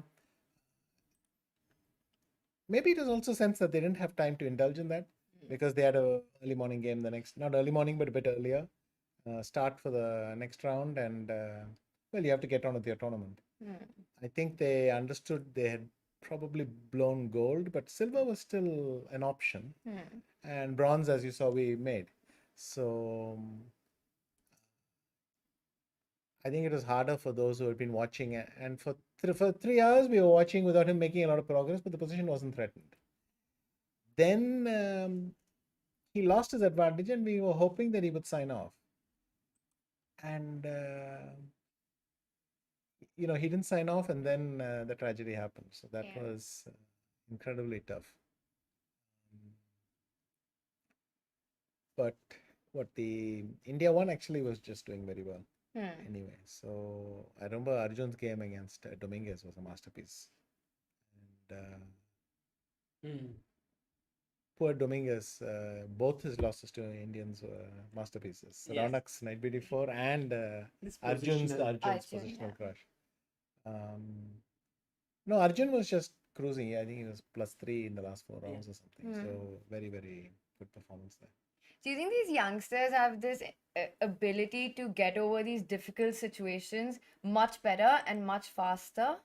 Maybe it was also sense that they didn't have time to indulge in that because they had a early morning game not early morning, but a bit earlier. Start for the next round, and well, you have to get on with your tournament. I think they understood they had probably blown gold, but silver was still an option, and bronze, as you saw, we made. So I think it was harder for those who had been watching. And for 3 hours, we were watching without him making a lot of progress, but the position wasn't threatened. Then he lost his advantage, and we were hoping that he would sign off. And he didn't sign off, and then the tragedy happened. So that Yeah. was incredibly tough. But what the India one actually was just doing very well anyway. So I remember Arjun's game against Dominguez was a masterpiece. And poor Dominguez, both his losses to Indians were masterpieces. Yes. Ranak's Knight BD4 and This Arjun's positional. Arjun, positional crush. No, Arjun was just cruising. I think he was +3 in the last 4 rounds or something. So very, very good performance there. Do you think these youngsters have this ability to get over these difficult situations much better and much faster?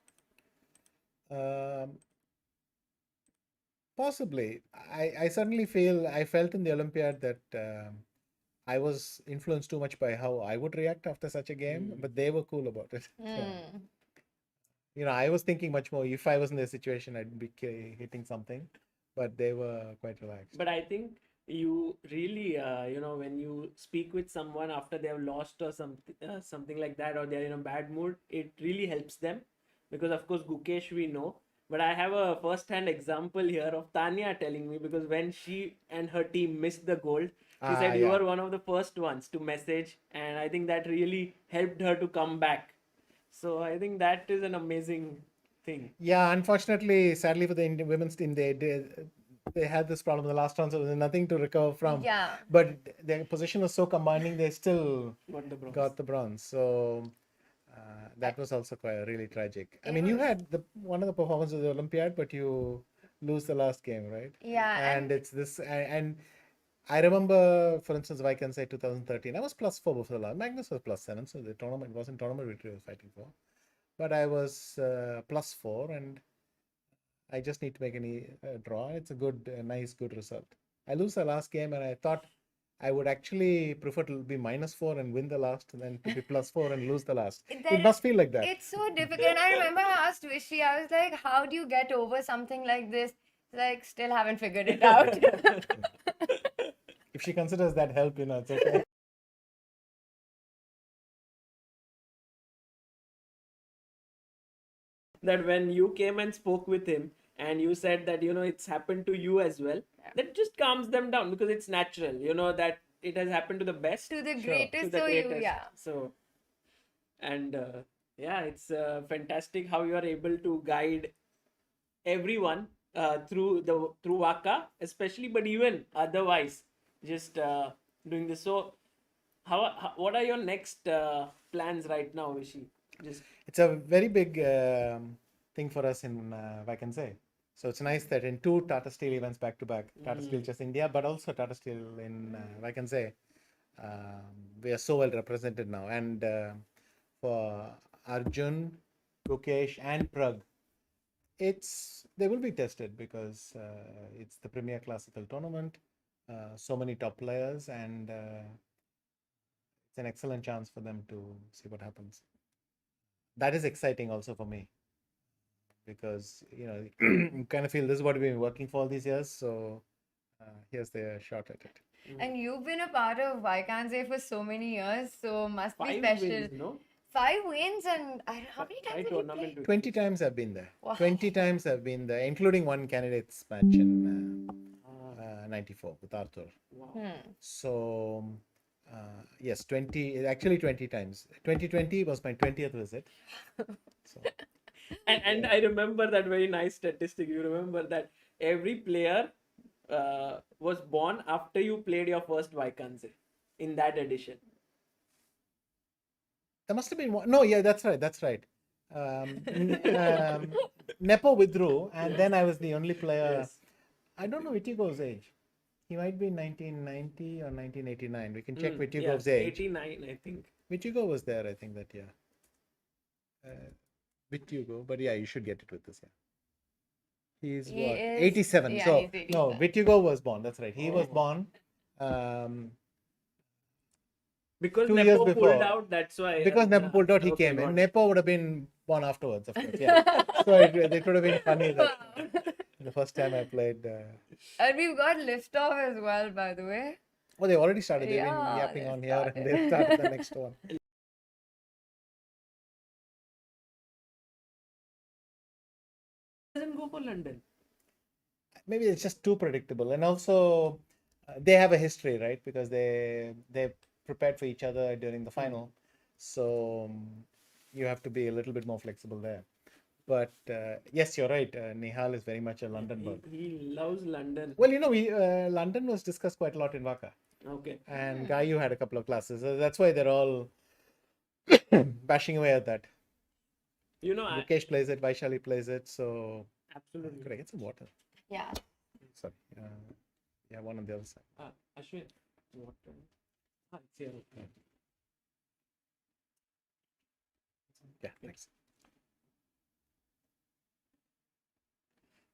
Possibly. I certainly I felt in the Olympiad that I was influenced too much by how I would react after such a game, but they were cool about it. I was thinking much more. If I was in their situation, I'd be hitting something, but they were quite relaxed. But I think you really, when you speak with someone after they have lost or something like that, or they're in a bad mood, it really helps them. Because of course, Gukesh we know, but I have a first-hand example here of Tania telling me, because when she and her team missed the gold, she said you yeah. were one of the first ones to message, and I think that really helped her to come back. So I think that is an amazing thing. Yeah, unfortunately, sadly for the Indian women's team, they had this problem in the last round, so there was nothing to recover from. Yeah. But their position was so commanding, they still Got the bronze. got the bronze. So that was also quite really tragic. I mean, you had one of the performances of the Olympiad, but you lose the last game, right? Yeah, And it's this, and I remember, for instance, if I can say 2013, I was +4 before the last. Magnus was +7, so the tournament wasn't tournament victory I was fighting for. But I was +4, and I just need to make a draw. It's a nice, good result. I lose the last game, and I thought I would actually prefer to be -4 and win the last than to be +4 and lose the last. It must feel like that. It's so difficult. I remember I asked Vishy, I was like, how do you get over something like this? Like, still haven't figured it out. If she considers that help, it's okay. That when you came and spoke with him and you said that it's happened to you as well, that just calms them down, because it's natural, that it has happened to the best, To the to greatest, the so greatest. you, yeah. So, and yeah, it's fantastic how you are able to guide everyone through Waka especially, but even otherwise, just doing this. So what are your next plans right now, Vishy? It's a very big thing for us if I can say. So it's nice that in 2 Tata Steel events back to back, Tata Steel just India, but also Tata Steel in, if I can say, we are so well represented now. And for Arjun, Gukesh, and Prag, they will be tested because it's the premier classical tournament, so many top players, and it's an excellent chance for them to see what happens. That is exciting also for me, because you kind of feel this is what we've been working for all these years, so here's the shot at it. And you've been a part of Vaikanse for so many years, so must be 5 special. wins, no? 5 wins, and how many times did you tournament play? 20 times I've been there. Wow. 20 times I've been there, including one candidates match in 94 with Arthur. Wow. So yes, 20 times. 2020 was my 20th visit. So And I remember that very nice statistic. You remember that every player was born after you played your first Vaikanse in that edition. there must have been one. No, yeah, that's right. Nepo withdrew, and then I was the only player. Yes. I don't know Vitigo's age. He might be 1990 or 1989. We can check Vitigo's age. 89, I think. Vitigo was there, I think, that year. Vitigo, but yeah, you should get it with this, yeah. He's He what? is- 87. yeah, So, he's 87. no, Vitigo was born. That's right. He was born Because 2 years Nepo pulled before. out, that's why. Because Nepo pulled out, he okay, came in. got it. Nepo would have been one afterwards, of course. Yeah. So it would have been funny that the first time I played. And we've got liftoff as well, by the way. Oh, they already started. They've been Yeah, yapping they've on here, and started. they'll start the next one. Doesn't go for London. Maybe it's just too predictable, and also they have a history, right? Because they prepared for each other during the final, so you have to be a little bit more flexible there. But yes, you're right. Nihal is very much a London bug. He loves London. Well, we London was discussed quite a lot in Vaka, Okay. and Gayu had a couple of classes. So that's why they're all bashing away at that. You know, Mukesh plays it, Vaishali plays it, so absolutely. could I get some water? Yeah. Sorry. Yeah, one on the other side. Ashwin, what? It's here. Yeah, thanks.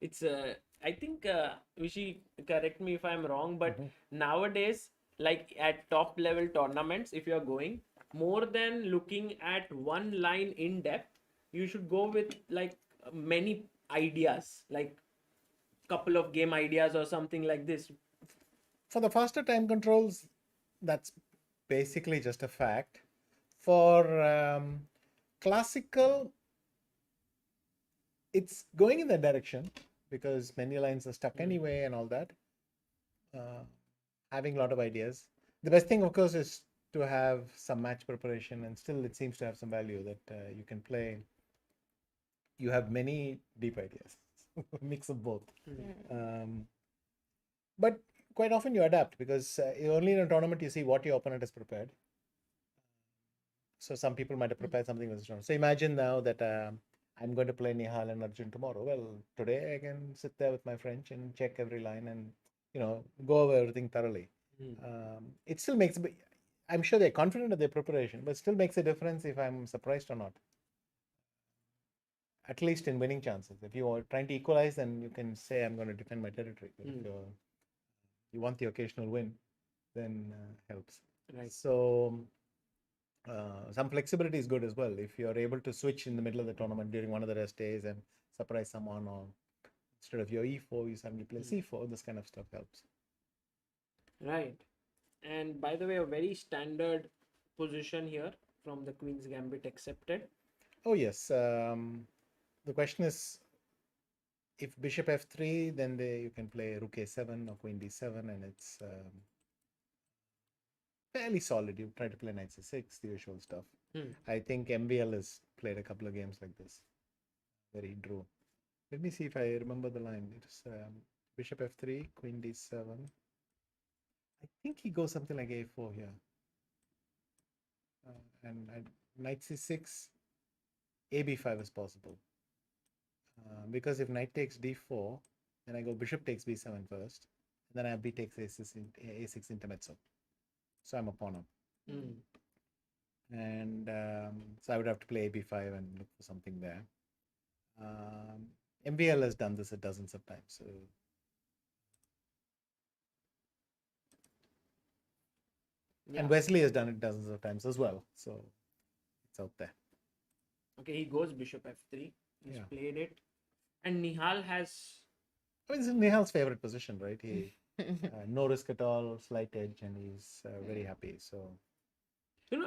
It's I think Vishi, correct me if I'm wrong, but nowadays, like at top level tournaments, if you're going, more than looking at one line in depth, you should go with like many ideas, like couple of game ideas or something like this. For the faster time controls, that's basically just a fact. For classical, it's going in that direction because many lines are stuck anyway and all that. Having a lot of ideas. The best thing, of course, is to have some match preparation, and still it seems to have some value that you can play. You have many deep ideas, mix of both. But quite often you adapt because only in a tournament you see what your opponent has prepared. So some people might have prepared something with strong. So imagine now that I'm going to play Nihal and Arjun tomorrow. Well, today I can sit there with my French and check every line and go over everything thoroughly. It still makes. I'm sure they're confident of their preparation, but still makes a difference if I'm surprised or not. At least in winning chances. If you are trying to equalize, then you can say I'm going to defend my territory. But if you want the occasional win, then helps. Right. So some flexibility is good as well. If you're able to switch in the middle of the tournament during one of the rest days and surprise someone, or instead of your E4, you suddenly play C4, this kind of stuff helps. Right. And by the way, a very standard position here from the Queen's Gambit accepted. Oh, yes. The question is, if bishop f3, then you can play rook a7 or queen d7, and it's fairly solid. You try to play knight c6, the usual stuff. I think MVL has played a couple of games like this, where he drew. Let me see if I remember the line. It's bishop f3, queen d7. I think he goes something like a4 here. And knight c6, ab5 is possible. Because if knight takes d4, then I go bishop takes b7 first, and then I have b takes a6 intermezzo. So I'm a pawn up. And so I would have to play ab5 and look for something there. MVL has done this dozens of times. So and Wesley has done it dozens of times as well. So it's out there. Okay, he goes bishop f3. He's played it. And Nihal has... I mean, this is Nihal's favorite position, right? He no risk at all, slight edge, and he's very happy. So,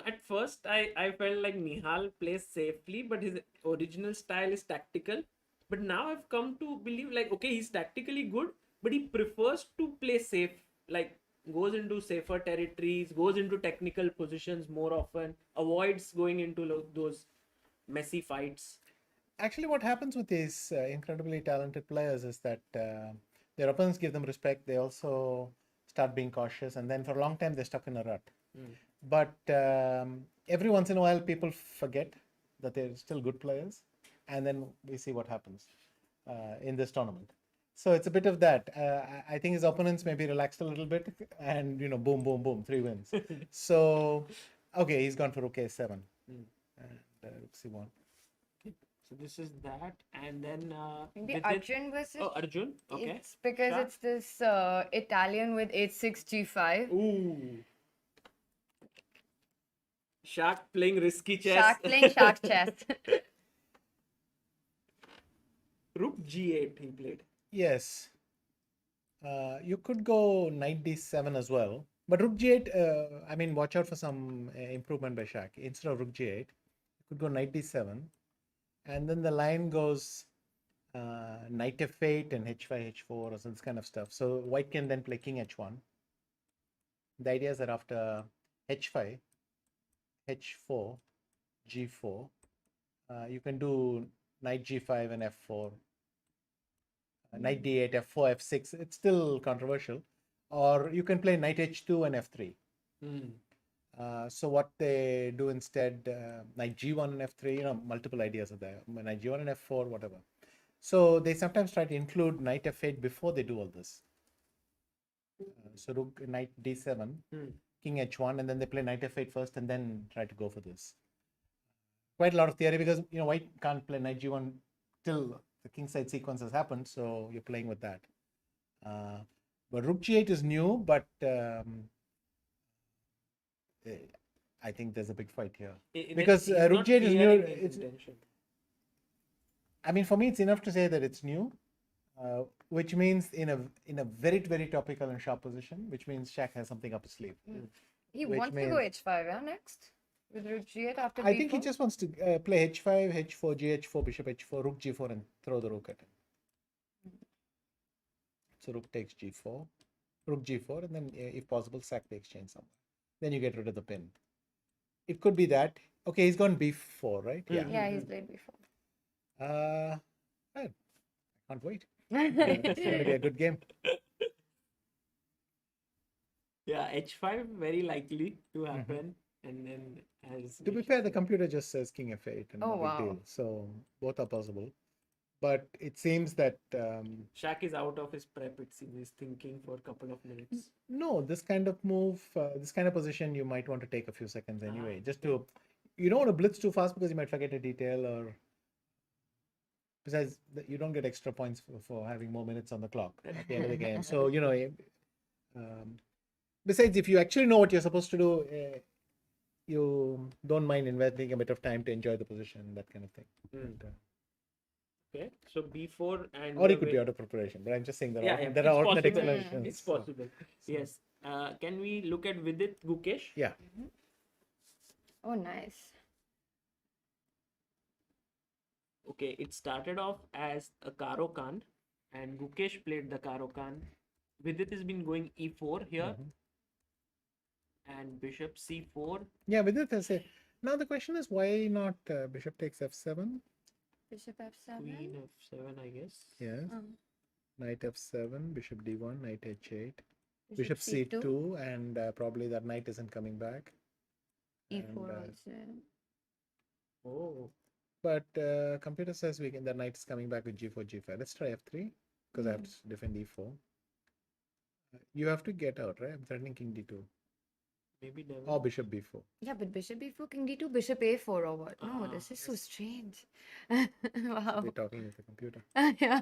at first I felt like Nihal plays safely, but his original style is tactical. But now I've come to believe, like, okay, he's tactically good, but he prefers to play safe. Like, goes into safer territories, goes into technical positions more often, avoids going into those messy fights. Actually, what happens with these incredibly talented players is that their opponents give them respect. They also start being cautious, and then for a long time they're stuck in a rut. But every once in a while, people forget that they're still good players, and then we see what happens in this tournament. So it's a bit of that. I think his opponents maybe relaxed a little bit, and boom, boom, boom, 3 wins. So, okay, he's gone for rook a7 and rook c1. So this is that, and then The Arjun versus... Oh, Arjun. Okay. It's because it's this Italian with h6 g5. Ooh. Shark playing risky chess. Shark playing shark chess. Rook G8 he played. Yes. You could go knight d7 as well. But rook g8, I mean, watch out for some improvement by Shaq. Instead of rook g8, you could go knight d7. And then the line goes knight f8 and h5, h4 or some this kind of stuff. So white can then play king h1. The idea is that after h5, h4, g4, you can do knight g5 and f4. Knight d8, f4, f6. It's still controversial. Or you can play knight h2 and f3. So what they do instead, knight g1 and f3, multiple ideas are there. Knight g1 and f4, whatever. So they sometimes try to include knight f8 before they do all this. So rook, knight d7, king h1, and then they play knight f8 first and then try to go for this. Quite a lot of theory because, white can't play knight g1 till the kingside sequence has happened, so you're playing with that. But rook g8 is new, but I think there's a big fight here. Because rook g8 is new. I mean, for me, it's enough to say that it's new, which means in a very, very topical and sharp position, which means Shaq has something up his sleeve. He Which wants to go h5, yeah, next? With rook g8 after I think he b4? just wants to play h5, h4, gh4, bishop h4, rook g4, and throw the rook at him. So rook takes g4, rook g4, and then if possible, sack the exchange somewhere. Then you get rid of the pin. It could be that. Okay, he's gone b4, right? Yeah, he's played before. I can't wait. It's going to be a good game. Yeah, h5 very likely to happen. And then as To be fair, the computer just says king f8 and no Oh, big wow. deal. So both are possible. But it seems that Shaq is out of his prep, it seems. He's thinking for a couple of minutes. no, this kind of move, this kind of position, you might want to take a few seconds anyway. Just to, you don't want to blitz too fast because you might forget a detail, or besides, you don't get extra points for having more minutes on the clock at the end of the game. So, besides, if you actually know what you're supposed to do, you don't mind investing a bit of time to enjoy the position, that kind of thing. But, Okay, so b4 and or it could be out of preparation, but I'm just saying there are it's alternate possible. explanations. It's possible. Yes. Can we look at Vidit Gukesh? Yeah. Oh, nice. Okay, it started off as a Karo Khan, and Gukesh played the Karo Khan. Vidit has been going e4 here, and bishop c4. Yeah, with it, I say. Now the question is, why not bishop takes f7? Bishop f7. Queen f7, I guess. Yes. Oh. Knight f7, bishop d1, knight h8, Bishop bishop c2, and probably that knight isn't coming back. e4 And, also. Oh, but computer says the knight is coming back with g4, g5. Let's try f3 because I have to defend e4. You have to get out, right? I'm threatening king d2 maybe never. or bishop b4. Yeah, but bishop b4, king d2, bishop a4 or what? No, this is so strange. Wow. We're talking with the computer. Yeah.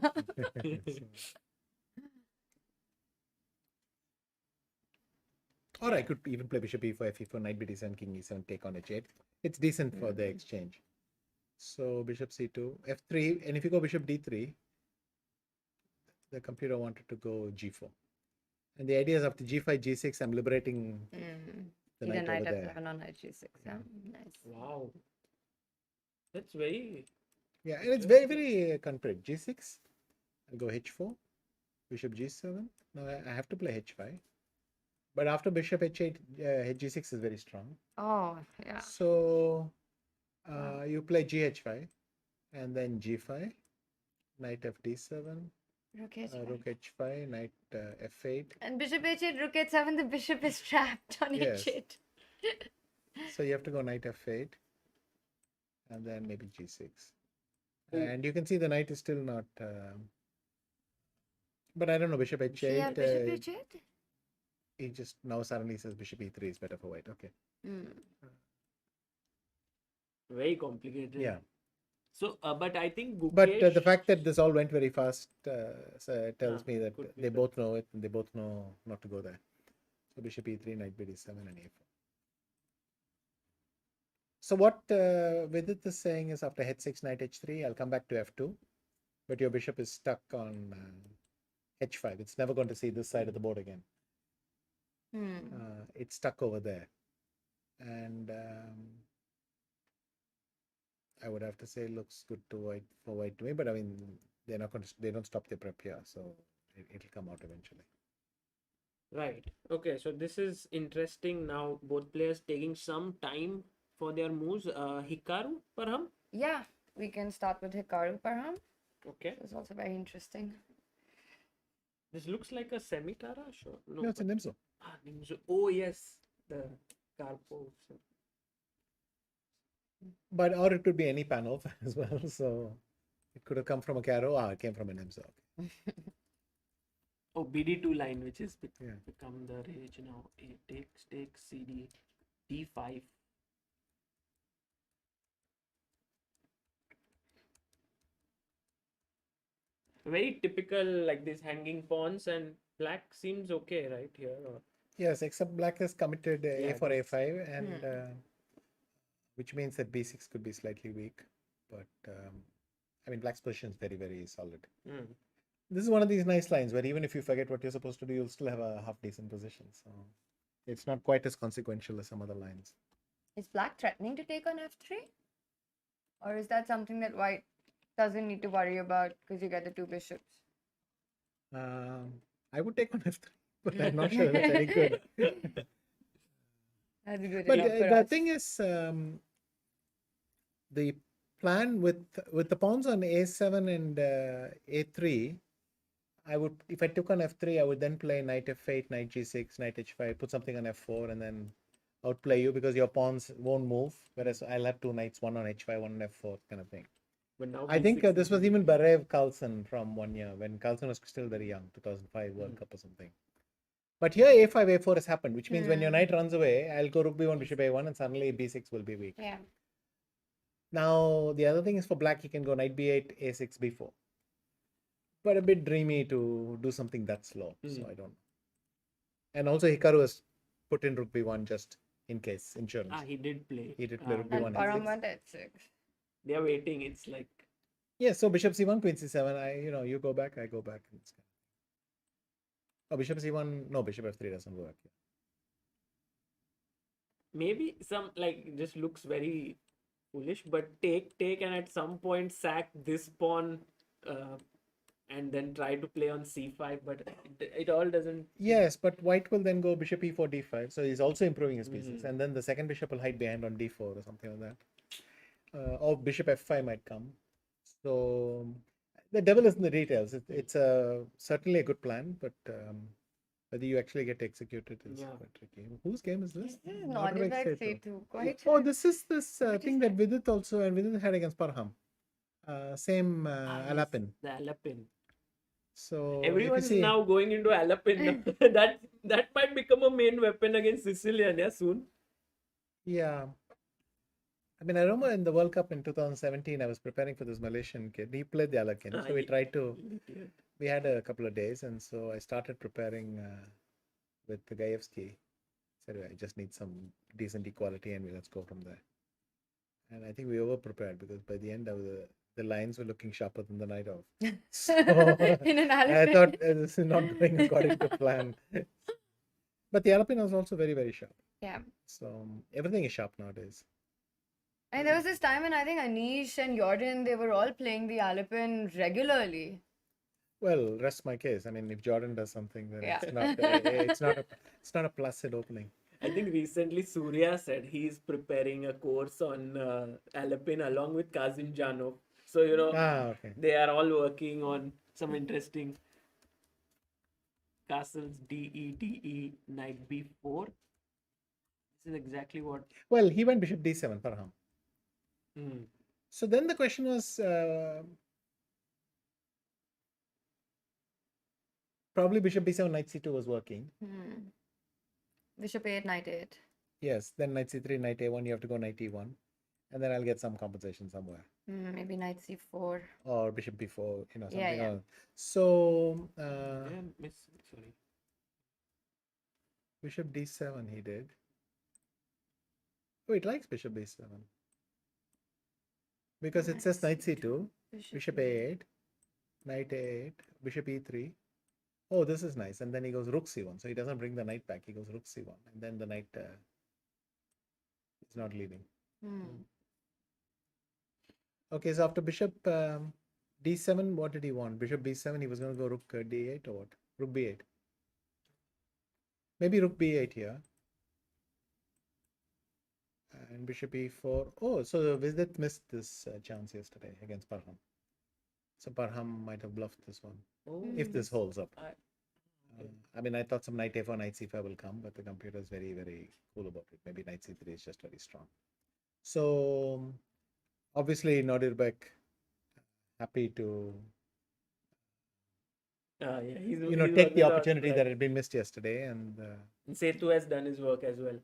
Or I could even play bishop e4, fe4, knight b7, king e7, take on h8. It's decent for the exchange. So bishop c2, f3, and if you go bishop d3, the computer wanted to go g4. And the idea is after g5, g6, I'm liberating the Either knight knight over there. f7 or knight g6. Yeah, nice. Wow. That's very. Yeah, and it's very, very concrete. g6, I'll go h4, bishop g7. Now I have to play h5. But after bishop h8, g6 is very strong. Oh, yeah. So you play gh5 and then g5, knight fd7, Rook h5. rook h5, knight f8. And bishop h8, rook h7, the bishop is trapped on Yes. h8. So you have to go knight f8 and then maybe g6. And you can see the knight is still not. But I don't know, bishop h8. Yeah, bishop h8? He just now suddenly says bishop e3 is better for white. Okay. Very complicated. Yeah. So, but I think Gukesh. But the fact that this all went very fast tells me that could be they that. both know it and they both know not to go there. So bishop e3, knight b7, and a4. So what Vidit is saying is after h6, knight h3, I'll come back to f2, but your bishop is stuck on h5. It's never going to see this side of the board again. It's stuck over there, and I would have to say looks good to white to me, but I mean they're not going to, they don't stop their prep here, so it'll come out eventually. Right. Okay. So this is interesting. Now both players taking some time for their moves. Hikaru, Parham. Yeah, we can start with Hikaru Parham. Okay. It's also very interesting. This looks like a semi-Tara. Sure. No, it's a Nimzo. Nimzo. Oh yes, the Carpo. But or it could be any panel as well. So it could have come from a Caro. It came from an Nimzo. Oh, BD2 line, which is Yeah. become the rage now. A takes CD D5. Very typical, like this hanging pawns, and black seems okay right here. Or... Yes, except black has committed Yeah, A for that's- A5, and which means that B6 could be slightly weak. But I mean, black's position is very, very solid. Mm. This is one of these nice lines where even if you forget what you're supposed to do, you'll still have a half decent position. So it's not quite as consequential as some other lines. Is black threatening to take on f3? Or is that something that white doesn't need to worry about because you get the two bishops? I would take on F3, but I'm not sure that's very good. That's good But enough for the us. thing is, the plan with the pawns on A7 and A3, I would, if I took on F3, I would then play knight F8, knight G6, knight H5, put something on F4, and then outplay you because your pawns won't move. Whereas I'll have two knights, one on H5, one on F4, kind of thing. But now I think B6 this is was weak. even Barev Carlson from 1 year when Carlson was still very young, 2005 World Cup or something. But here A5, A4 has happened, which means when your knight runs away, I'll go rook B1, bishop A1, and suddenly B6 will be weak. Yeah. Now, the other thing is for black, he can go knight B8, A6, B4. But a bit dreamy to do something that slow, so I don't know. And also Hikaru has put in rook B1 just in case, insurance. He did play. He did play rook And B1, Param A6. went at 6. They are waiting. It's like Yeah, so bishop C1, queen C7, you go back, I go back. Oh, bishop C1, no, bishop F3 doesn't work. maybe some like just looks very foolish, but take, and at some point sack this pawn, and then try to play on C5, but it all doesn't. Yes, but white will then go bishop E4, D5, so he's also improving his pieces, and then the second bishop will hide behind on D4 or something like that. Or bishop F5 might come. So the devil is in the details. It's certainly a good plan, but whether you actually get executed is quite tricky. Whose game is this? This is Not not right like state, C2. Quite. Oh, this is this thing that Vidit also, and Vidit had against Parham. Same Alapin. The Alapin. So Everyone if is you see, now going into Alapin. that might become a main weapon against Sicilian, yeah, soon. yeah. I mean, I remember in the World Cup in 2017, I was preparing for this Malaysian kid. He played the Alakin. So we tried to, we had a couple of days. And so I started preparing with the Gaevsky. Said, I just need some decent equality and let's go from there. And I think we over prepared because by the end, the lines were looking sharper than the night of. So In an I elephant. thought this is not going according to plan. But the Alapin was also very, very sharp. Yeah. So everything is sharp nowadays. And there was this time when I think Anish and Jordan, they were all playing the Alapin regularly. Well, rest my case. I mean, if Jordan does something, then Yeah. it's not a placid opening. I think recently Surya said he's preparing a course on Alapin along with Kazim Janov. So, Okay. they are all working on some interesting castles. DE, knight B4. This is exactly what. Well, he went bishop D7, Parham. Hmm. So then the question was probably bishop B7, knight C2 was working. Bishop 8, knight 8. Yes, then knight C3, knight A1, you have to go knight E1. And then I'll get some compensation somewhere. Maybe knight C4. Or bishop B4, something Yeah, yeah. else. So Sorry. bishop D7 he did. Oh, it likes bishop B7. because it says knight c2, Bishop bishop E8. a8, knight a8, bishop e3. Oh, this is nice. And then he goes rook c1. So he doesn't bring the knight back. He goes rook c1. And then the knight is not leaving. Okay, so after bishop d7, what did he want? Bishop b7, he was going to go rook d8 or what? Rook b8. Maybe rook b8 here. And bishop e4. Oh, so Vizit missed this chance yesterday against Parham. So Parham might have bluffed this one if this holds up. I mean, I thought some knight a4, knight c5 will come, but the computer is very, very cool about it. Maybe knight c3 is just very strong. So obviously, Nodirbek happy to he's take the always opportunity right. that had been missed yesterday, and Setu has done his work as well.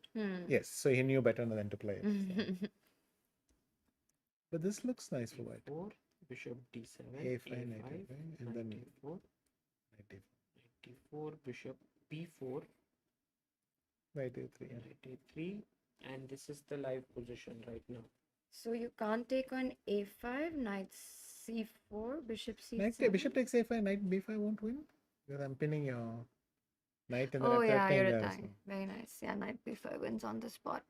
yes, so he knew better than to play it. So. But this looks nice for white. A4, bishop d7, A5, a5, knight a5, and then knight a4, knight a4, knight e4, bishop b4, knight a3. knight a3, and this is the live position right now. So you can't take on a5, knight c4, bishop c7. Bishop takes a5, knight b5 won't win because I'm pinning your knight and then Oh I'm yeah, threatening you're the- attacking. Very nice. Yeah, knight b5 wins on the spot.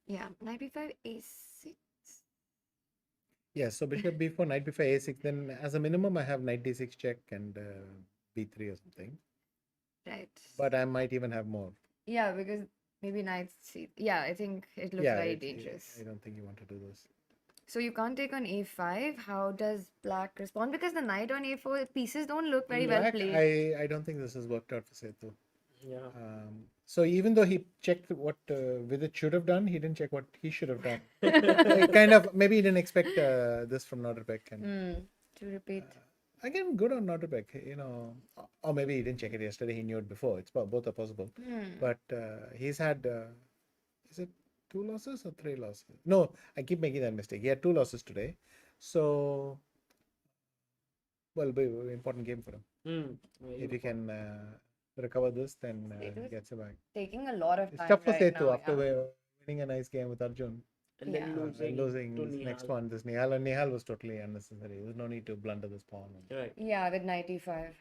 Yeah, knight b5, a6. Yeah, so bishop b4, knight b5, a6. Then as a minimum, I have knight d6 check and b3 or something. Right. But I might even have more. Yeah, because maybe knight c. Yeah, I think it looks very dangerous. I don't think you want to do this. So you can't take on a5. How does black respond? Because the knight on a4 pieces don't look very well Black, played. I don't think this has worked out for Setu. Yeah. So even though he checked what Vidit should have done, he didn't check what he should have done. Kind of, maybe he didn't expect this from Nodderbeck. And To repeat. again, good on Nodderbeck, or maybe he didn't check it yesterday. He knew it before. It's both are possible. But he's had, is it 2 losses or 3 losses? No, I keep making that mistake. He had 2 losses today. So, well, be an important game for him. If he can recover this, then he gets it back. Taking a lot of It's time tough for right Setu now, after winning a nice game with Arjun. And then Losing to this next Nihal. one. This Nihal, and Nihal was totally unnecessary. There was no need to blunder this pawn. Right. Yeah, with knight e5.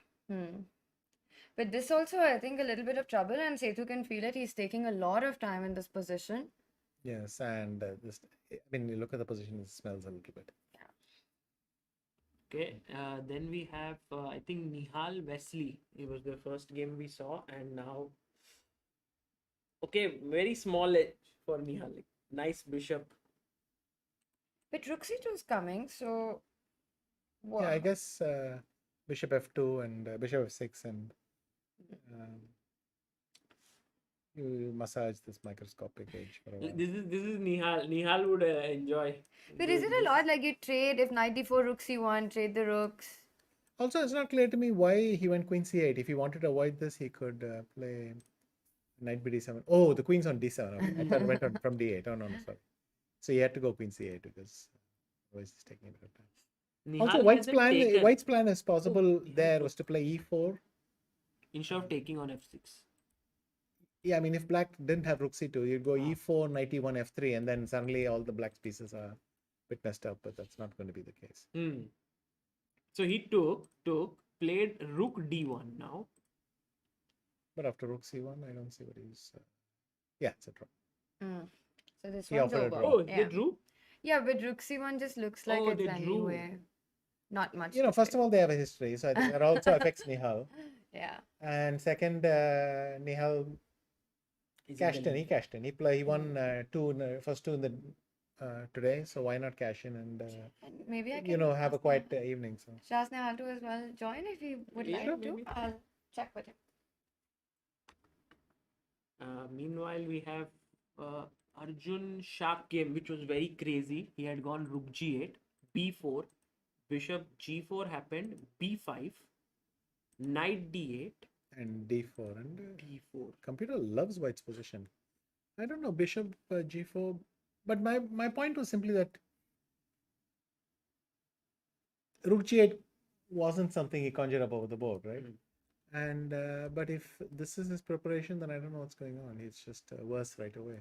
But this also, I think, a little bit of trouble, and Setu can feel it. He's taking a lot of time in this position. Yes, and this. I mean, you look at the position; it smells a little bit. Okay, then we have, I think, Nihal Wesley. It was the first game we saw, and now, okay, very small edge for Nihal. Like, nice bishop. But rook c2 is coming, so. Wow. Yeah, I guess bishop f2 and bishop f6, and you massage this microscopic edge for a while. This is Nihal. Nihal would enjoy. But is it a lot like you trade if knight d4, rook c1, trade the rooks? Also, it's not clear to me why he went queen c8. If he wanted to avoid this, he could play knight bd7. Oh, the queen's on d7. Okay. I thought it went on from d8. Oh, no, sorry. So he had to go queen c8 because otherwise he's taking a bit of time. Nihal Also, hasn't White's taken plan is possible there was to play e4. instead of taking on f6. Yeah, I mean, if black didn't have rook c2, you'd go e4, knight e1, f3, and then suddenly all the black pieces are a bit messed up, but that's not going to be the case. So he played rook d1 now. But after rook c1, I don't see what he's... yeah, it's a draw. So this He one's offered a over. draw. Oh, Yeah. they drew? Yeah, but rook c1 just looks like Oh, it's they drew. anywhere. Not much. You know, to first say. of all, they have a history, so I think that also affects Nihal. Yeah. And second, Nihal cashed in. He cashed in. He won first two in the today, so why not cash in and And maybe I can have a quiet evening. So Shaz Nehal to as well join if he would Yeah, like to. maybe. I'll check with him. Meanwhile, we have Arjun sharp game, which was very crazy. He had gone rook g8, b4, bishop g4 happened, b5, knight d8, and d4 and d4. computer loves White's position. I don't know, bishop g4, but my point was simply that rook g8 wasn't something he conjured up over the board, right? And but if this is his preparation, then I don't know what's going on. It's just worse right away.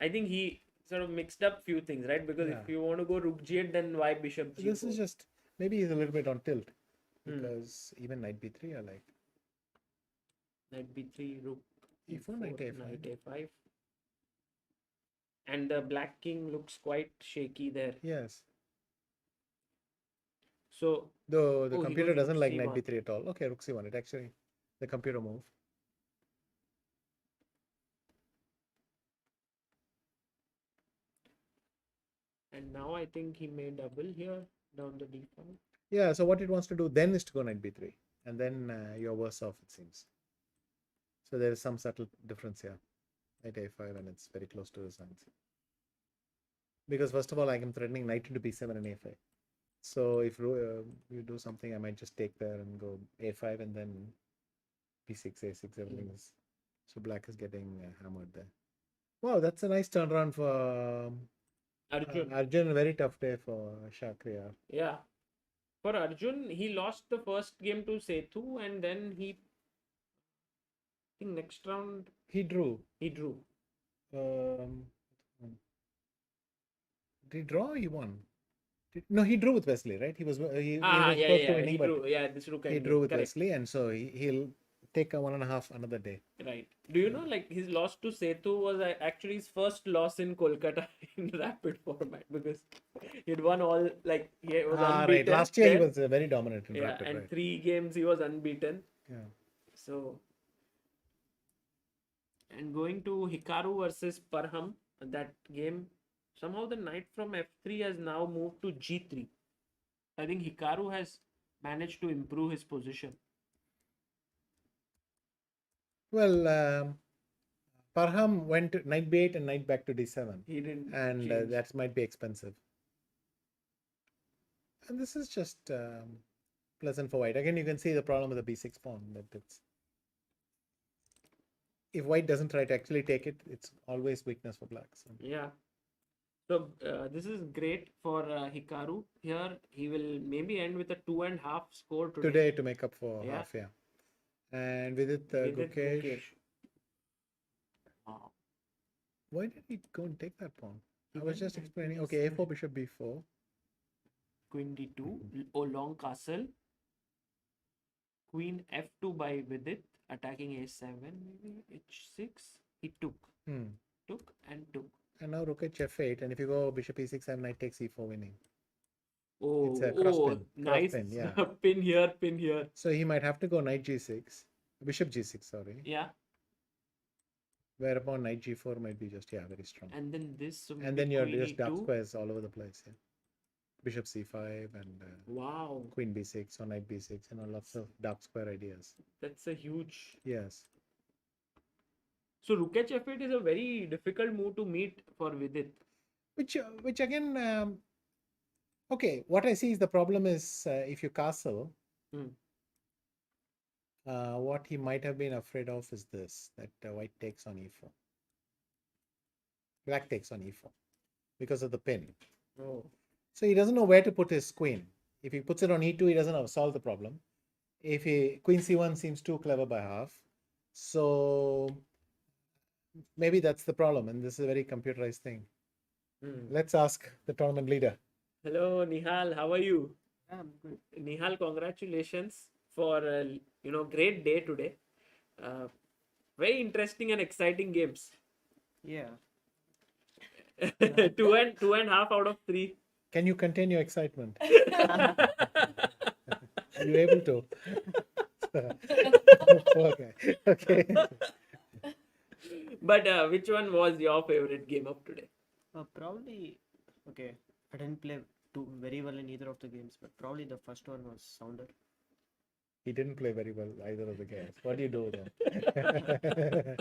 I think he sort of mixed up few things, right? Because if Yeah. you want to go rook g8, then why bishop g4? This is just maybe he's a little bit on tilt Hmm. because even knight b3 I like. Knight b3, rook E4, knight a5. knight a5. And the black king looks quite shaky there. Yes. So Though the Oh, he computer goes rook doesn't like knight c1. b3 at all. Okay, rook c1. It actually the computer move. And now I think he may double here down the d5. Yeah. So what it wants to do then is to go knight b3, and then you're worse off, it seems. So there is some subtle difference here. Knight a5, and it's very close to his hands. Because first of all, I am threatening knight into b7 and a5. So if you do something, I might just take there and go a5 and then b6, a6. Everything is so black is getting hammered there. Wow, that's a nice turnaround for Arjun. Arjun. A very tough day for Shakriya. Yeah. For Arjun, he lost the first game to Setu, and then I think next round He drew. he drew. Did he draw? Or he won. No, he drew with Wesley, right? He was Yeah, close to winning, he but drew. Yeah, this rook he ended. drew with Correct. Wesley, and so he'll take a 1.5 another day. Right. Do you know, like, his loss to Setu was actually his first loss in Kolkata in rapid format, because he'd won all, like, he was unbeaten. Right. Last year he then. was very dominant in Yeah, rapid, and right? 3 games he was unbeaten. Yeah. So, and going to Hikaru versus Parham, that game, somehow the knight from f3 has now moved to g3. I think Hikaru has managed to improve his position. Well, Parham went to knight b8 and knight back to d7. He didn't And change. that might be expensive. And this is just pleasant for white. Again, you can see the problem with the b6 pawn, that it's if white doesn't try to actually take it, it's always weakness for black. So. Yeah. So this is great for Hikaru. Here he will maybe end with a 2.5 score Today to make up for Yeah. half, yeah. And with it, With Gukesh. Gukesh. Wow. Why did he go and take that pawn? He I was went just knight explaining. to Okay, d7. a4, bishop b4. Queen d2. Oh, long castle. Queen f2 by with it. Attacking a7 maybe. h6. He took. Took and took. And now rook h f8. And if you go bishop e6, I have knight takes e4 winning. Oh, It's a cross pin. nice. Cross pin, yeah. Pin here, pin here. So he might have to go knight g6. Bishop g6, sorry. Yeah. Whereupon knight g4 might be just, very strong. And then this. So And then you're queen just dark e2. squares all over the place. Yeah. Bishop c5 and Wow. queen b6 or knight b6, lots of dark square ideas. That's a huge. Yes. So rook h f8 is a very difficult move to meet for Vidit. Which again, okay, what I see is the problem is if you castle, what he might have been afraid of is this, that white takes on e4. Black takes on e4 because of the pin. Oh. So he doesn't know where to put his queen. If he puts it on e2, he doesn't solve the problem. If queen c1 seems too clever by half. So maybe that's the problem, and this is a very computerized thing. Let's ask the tournament leader. Hello, Nihal. How are you? I'm good. Nihal, congratulations for great day today. Very interesting and exciting games. Yeah. 2.5 out of 3. Can you contain your excitement? Are you able to? Okay. But which one was your favorite game of today? Probably, okay, I didn't play very well in either of the games, but probably the first one was Sounder. He didn't play very well either of the games. What do you do then?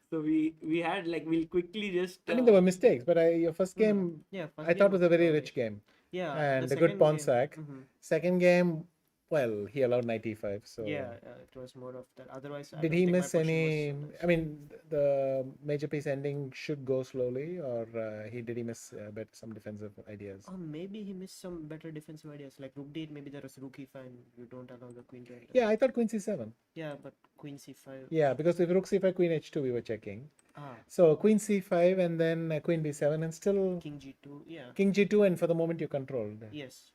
So we had we'll quickly just. I mean, there were mistakes, but your first game, Yeah, first I game thought was a very alright. rich game. Yeah, And the a good second pawn game- sack. Mhm. Second game, Well, he allowed knight e5, so Yeah, it was more of that. Otherwise, I did don't he think my miss position was any? so nice. I mean, the major piece ending should go slowly, or did he miss some defensive ideas? Or maybe he missed some better defensive ideas, like rook d8. Maybe there was rook e5, and you don't allow the queen to enter. Yeah, I thought queen c7. Yeah, but queen c5. Yeah, because with rook c5, queen h2, we were checking. Ah, So queen c5 and then queen b7, and still king g2. Yeah. king g2, and for the moment you controlled. Yes,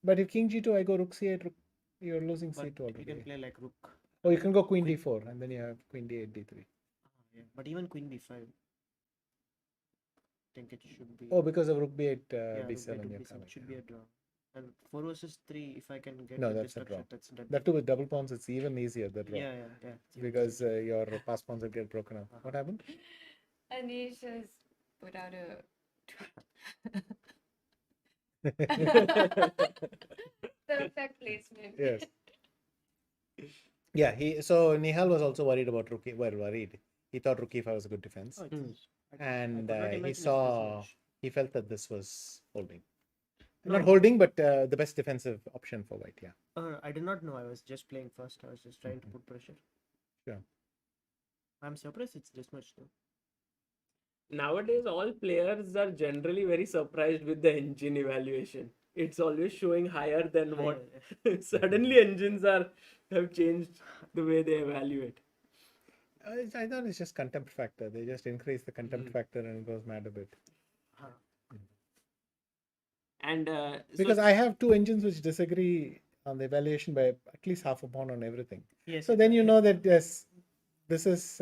But if king g2, I go rook c8, you're losing but c2 you can already. play like rook. Oh, you can go queen Queen- d4, and then you have queen d8, d3. Yeah. But even queen b5. I think it should be. Oh, because of rook b8, Yeah, rook b7, b8, you're b7 coming. should be a draw. And 4 versus 3, if I can get No, with that's this a draw. structure, that's dead. That too with double pawns, it's even easier, the draw. Yeah, yeah, yeah. it's even Because easier. your pass pawns will get broken up. What happened? Anish has put out a perfect placement. Yes. Yeah, so Nihal was also worried about rook. Well, worried. He thought rook e5 was a good defense, Oh, it's- I and could not he imagine it this saw much. he felt that this was holding, No, not holding, but the best defensive option for white. Yeah, I did not know. I was just playing first. I was just trying to put pressure. sure. I'm surprised it's this much though. Nowadays, all players are generally very surprised with the engine evaluation. It's always showing higher than Higher, what suddenly engines have changed the way they evaluate. I thought it's just contempt factor. They just increase the contempt factor and it goes mad a bit. Huh. And Because I have two engines which disagree on the evaluation by at least half a point on everything. Yes. So then you know that yes, this is.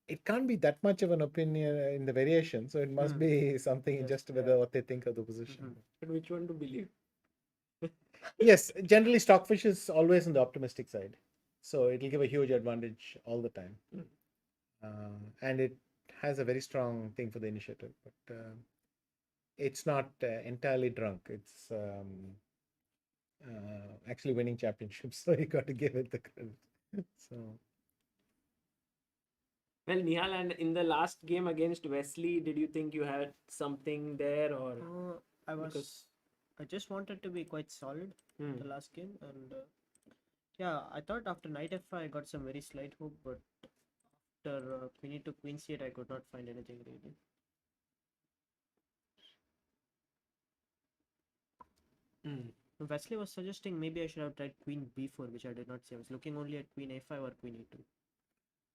It can't be that much of an opinion in the variation, so it must be something in Yes, just yeah. whether what they think of the position. Mhm. but which one to believe? Yes, generally Stockfish is always on the optimistic side, so it'll give a huge advantage all the time, and it has a very strong thing for the initiative, but it's not entirely drunk. It's actually winning championships, so you got to give it the credit. So. Well, Nihal, and in the last game against Wesley, did you think you had something there, or I was. Because- I just wanted to be quite solid Hmm. the last game, and yeah, I thought after knight f5 I got some very slight hope, but after queen to queen c8 I could not find anything really. Wesley was suggesting maybe I should have tried queen b4, which I did not see. I was looking only at queen a5 or queen e2.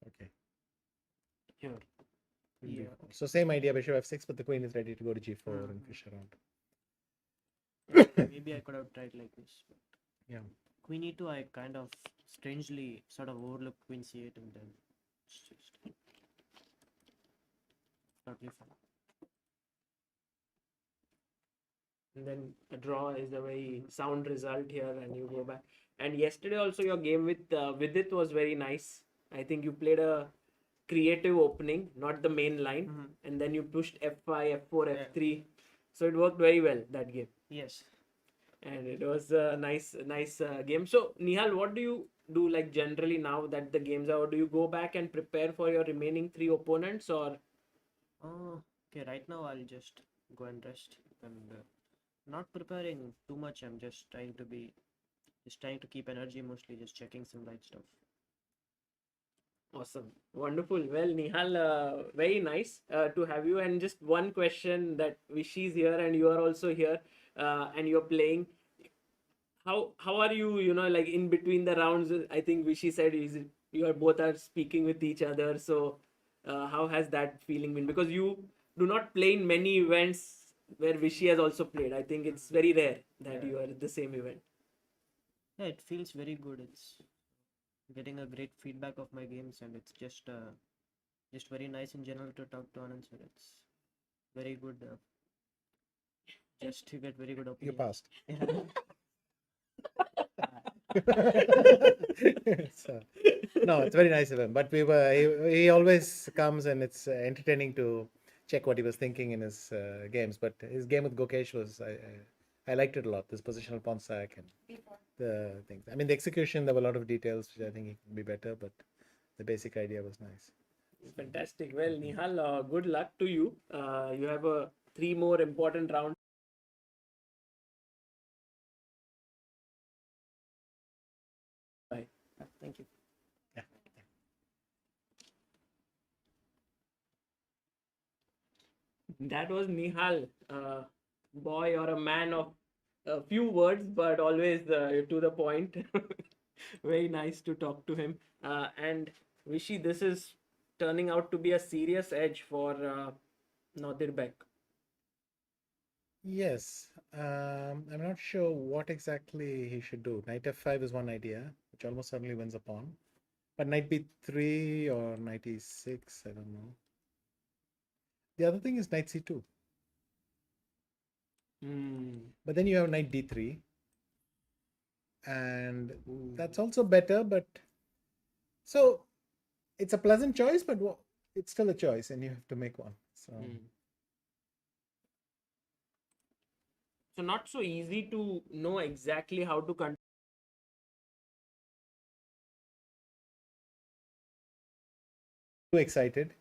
Okay. Sure. Yeah. So same idea, bishop f6, but the queen is ready to go to g4 and fish around. Maybe I could have tried like this. But Yeah. queen e2, I kind of strangely sort of overlooked queen c8 and then it's just totally fine. And then a draw is a very sound result here, and you go back. And yesterday also your game with Vidit was very nice. I think you played a creative opening, not the main line, and then you pushed f5, f4, Yeah. f3. So it worked very well that game, Yes. and it was a nice game. So Nihal, what do you do like generally now that the games are? Or do you go back and prepare for your remaining three opponents, or Oh, okay. Right now I'll just go and rest and not preparing too much. I'm just trying to keep energy, mostly just checking some light stuff. Awesome. Wonderful. Well, Nihal, very nice to have you. And just one question that Vishy's here and you are also here and you're playing. How are you, like in between the rounds? I think Vishy said you are both are speaking with each other. So how has that feeling been? Because you do not play in many events where Vishy has also played. I think it's very rare that you are at the same event. Yeah, it feels very good. It's getting a great feedback of my games, and it's just very nice in general to talk to Anand sir. It's very good. Just to get very good You opinions. passed. Yeah. So, no, it's very nice of him. But he always comes and it's entertaining to check what he was thinking in his games. But his game with Gokesh was I liked it a lot. This positional pawn sack and the things. I mean, the execution there were a lot of details which I think he can be better, but the basic idea was nice. Fantastic. Well, Nihal, good luck to you. You have three more important rounds Thank you. That was Nihal, boy or a man of a few words, but always to the point. Very nice to talk to him. And Vishy, this is turning out to be a serious edge for Nodirbek. Yes, I'm not sure what exactly he should do. Knight f5 is one idea, which almost certainly wins a pawn. But knight b3 or knight e6, I don't know. The other thing is knight c2. But then you have knight d3. And that's also better, but so it's a pleasant choice, but it's still a choice and you have to make one. So So not so easy to know exactly how to control. too excited,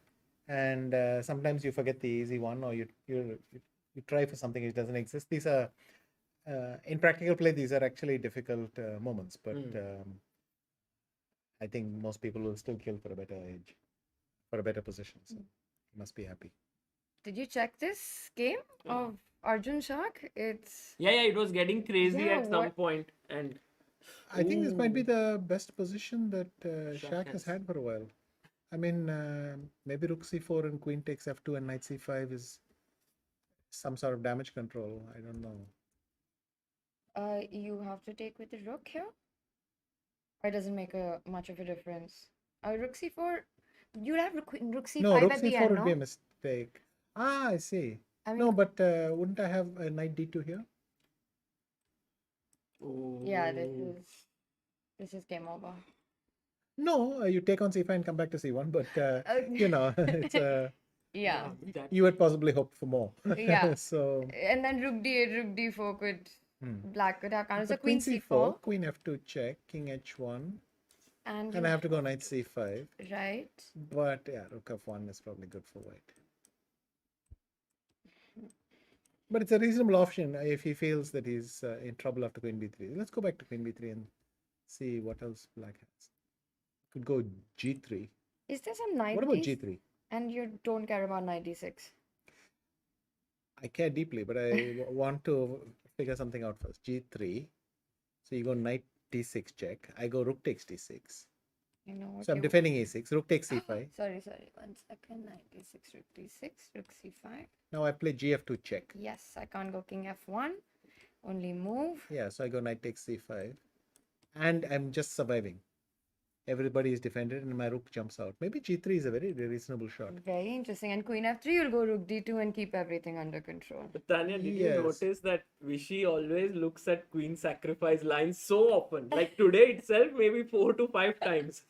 and sometimes you forget the easy one, or you try for something which doesn't exist. These are in practical play, these are actually difficult moments, but I think most people will still kill for a better edge, for a better position. So you must be happy. Did you check this game of Arjun Shak? It's Yeah, it was getting crazy Yeah, at some what- point, and I think this might be the best position that Shak has has. had for a while. I mean, maybe rook c4 and queen takes f2 and knight c5 is some sort of damage control. I don't know. you have to take with the rook here. Or it doesn't make much of a difference. Rook c4. You'd have rook c5 No, rook at the c4 end, would no? be a mistake. Ah, I see. I No, mean, but wouldn't I have a knight d2 here? yeah, this is game over. No, you take on c5 and come back to c1, but you know, it's Yeah, you had possibly hoped for more. Yeah. So and then rook d8, rook d4 could black could have counted. So but queen c4 queen f2 check, king h1, and and I have to go knight c5. right. But yeah, rook f1 is probably good for white. But it's a reasonable option if he feels that he's in trouble after queen b3. Let's go back to queen b3 and see what else black has. Could go g3. Is there some knight What about d- g3? And you don't care about knight d6. I care deeply, but I want to figure something out first. G3. So you go knight d6 check. I go rook takes d6. You know what So I'm you- defending a6. Rook takes c5. Sorry, 1 second. Knight d6, rook d6, rook c5. Now I play gf2 check. Yes, I can't go king f1. Only move. Yeah, so I go knight takes c5. And I'm just surviving. Everybody is defended and my rook jumps out. Maybe g3 is a very reasonable shot. Very interesting. And queen f3, you'll go rook d2 and keep everything under control. But Tanya, did you Yes. notice that Vishy always looks at queen sacrifice lines so often? Like today itself, maybe 4 to 5 times.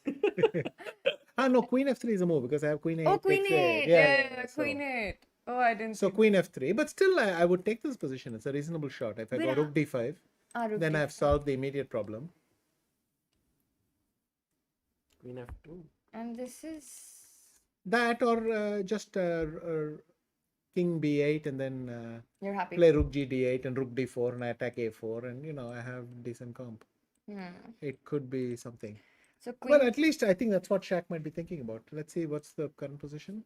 No, queen f3 is a move because I have queen 8. Oh, queen takes 8. a- Yeah, so- queen 8. Oh, I didn't So see queen f3, but still I would take this position. It's a reasonable shot. If I But, go rook d5, rook then d5. I've solved the immediate problem. Queen f2. And this is... That or just king b8 and then You're happy. play rook g d8 and rook d4 and I attack a4 and you know I have decent comp. It could be something. So Well, queen... at least I think that's what Shaq might be thinking about. Let's see what's the current position.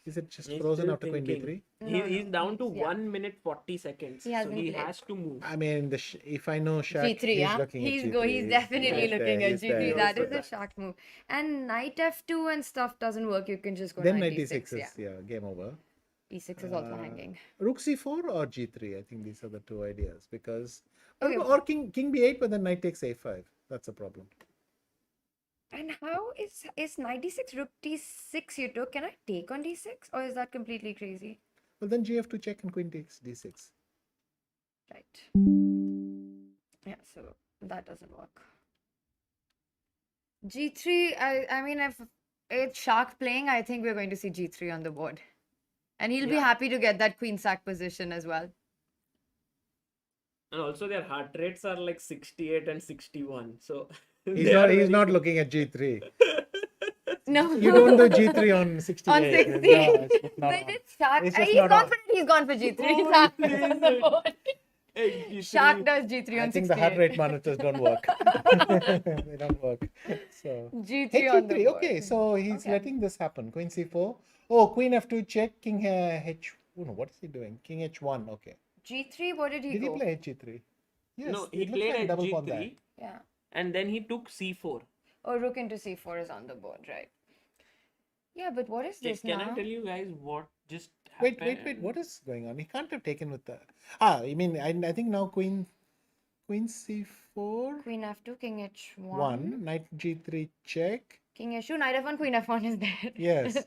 Is it just He's frozen still after queen thinking. b3? No, He's down to yeah. 1 minute 40 seconds. He so hasn't he played. has to move. I mean, if I know Shaq, G3, he's yeah? looking at He's G3. he's definitely He's looking there, at he's G3. there. That Goes is for a shark move. And knight f2 and stuff doesn't work. You can just go Then knight knight d6. d6 is Yeah. game over. E6 is also hanging. Rook c4 or g3? I think these are the two ideas because Okay. or king b8, but then knight takes a5. That's a problem. And how is knight d6, rook d6 you took? Can I take on d6? Or is that completely crazy? Well, then gf2 check and queen takes d6. Right. Yeah, so that doesn't work. G3, I mean, if it's Shark playing, I think we're going to see G3 on the board. And he'll be Yeah. happy to get that queen sack position as well. And also their heart rates are like 68 and 61. So He's they are not. He's very not good. looking at g3. No. You don't do g3 on 68. On 60. No, it's just not But on. it's Shark. It's just He's not gone on. for it. He's gone for G3. Oh, Shark is is on the it? board. G3. Shark does G3 I on think the heart 68. rate monitors don't work. They don't work. So G3 on the H3. board. Okay, so he's Okay. letting this happen. Queen C4. Oh, Queen F2 check. King H. Oh no, what is he doing? King H1. Okay. G3, what did he Did he go? play H3? Yes. No, he it looks played like a at double pawn there. G3 Yeah. and then he took C4. Oh, rook into C4 is on the board, right? Yeah, but what is this Can now? I tell you guys what just Wait, happened? what is going on? He can't have taken with the. Ah, I mean, I think now Queen C4. Queen F2, King H1. 1. Knight G3 check. King H2, Knight F1, Queen F1 is there. Yes.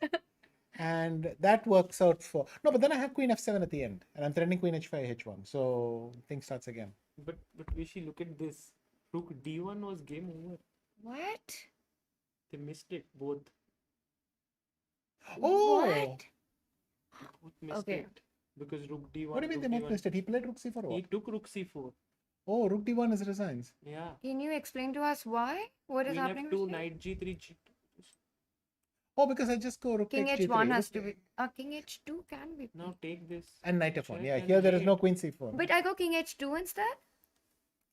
And that works out for. No, but then I have Queen F7 at the end. And I'm threatening Queen H5, H1. So thing starts again. But Vishy, look at this. Rook D1 was game over. What? They missed it both. Oh! What? Both missed Okay. it. Because Rook D1. What do you mean Rook they both D1 missed it? He played Rook C4 or He what? took Rook C4. Oh, Rook D1 is resigns. Yeah. Can you explain to us why? What is Queen happening? F2, Vishnu? Knight G3, G2. Oh, because I just go Rook King takes H1 G3. has to be. King H2 can be. Now take this. And Knight F1. Check Yeah, and here there is no mate. Queen C4. But I go King H2 instead?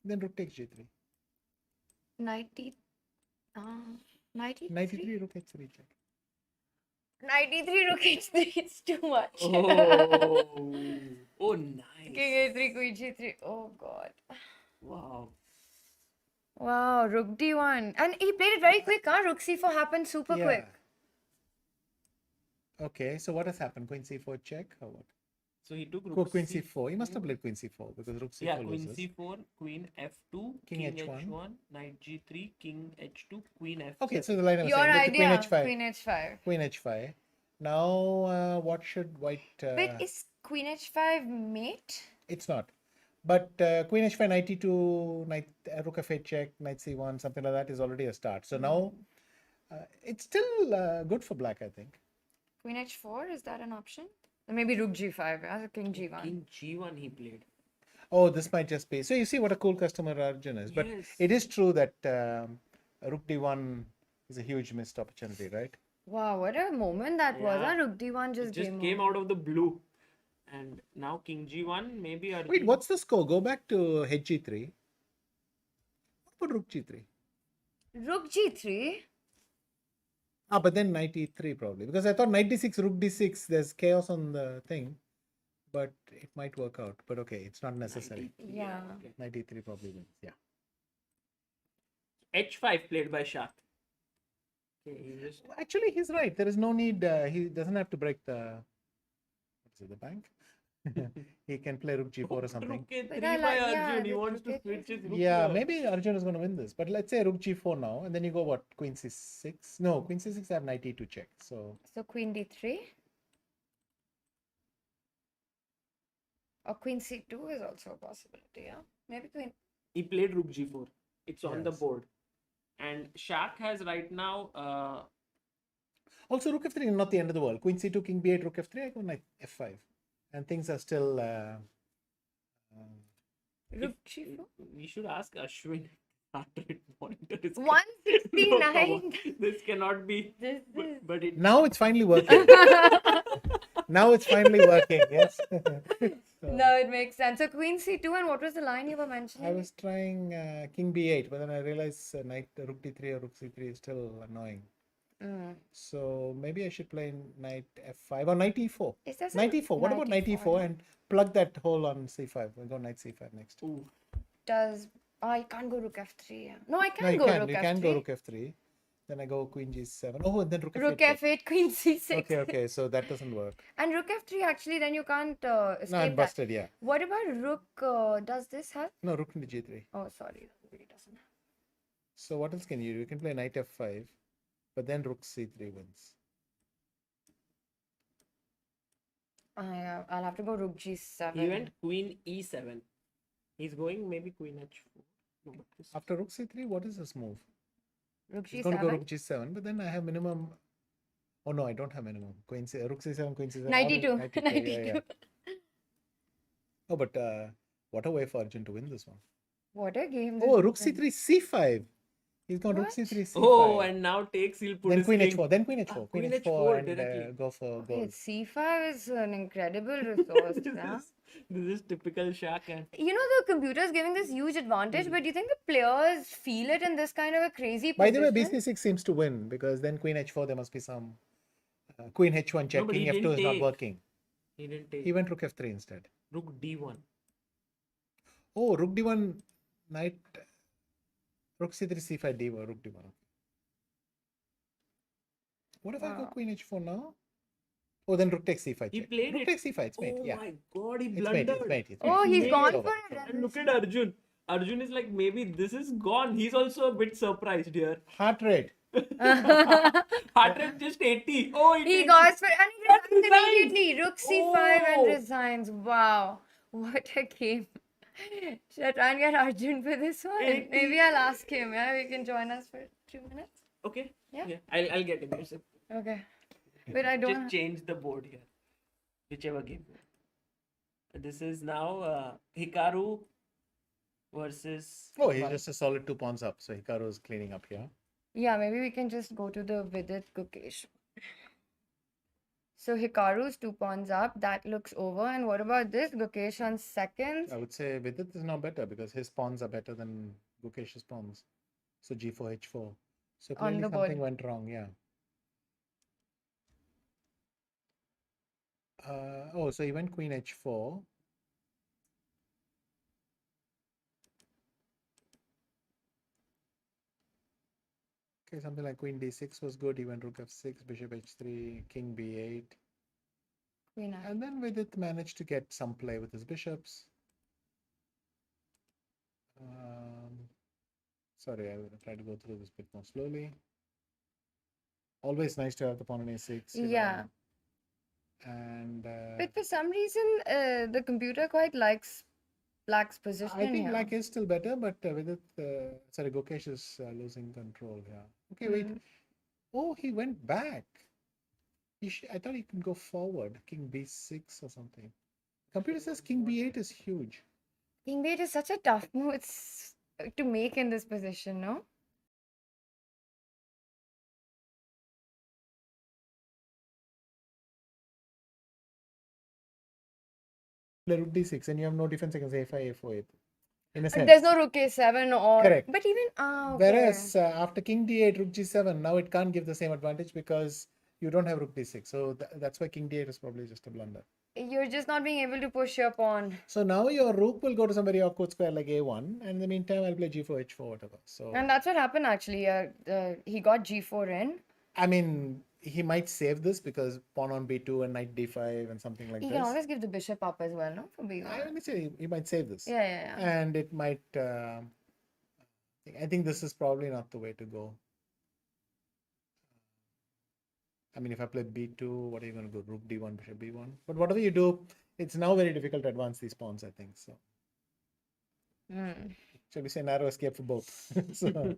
Then Rook takes G3. Knight E. Knight E3? Knight E3, Rook H3 check. Knight E3, Rook H3. It's too much. Oh, oh, nice. King A3, Queen G3. Oh god. Wow. Wow, Rook D1. And he played it very quick, huh? Rook C4 happened super quick. Okay, so what has happened? Queen C4 check or what? So he took Go Rook Queen C4. He must have played Queen C4 because Rook C4 Yeah, Queen loses. C4, Queen F2, King King H1. H1, Knight G3, King H2, Queen F7. Okay, so the line I was Your saying, with the Queen idea, H5. Queen H5. Queen H5. Now, what should White... Wait, is Queen H5 mate? It's not. But Queen H5, Knight E2, Knight, Rook F8 check, Knight C1, something like that is already a start. So now, it's still good for Black, I think. Queen H4, is that an option? Or maybe Rook G5, yeah? King G1. King G1 he played. Oh, this might just be... So you see what a cool customer Arjun is. But Yes. it is true that Rook D1 is a huge missed opportunity, right? Wow, what a moment that was. Yeah. Huh? Rook D1 It just, just came out of the blue. And now King G1, maybe Arjun. Wait, what's the score? Go back to H3. What about Rook G3? Rook G3? Ah, but then Knight E3 probably. Because I thought Knight D6, Rook D6, there's chaos on the thing. But it might work out. But okay, it's not necessary. Yeah. Okay. Knight E3 probably wins. Yeah. H5 played by Shah. Okay, he just. Actually, he's right. There is no need. He doesn't have to break the. What's it, the bank? He can play Rook G4 or something. Rook A3 But by I like- Arjun. yeah, He the wants to Rook A3 switch his rook. Yeah, here. maybe Arjun is going to win this. But let's say Rook G4 now, and then you go what? Queen C6? No, Queen C6 I have Knight E2 check. So So Queen D3? Or Queen C2 is also a possibility, yeah? Maybe Queen... He played Rook G4. It's on the Yes. board. And Shak has right now. also Rook F3 is not the end of the world. Queen C2, King B8, Rook F3. I go Knight F5, and things are still. Rook G4? We should ask Ashwin. Heart rate monitor is 169. This cannot be. This is... But it. Now it's finally working. Now it's finally working. Yes. So, No, it makes sense. So Queen C2, and what was the line you were mentioning? I was trying King B8, but then I realized Knight Rook D3 or Rook C3 is still annoying. Mm. So maybe I should play Knight F5 or Knight E4. Is there some... Knight E4. What about Knight E4 yeah. and plug that hole on C5? We'll go Knight C5 next. Ooh. Does... Oh, I can't go Rook F3. Yeah. No, I No, can you go can. Rook You F3. can go Rook F3. Then I go Queen G7. Oh, and then Rook F8. Rook check. F8, Queen C6. Okay, okay. So that doesn't work. And Rook F3, actually, then you can't escape No, I'm that. busted, yeah. What about Rook? Does this help? No, Rook into G3. Oh, sorry. That really doesn't. So what else can you do? You can play Knight F5, but then Rook C3 wins. I'll have to go Rook G7. He went Queen E7. He's going maybe Queen H4. No, but this. After Rook C3, what is this move? Rook He's going to go G7. Rook G7, but then I have minimum. Oh no, I don't have minimum. Rook C7, Queen C7. 92. all- 92. Yeah, yeah. Oh, but what a way for Arjun to win this one. What a game. Oh, this Rook has been. C3, C5. He's gone rook What? c3, c5. Oh, and now takes, he'll put then his queen king. h4, then queen h4, Queen h4, h4 and directly. go for Okay, gold. C5 is an incredible resource. this, Yeah. this is typical Shaq. And You know, the computer is giving this huge advantage, but do you think the players feel it in this kind of a crazy By the way, position? bc6 seems to win because then queen h4, there must be some queen h1 check, No, but he king f2 didn't is not take. working. he didn't take. He went rook f3 instead. Rook d1. Oh, rook d1, knight, rook c3, c5, d1, rook d1. What if I go Wow. queen h4 now? Oh, then rook takes c5 He check. played Rook it. takes c5, it's mate. Oh yeah. my god, he It's mate, blundered. it's mate, it's Oh, mate. he's made gone it. for It's it. over. And look at Arjun. Arjun is like, maybe this is gone. He's also a bit surprised here. Heart rate. Heart rate just 80. Oh, He takes goes it. for and he And resigns resigns. immediately. Rook c5 and Oh. resigns. Wow, what a game! Should I try and get Arjun for this one? 80. Maybe I'll ask him. Yeah, he can join us for 2 minutes. Okay. Yeah. I'll get him. Just Okay, but I don't. change the board here. Whichever game. This is now Hikaru versus. Oh, he's just a solid 2 pawns up. So Hikaru is cleaning up here. Yeah, maybe we can just go to the Vidit Gukesh. So Hikaru's 2 pawns up. That looks over. And what about this? Gukesh on seconds. I would say Vidit is now better because his pawns are better than Gukesh's pawns. So g4, h4. So On clearly the something board. went wrong, yeah. Oh, so he went queen h4. Okay, something like queen d6 was good. He went rook f6, bishop h3, king b8. Queen F. And then Vidit managed to get some play with his bishops. Sorry, I will try to go through this bit more slowly. Always nice to have the pawn on a6. you know. Yeah. And But for some reason, the computer quite likes Black's position I think here. Black is still better, but Vidit, sorry, Gukesh is losing control here. Okay, wait. Mm. Oh, he went back. I thought he could go forward. King b6 or something. Computer says king b8 is huge. King b8 is such a tough move it's to make in this position, no? Play rook d6 and you have no defense against a5, a4, in a sense. There's no rook a7 or. Correct. But even. Okay. Whereas after king d8, rook g7, now it can't give the same advantage because you don't have rook d6. So that's why king d8 is probably just a blunder. You're just not being able to push your pawn. So now your rook will go to some very awkward square like a1, and in the meantime I'll play g4, h4, whatever. So And that's what happened actually. He got g4 in. I mean, he might save this because pawn on b2 and knight d5 and something like He this. can always give the bishop up as well, no? For b1. Let me say he might save this. Yeah. And it might. I think this is probably not the way to go. I mean, if I play b2, what are you going to go? Rook d1, bishop b1. But whatever you do, it's now very difficult to advance these pawns, I think. So, shall we say narrow escape for both? So,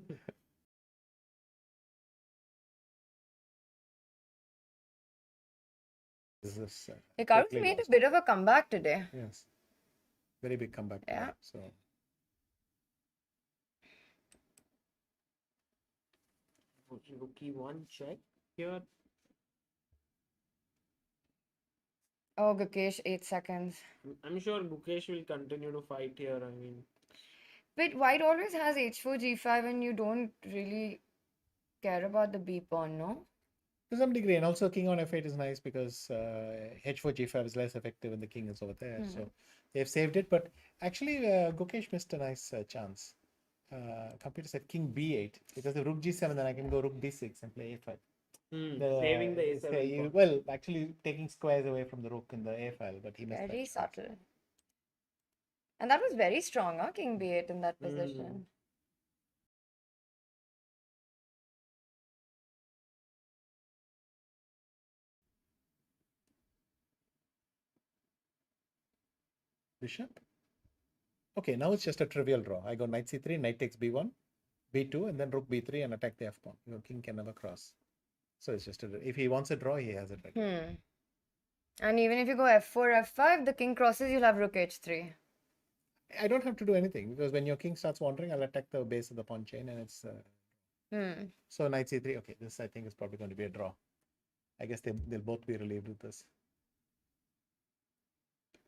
this is Hikaru's totally made a lost. bit of a comeback today. Yes, very big comeback. Yeah. So, Rook e1 check here. Oh, Gukesh, 8 seconds. I'm sure Gukesh will continue to fight here. I mean, But white always has h4, g5, and you don't really care about the b pawn, no? to some degree, and also king on f8 is nice because h4, g5 is less effective when the king is over there. So they've saved it. But actually, Gukesh missed a nice chance. Computer said king b8 because the rook g7, then I can go rook d6 and play a5. saving the it's, a7 pawn. well, actually taking squares away from the rook in the a file, but he missed Very that. subtle. And that was very strong, huh? King b8 in that position. Bishop. Okay, now it's just a trivial draw. I go knight c3, knight takes b1, b2, and then rook b3 and attack the f pawn. Your king can never cross. So it's just if he wants a draw, he has it ready. And even if you go f4, f5, the king crosses, you'll have rook h3. I don't have to do anything because when your king starts wandering, I'll attack the base of the pawn chain and it's So knight c3. Okay, this I think is probably going to be a draw. I guess they'll both be relieved with this.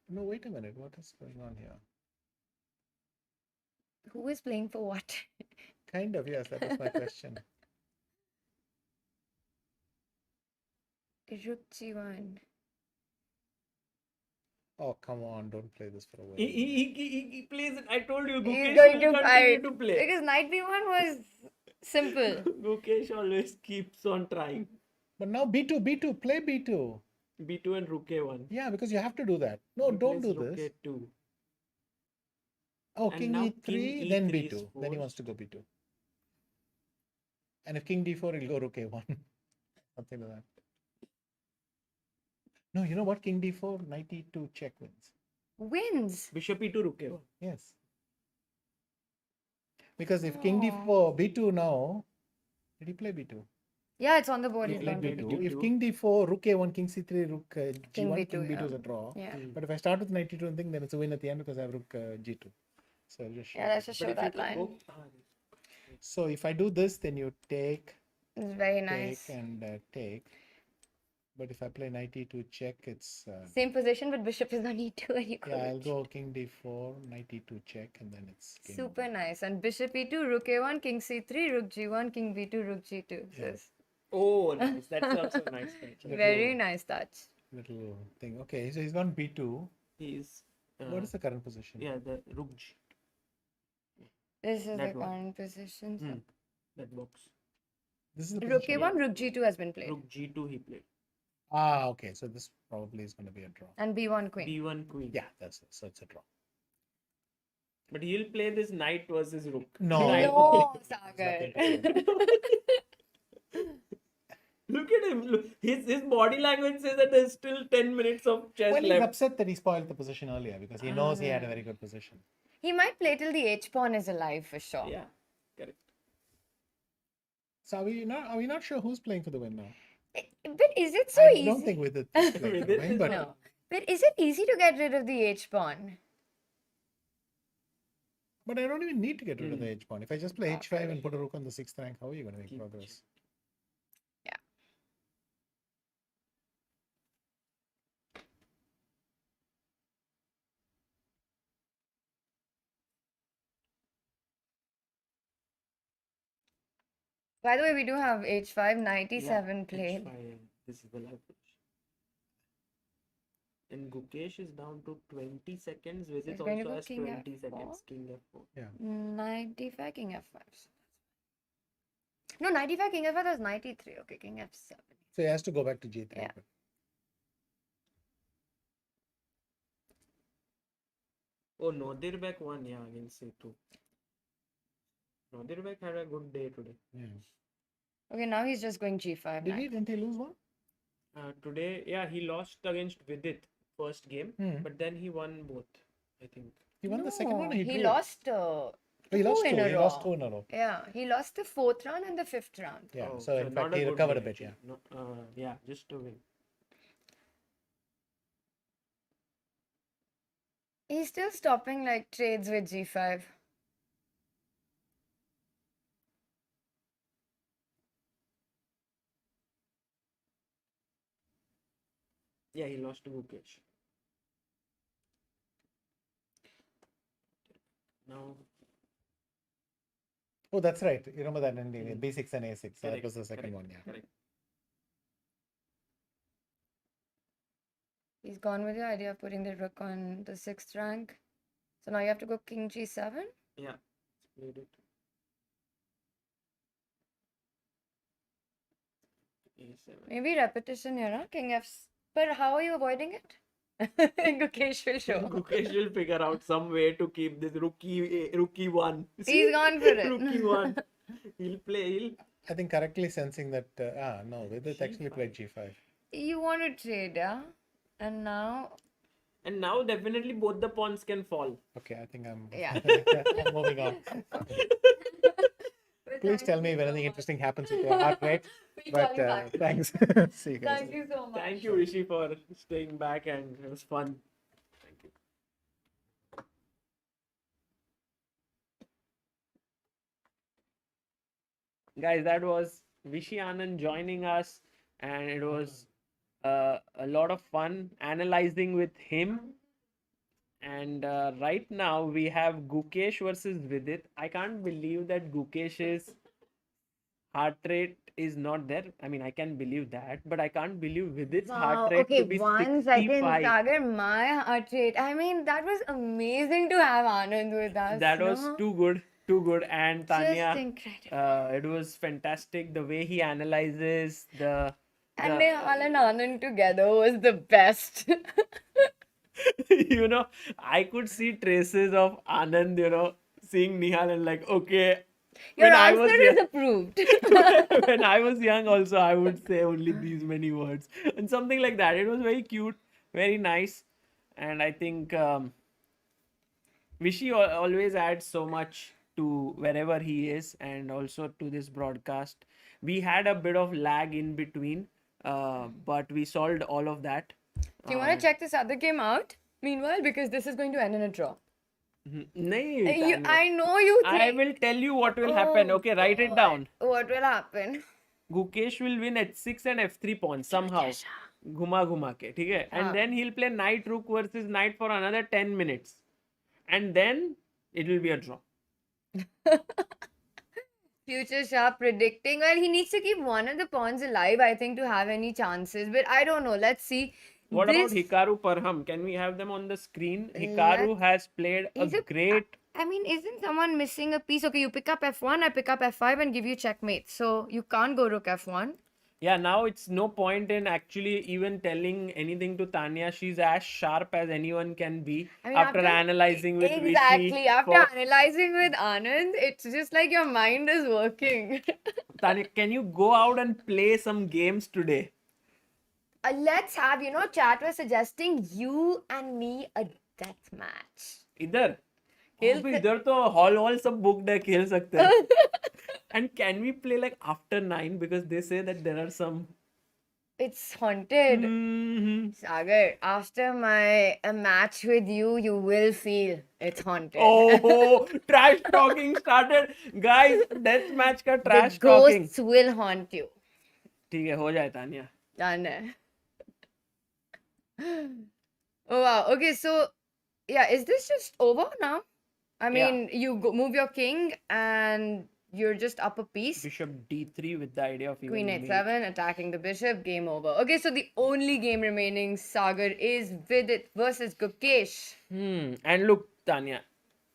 No, wait a minute. What is going on here? Who is playing for what? Kind of, yes. That was my question. Rook g1. Oh, come on. Don't play this for a while. He plays it. I told you, He's Gukesh going will to continue fight. to play. Because knight b1 was simple. Gukesh always keeps on trying. But now b2, b2. Play b2. B2 and Rook A1. Yeah, because you have to do that. No, He don't do plays Rook this. A2. Oh, And king now e3, king then E3 is b2. Then he wants forced. to go b2. And if king d4, he'll go rook a1. Something like that. No, you know what? King d4, knight e2, check wins. Wins. Bishop E2, Rook A1. Yes. Because if king d4, b2 now, did he play b2? Yeah, it's on the board. He He's played gone for b2. b2. If king d4, rook a1, king c3, rook g1, king b2, b2 is yeah. a draw. Yeah. But if I start with knight e2 and thing, then it's a win at the end because I have rook g2. So I'll just show Yeah, you. let's just show that line. So if I do this, then you take, It's very nice. take, and take. But if I play knight e2 check, it's Same position, but bishop is on e2 and you yeah. I'll go. go king d4, knight e2 check, and then it's game Super over. nice. And bishop e2, rook a1, king c3, rook g1, king b2, rook g2. So Yeah. it's Oh, nice. That's also a nice touch. very nice touch. Little thing. Okay, so he's gone b2. He's. What is the current position? Yeah, the Rook G. This is That the one. current position. So. That box. This is the Rook position. a1, rook g2 has been played. Rook G2 he played. Ah, okay. So this probably is going to be a draw. And b1 queen. B1 queen. Yeah, so it's a draw. But he'll play this knight versus rook. No. Knight. No, There's Sagar. nothing to do. Look at him. Look, his body language says that there's still 10 minutes of chess Well, he's left. upset that he spoiled the position earlier because he knows he had a very good position. He might play till the h pawn is alive for sure. Yeah, correct. So are we not sure who's playing for the win now? But is it so I easy? don't think with it is playing for the Vidit win, is but No. But is it easy to get rid of the h pawn? but I don't even need to get rid of the h pawn. If I just play h5 and put a rook on the 6th rank, how are you going to make progress? Yeah. By the way, we do have h5, 97 played. H5, this is the live position. And Gukesh is down to 20 seconds. Vidit He's going to also go has king 20 F4. seconds. King F4. 95, king f5. No, 95, king f5, that was 93. Okay, king f7. So he has to go back to g3. Yeah. But Oh, Nodirbek won, yeah, against C2. Nodirbek had a good day today. yeah. Okay, now he's just going g5. Didn't he lose one? Today, yeah, he lost against Vidit first game, Hmm. but then he won both, I think. He won the second one or He drew? lost He lost two in two. a He row. lost two in a row. Yeah, he lost the 4th round and the 5th round. Yeah. Oh, so in not fact, he good recovered day, a bit. Yeah. actually. No, yeah, just to win. He's still stopping like trades with g5. Yeah, he lost to Gukesh. Now, Oh, that's right. You remember that in the B6 and A6. That correct, was the second correct, one. Yeah. correct. He's gone with the idea of putting the rook on the 6th rank. So now you have to go king g7. Yeah, played it. A7. Maybe repetition here, huh? King f. But how are you avoiding it? Gukesh will show. Gukesh will figure out some way to keep this rookie one. He's gone for it. Rookie one. He'll I think correctly sensing that. No, Vidit actually played g5. You want to trade, yeah? And now, and now definitely both the pawns can fall. Okay, I think I'm, Yeah. I'm moving on. Please tell me if anything interesting happens with your heart rate. But thanks. See you guys. Thank you so much. Thank you, Rishi, for staying back, and it was fun. Thank you. guys, that was Vishy Anand joining us, and it was a lot of fun analyzing with him. And right now we have Gukesh versus Vidit. I can't believe that Gukesh's heart rate is not there. I mean, I can believe that, but I can't believe Vidit's heart Wow. rate Okay, to be 1 second, 65. Sagar. My heart rate. I mean, that was amazing to have Anand with us. That was no? too good, too good. And Just Tania, incredible. it was fantastic the way he analyzes the And the Nehal and Anand together was the best. you know, I could see traces of Anand, seeing Nihal and like, okay, Your when I answer was is young, approved. when I was young, also I would say only these many words and something like that. It was very cute, very nice, and I think Vishy always adds so much to wherever he is, and also to this broadcast. We had a bit of lag in between, but we solved all of that. Do you want to check this other game out? Meanwhile, because this is going to end in a draw. Nahi, Tanya. I know you I think. will tell you what will happen. Oh, Okay, write it God. down. What will happen? Gukesh will win h6 and f3 pawns somehow. Ghuma ghuma ke, theek hai? And then he'll play knight rook versus knight for another 10 minutes. And then it will be a draw. Future Shah predicting. Well, he needs to keep one of the pawns alive, I think, to have any chances. But I don't know. Let's see. What This- about Hikaru Parham? Can we have them on the screen? Hikaru has played a He's a- great. I mean, isn't someone missing a piece? Okay, you pick up f1, I pick up f5 and give you checkmate. So you can't go rook f1. Yeah, now it's no point in actually even telling anything to Tania. She's as sharp as anyone can be I mean, after analyzing with Vishy exactly. After for- analyzing with Anand, it's just like your mind is working. Tanya, can you go out and play some games today? Let's have, chat was suggesting you and me a death match. इधर खेल अबे इधर तो hall सब booked है खेल सकते हैं and can we play like after 9 because they say that there are some It's haunted. Mhm. Sagar, after my match with you, you will feel it's haunted. Oh, trash talking started guys death match का the trash talking ghosts will haunt you. ठीक है हो जाए Tania Done. Oh wow. Okay, so yeah, is this just over now? I mean, you move your king and you're just up a piece. bishop d3 with the idea of even Queen mate. h7, attacking the bishop, game over. Okay, so the only game remaining, Sagar, is Vidit versus Gukesh. And look Tanya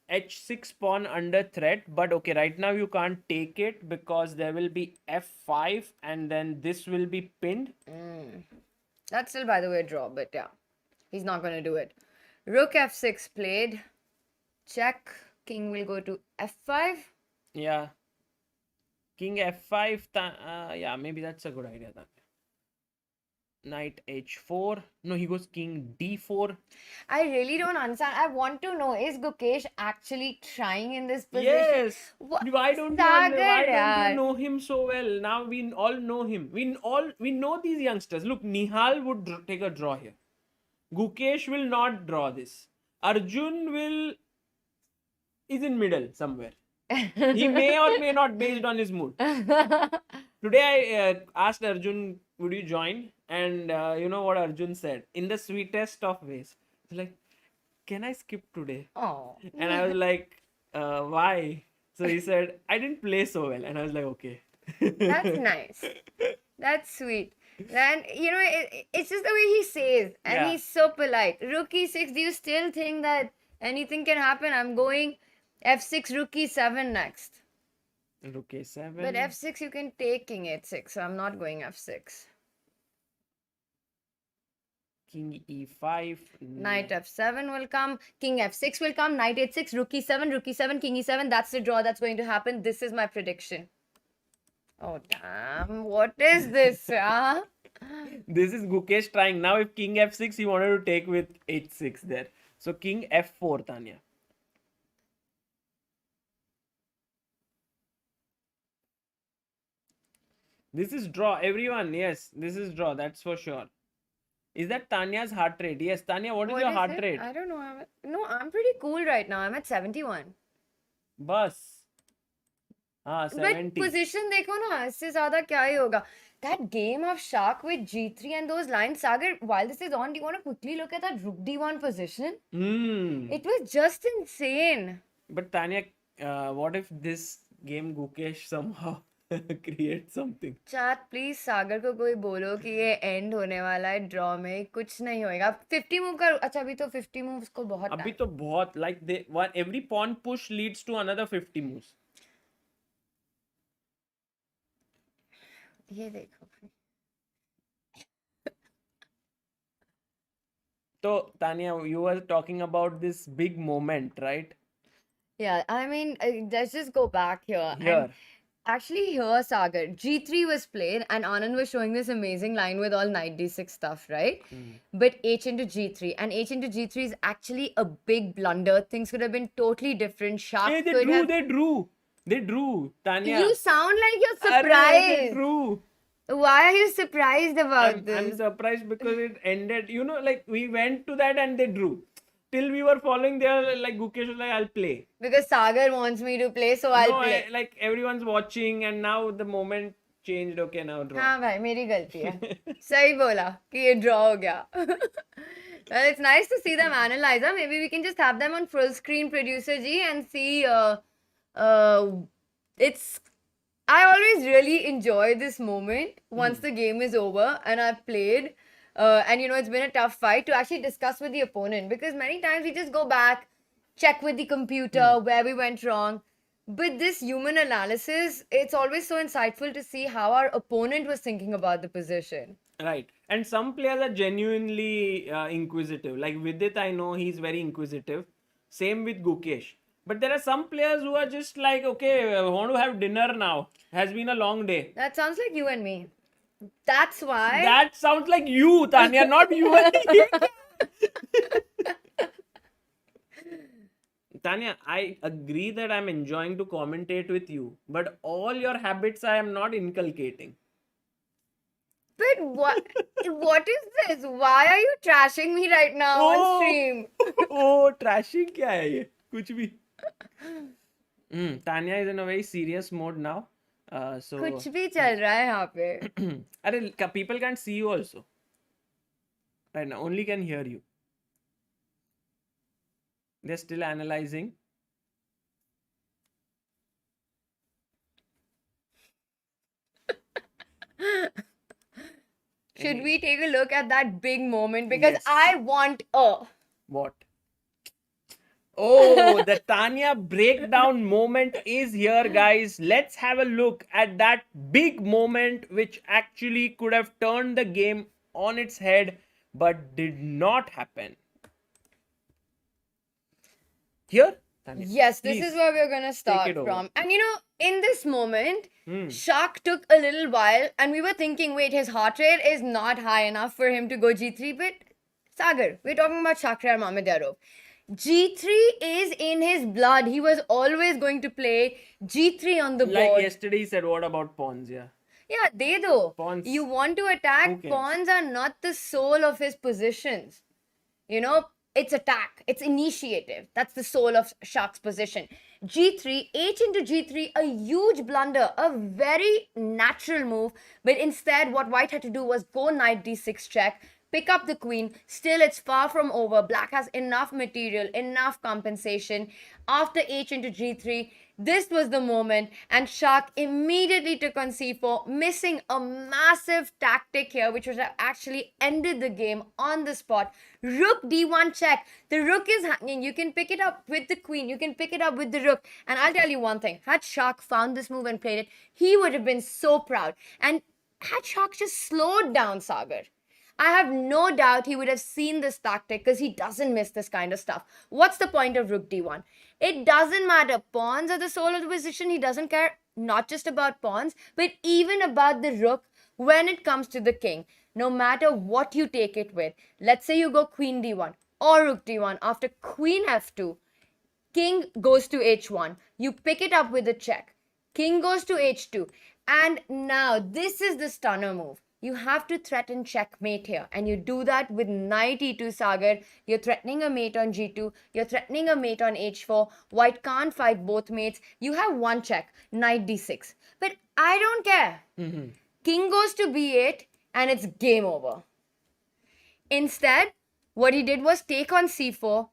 h6 pawn under threat but okay right now you can't take it because there will be f5 and then this will be pinned. That's still, by the way, a draw, but yeah, he's not going to do it. Rook f6 played. Check. King will go to f5. Yeah. King f5. Yeah, maybe that's a good idea. Then. Knight h4. No, he goes king d4. I really don't understand. I want to know, is Gukesh actually trying in this position? Yes. Wha- Why don't Sagar, you yaar. know him so well? Now we all know him. We know these youngsters. Look, Nihal would take a draw here. Gukesh will not draw this. Arjun is in middle somewhere. He may or may not based on his mood. Today I asked Arjun, would you join? And you know what Arjun said? In the sweetest of ways. He's like, can I skip today? Oh. And I was like, why? So he said, I didn't play so well. And I was like, okay. That's nice. That's sweet. Then, it's just the way he says. And Yeah. he's so polite. Rook e6, do you still think that anything can happen? I'm going f6, rook e7 next. Rook a7. But f6, you can take king h6. So I'm not going f6. King e5. Knight f7 will come. King f6 will come. Knight h6, rook e7, king e7. That's the draw that's going to happen. This is my prediction. Oh, damn. What is this? Huh? This is Gukesh trying. Now if king f6, he wanted to take with h6 there. So king f4, Tanya. This is draw. Everyone, yes. This is draw. That's for sure. Is that Tanya's heart rate? Yes, Tanya, what is your heart it? rate? I don't know. I'm pretty cool right now. I'm at 71. Bus. हाँ But 70. position देखो ना, इससे ज़्यादा क्या ही होगा? That game of Shak with G3 and those lines, Sagar, while this is on, do you want to quickly look at that Rook D1 position? It was just insane. But Tanya, what if this game Gukesh somehow creates something? Chat, please सागर को कोई बोलो कि ये end होने वाला है draw में, कुछ नहीं होएगा. 50 move का, अच्छा अभी तो 50 moves को बहुत अभी time. तो बहुत like they one every pawn push leads to another 50 moves. ये देखो. So Tanya, you were talking about this big moment, right? Yeah, I mean, let's just go back here. Here. And actually, here, Sagar, G3 was played, and Anand was showing this amazing line with all knight d6 stuff, right? But H into G3, and H into G3 is actually a big blunder. Things could have been totally different. Sharp Hey, could have. they drew. Tanya. You sound like you're Arre, they surprised. drew. Why are you surprised about I'm this? surprised because it ended. You know, like we went to that and they drew. Till we were following there, like Gukesh was like, I'll play. Because Sagar wants me to play, so I'll No, play. like everyone's watching, and now the moment changed. Okay, now draw. हाँ भाई मेरी गलती है सही बोला कि ये draw हो गया well, it's nice to see them analyze. Maybe we can just have them on full screen, producer G, and see. It's I always really enjoy this moment once the game is over and I've played. And you know, it's been a tough fight to actually discuss with the opponent because many times we just go back, check with the computer where we went wrong. But this human analysis, it's always so insightful to see how our opponent was thinking about the position. Right. And some players are genuinely inquisitive. Like Vidit, I know he's very inquisitive. Same with Gukesh. But there are some players who are just like, okay, I want to have dinner now. Has been a long day. That sounds like you and me. That's why. That sounds like you, Tanya, not you and me. Tanya, I agree that I'm enjoying to commentate with you, but all your habits I am not inculcating. But what is this? Why are you trashing me right now on stream? Oh, trashing क्या है ये? कुछ भी. Tanya is in a very serious mode now. So कुछ भी चल रहा है यहाँ पे. अरे people can't see you also. Right now, only can hear you. They're still analyzing. Should we take a look at that big moment? Because Yes. I want a. What? Oh, the Tanya breakdown moment is here, guys. Let's have a look at that big moment which actually could have turned the game on its head but did not happen. Here? Tanya, Yes, this please. is where we're gonna start it over. from. And you know, in this moment, Shak took a little while, and we were thinking, wait, his heart rate is not high enough for him to go G3. But Sagar, we're talking about Shakrar Mamedyarov. G3 is in his blood. He was always going to play G3 on the Like board. yesterday he said, what about pawns? Yeah. Yeah, they do. Pawns. You want to Who attack, cares? pawns are not the soul of his positions. You know, it's attack, it's initiative. That's the soul of Shak's position. G3, H into G3, a huge blunder, a very natural move. But instead, what White had to do was go knight d6 check, pick up the queen. Still, it's far from over. Black has enough material, enough compensation. After H into G3, this was the moment, and Shak immediately took on c4, missing a massive tactic here, which would have actually ended the game on the spot. Rook d1 check. The rook is hanging. You can pick it up with the queen. You can pick it up with the rook. And I'll tell you one thing. Had Shak found this move and played it, he would have been so proud. And had Shak just slowed down Sagar, I have no doubt he would have seen this tactic because he doesn't miss this kind of stuff. What's the point of Rook D1? It doesn't matter. Pawns are the soul of the position. He doesn't care not just about pawns, but even about the rook when it comes to the king. No matter what you take it with. Let's say you go Queen D1 or Rook D1. After Queen F2, King goes to H1. You pick it up with a check. King goes to H2. And now this is the stunner move. You have to threaten checkmate here, and you do that with knight e2, Sagar. You're threatening a mate on g2, you're threatening a mate on h4. White can't fight both mates. You have one check, knight d6. But I don't care. King goes to b8, and it's game over. Instead, what he did was take on c4,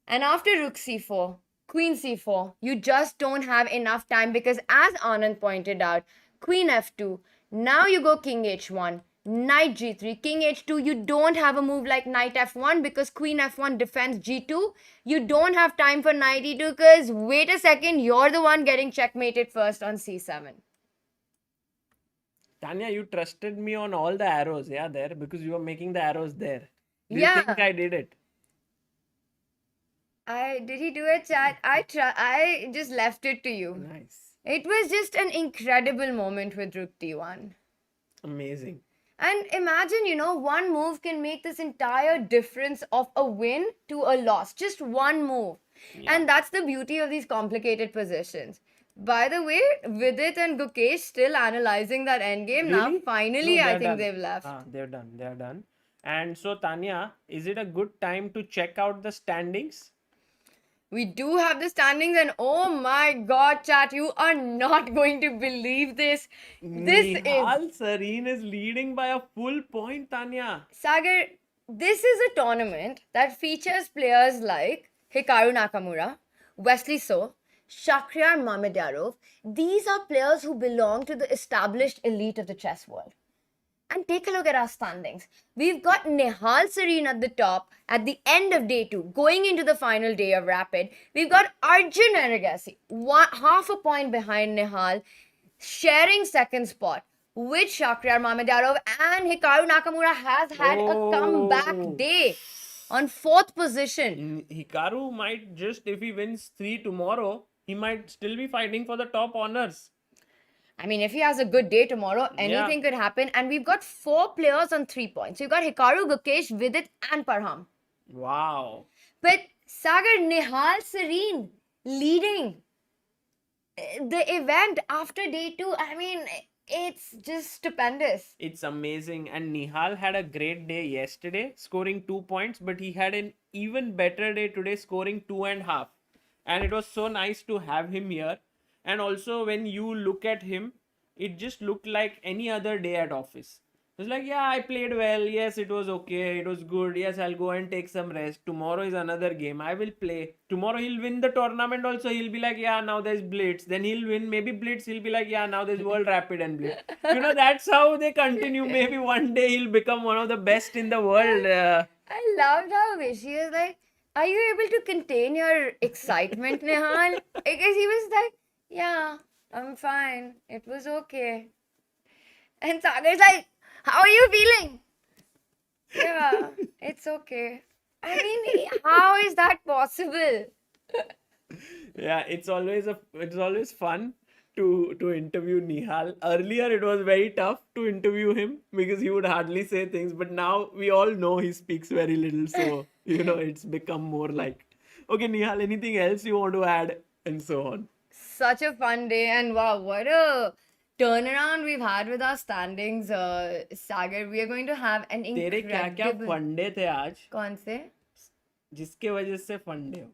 and after rook c4, queen c4, you just don't have enough time because, as Anand pointed out, queen f2, now you go king h1, knight g3, king h2, you don't have a move like knight f1 because queen f1 defends g2. You don't have time for knight e2 because, wait a second, you're the one getting checkmated first on c7. Tanya, you trusted me on all the arrows, yeah, there, because you were making the arrows there. Do you Yeah. think I did it? Did he do it, chat? I just left it to you. Nice. It was just an incredible moment with Rook D1. Amazing. And imagine, one move can make this entire difference of a win to a loss. Just one move. Yeah. And that's the beauty of these complicated positions. By the way, Vidit and Gukesh still analyzing that endgame. Now, Really? finally, No, I they're think done. they've left. They're done. They're done. And so, Tanya, is it a good time to check out the standings? We do have the standings, and oh my god, chat, you are not going to believe this. This is. Nihal Sareen is leading by a full point, Tanya. Sagar, this is a tournament that features players like Hikaru Nakamura, Wesley So, Shakhriyar Mamedyarov. These are players who belong to the established elite of the chess world. And take a look at our standings. We've got Nihal Sareen at the top at the end of day 2, going into the final day of Rapid. We've got Arjun Erigaisi, half a point behind Nihal, sharing second spot with Shakhriyar Mamedyarov, and Hikaru Nakamura has had a comeback day on 4th position. Hikaru might just, if he wins 3 tomorrow, he might still be fighting for the top honors. I mean, if he has a good day tomorrow, anything could happen. And we've got 4 players on 3 points. We've got Hikaru, Gukesh, Vidit, and Parham. Wow. But Sagar, Nihal Sareen leading the event after day 2. I mean, it's just stupendous. It's amazing. And Nihal had a great day yesterday, scoring 2 points, but he had an even better day today, scoring 2.5. And it was so nice to have him here. And also, when you look at him, it just looked like any other day at office. It's like, yeah, I played well. Yes, it was okay. It was good. Yes, I'll go and take some rest. Tomorrow is another game. I will play. Tomorrow he'll win the tournament also. He'll be like, yeah, now there's Blitz. Then he'll win maybe Blitz. He'll be like, yeah, now there's World Rapid and Blitz. That's how they continue. Maybe one day he'll become one of the best in the world. I loved how Vishy was like, are you able to contain your excitement, Nihal? Because he was like, yeah, I'm fine. It was okay. And Sagar's like, how are you feeling? Yeah, it's okay. I mean, how is that possible? Yeah, it's always fun to interview Nihal. Earlier it was very tough to interview him because he would hardly say things, but now we all know he speaks very little, so it's become more like, okay, Nihal, anything else you want to add, and so on. Such a fun day, and wow, what a turnaround we've had with our standings, Sagar. We are going to have an तेरे क्या क्या incredible. फंडे थे आज कौन से जिसके वजह से फंडे हो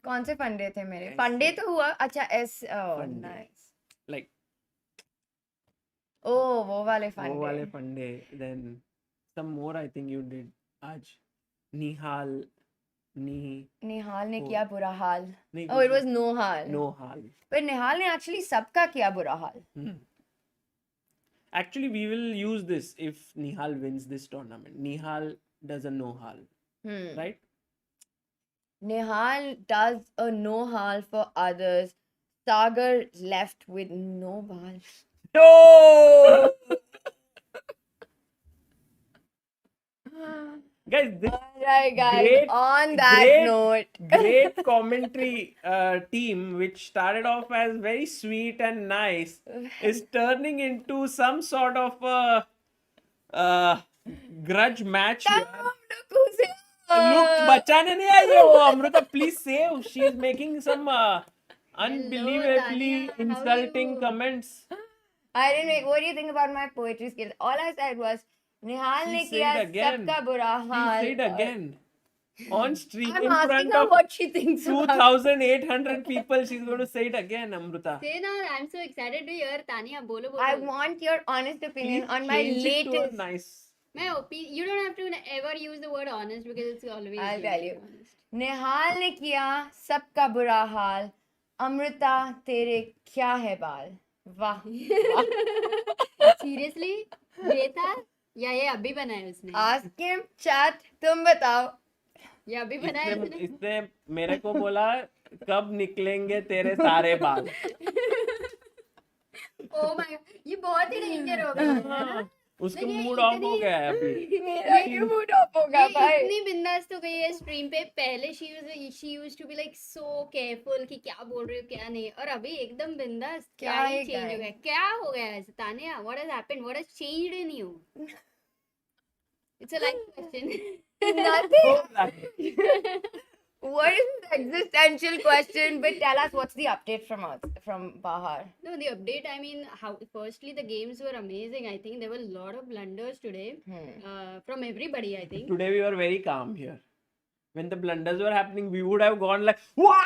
कौन से फंडे थे मेरे ऐसे। फंडे तो हुआ अच्छा फंडे। नाइस like ओ वो वाले वो वाले फंडे फंडे then some more I think you did आज निहाल निहाल ने ओ, किया बुरा हाल नहीं oh it was no hall no हाल पर निहाल ने एक्चुअली सबका किया बुरा हाल Actually, we will use this if Nihal wins this tournament. Nihal does a no hal, right? Nihal does a no hal for others. Sagar left with no ball. No! Guys, this Alright, guys. Great- On that great- note, great commentary team, which started off as very sweet and nice, is turning into some sort of a grudge match. here. Look, बचाने नहीं आई है वो Amrita. Please save. She is making some unbelievably Tania, how are insulting you? comments. I didn't make. What do you think about my poetry skills? All I said was, Nihal She ne said kiya again. sabka bura She haal. said again. On stream I'm in asking front her of what she thinks about. 2,800 people. She's going to say it again, Amruta. Say now, I'm so excited to hear Tania. Bolo bolo. I want your honest opinion Please on my change it to a latest. nice. You don't have to ever use the word honest because it's always. I'll going tell to be you. honest. निहाल ने किया सबका बुरा हाल अमृता तेरे क्या है बाल वाह Seriously? ये था या ये अभी बनाया उसने? आस्क हिम चैट तुम बताओ ये अभी बनाया इसने उसने? इसने मेरे को बोला कब निकलेंगे तेरे सारे बाल. Oh my God, ये बहुत ही डेंजर हो गया है ना? उसका नहीं, ये मूड ऑफ हो इतनी- गया है अभी. मेरा क्यों मूड ऑफ होगा ये भाई इतनी बिंदास हो गई है स्ट्रीम पे. पहले she used to be like so careful कि क्या बोल रही हो क्या नहीं, और अभी एकदम बिंदास. क्या क्या ही है, चेंज क्या हो है? गया? क्या हो गया है Tania? What has happened? What has changed in you? It's a life question. nothing what is this existential question but tell us what's the update from Bahar. No, the update, I mean, firstly, the games were amazing. I think there were a lot of blunders today from everybody, I think. Today we were very calm here. When the blunders were happening, we would have gone like, "Wow!"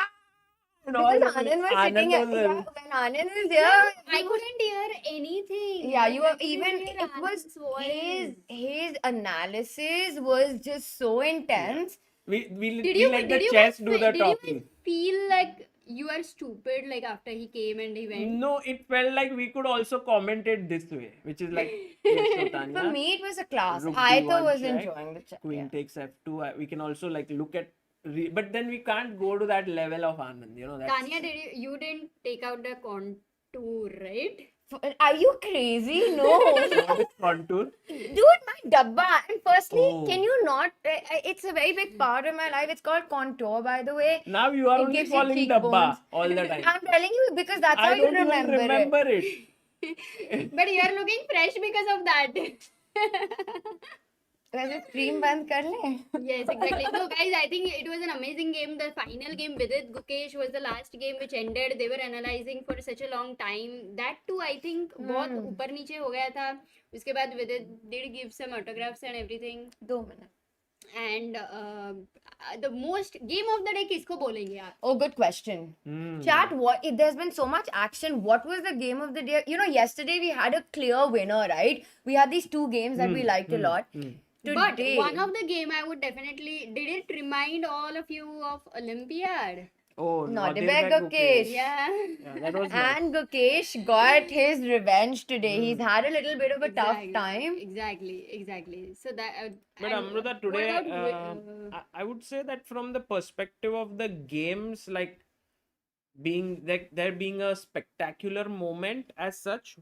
And all Because the- Anand was Anand sitting was there. when Anand was there I couldn't hear anything. yeah you I were couldn't even hear it was Anand's voice. his analysis was just so intense. We Did you, let did the you chess guys do the did you talking. guys feel like you are stupid like after he came and he went? No, it felt like we could also comment it this way, which is like, yes, so Tanya, For me, it was a class. Rook I D1 though was check, enjoying the chat. Queen Yeah. takes F2. We can also like look at, but then we can't go to that level of Anand. You know, that's, Tanya, you didn't take out the contour, right? Are you crazy? No. what is contour. Dude, my dabba. And firstly, Oh. can you not? It's a very big part of my life. It's called contour, by the way. Now you are It only gives you calling Dabba cheekbones. all the time. I'm telling you because that's how I you don't even remember, remember it. But you are looking fresh because of that. वैसे stream बंद कर ले. Yes, exactly. So, guys, I think it was an amazing game. The final game with it, Gukesh, was the last game which ended. They were analyzing for such a long time. That too, I think, बहुत ऊपर नीचे हो गया था. उसके बाद Vidit did give some autographs and everything. 2 minutes. And the most game of the day किसको बोलेंगे यार? Oh, good question. Hmm. Chat, there's been so much action. What was the game of the day? You know, yesterday we had a clear winner, right? We had these 2 games that we liked a lot. But Today, one of the game I would definitely, did it remind all of you of Olympiad? Oh, Not a Nadir bad Beg Gukesh. Yeah. Yeah, that was nice. and Gukesh got his revenge today. He's had a little bit of a tough time. Exactly. So that. But and Amruta, what today, about, I would say that from the perspective of the games, like being like there being a spectacular moment as such,